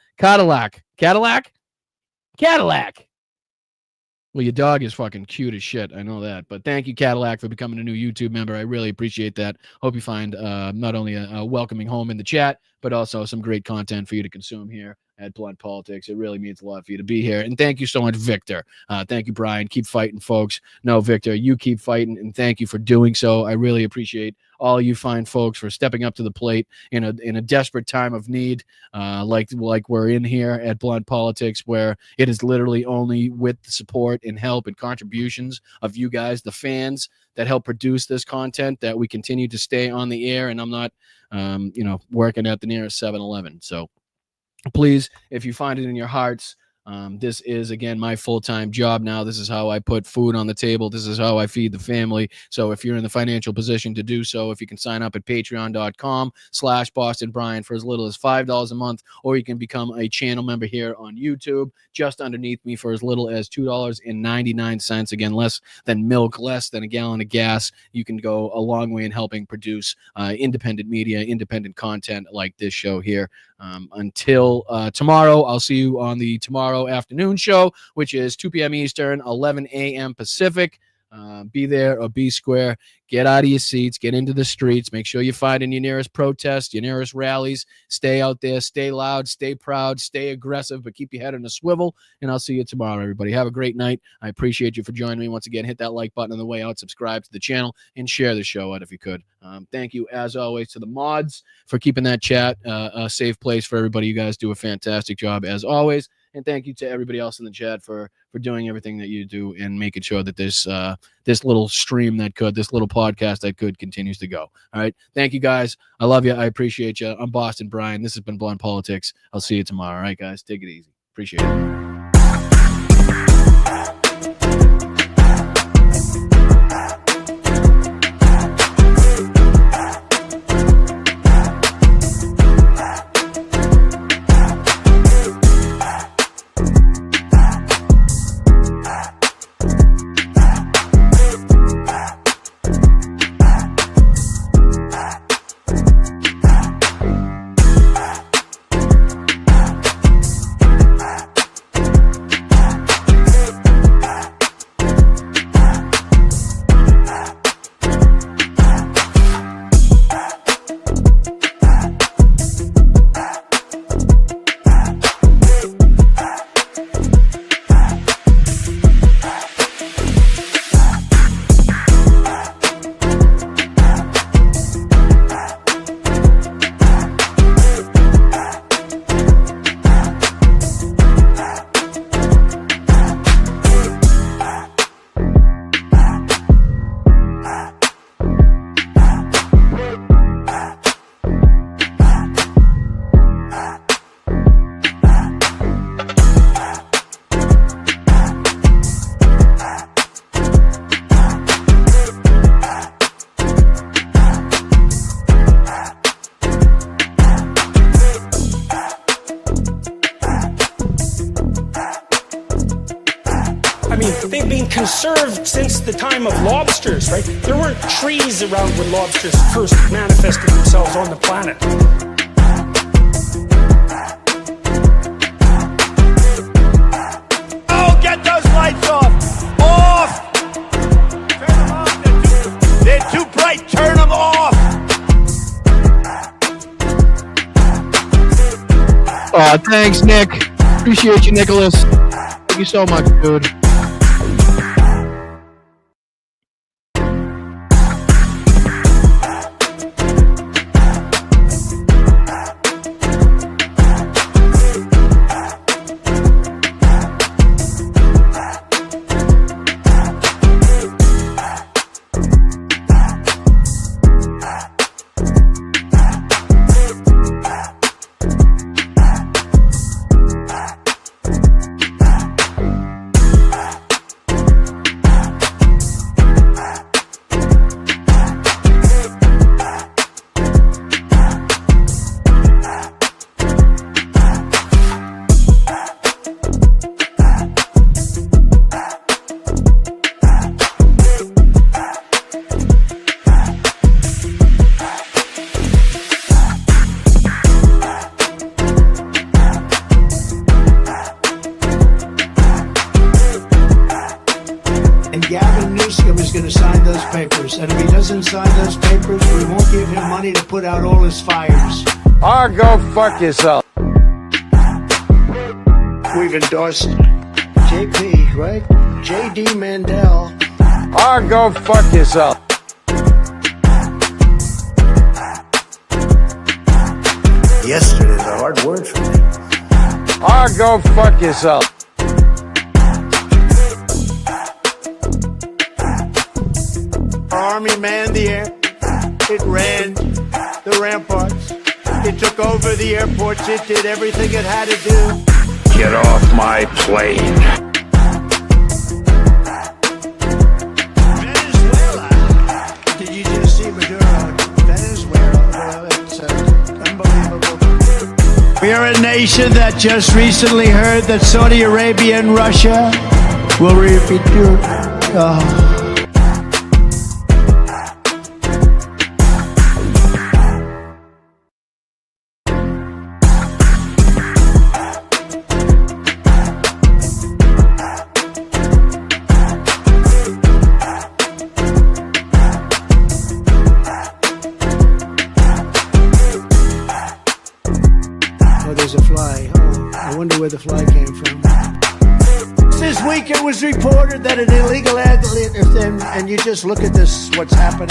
Well, your dog is fucking cute as shit. I know that. But thank you, Cadillac, for becoming a new YouTube member. I really appreciate that. Hope you find not only a welcoming home in the chat, but also some great content for you to consume here at Blunt Politics. It really means a lot for you to be here. And thank you so much, Victor. Thank you, Brian. Keep fighting, folks. No, Victor, you keep fighting, and thank you for doing so. I really appreciate all you fine folks for stepping up to the plate in a desperate time of need, like we're in here at Blunt Politics, where it is literally only with the support and help and contributions of you guys, the fans, that help produce this content, that we continue to stay on the air. And I'm not, working at the nearest 7-Eleven. So please, if you find it in your hearts, this is, again, my full-time job now. This is how I put food on the table. This is how I feed the family. So if you're in the financial position to do so, if you can sign up at patreon.com/BostonBrian for as little as $5 a month, or you can become a channel member here on YouTube just underneath me for as little as $2.99. Again, less than milk, less than a gallon of gas. You can go a long way in helping produce independent media, independent content like this show here. Until tomorrow, I'll see you on the tomorrow afternoon show, which is 2 p.m. Eastern, 11 a.m. Pacific. Be there or be square. Get out of your seats. Get into the streets. Make sure you find in your nearest protest, your nearest rallies. Stay out there. Stay loud. Stay proud. Stay aggressive, but keep your head on a swivel. And I'll see you tomorrow, everybody. Have a great night. I appreciate you for joining me. Once again, hit that like button on the way out. Subscribe to the channel and share the show out if you could. Thank you, as always, to the mods for keeping that chat a safe place for everybody. You guys do a fantastic job, as always. And thank you to everybody else in the chat for doing everything that you do and making sure that this little stream this little podcast that could continues to go. All right. Thank you, guys. I love you. I appreciate you. I'm Boston Brian. This has been Blunt Politics. I'll see you tomorrow. All right, guys. Take it easy. Appreciate it. Conserved since the time of lobsters, right? There weren't trees around when lobsters first manifested themselves on the planet. Oh, get those lights off! Off! Turn them off. They're too bright. Turn them off! Thanks, Nick. Appreciate you, Nicholas. Thank you so much, dude. papers. And if he doesn't sign those papers, we won't give him money to put out all his fires. Or go fuck yourself. We've endorsed JP, right? JD Mandel. Or go fuck yourself. Yesterday's a hard word for me. Or go fuck yourself. Our army manned the air. It ran the ramparts. It took over the airports. It did everything it had to do. Get off my plane. Venezuela. Did you just see Maduro? Venezuela. Well, it's unbelievable. We are a nation that just recently heard that Saudi Arabia and Russia will repeat. There's a fly. Oh, I wonder where the fly came from. This week it was reported that an illegal and you just look at this, what's happening.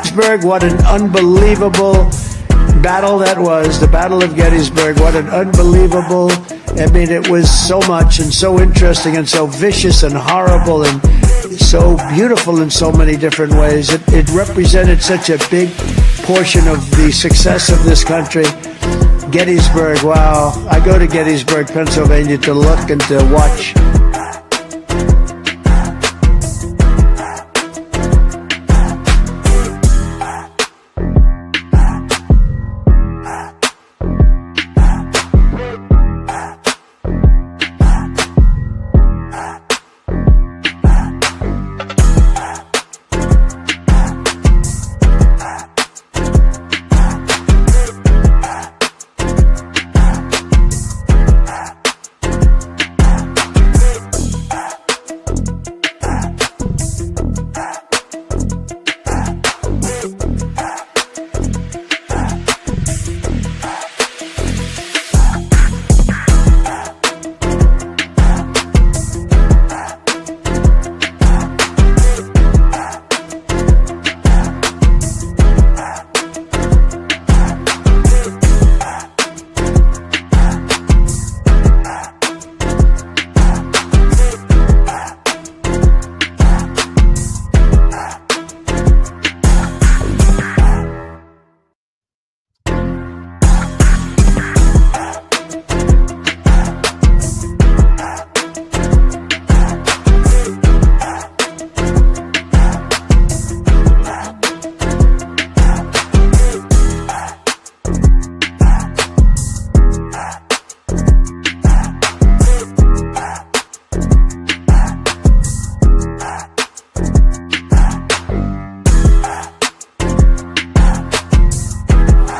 Gettysburg, what an unbelievable battle that was. The Battle of Gettysburg, what an unbelievable, I mean, it was so much and so interesting and so vicious and horrible and so beautiful in so many different ways. It represented such a big portion of the success of this country. Gettysburg, wow. I go to Gettysburg, Pennsylvania to look and to watch.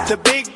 The big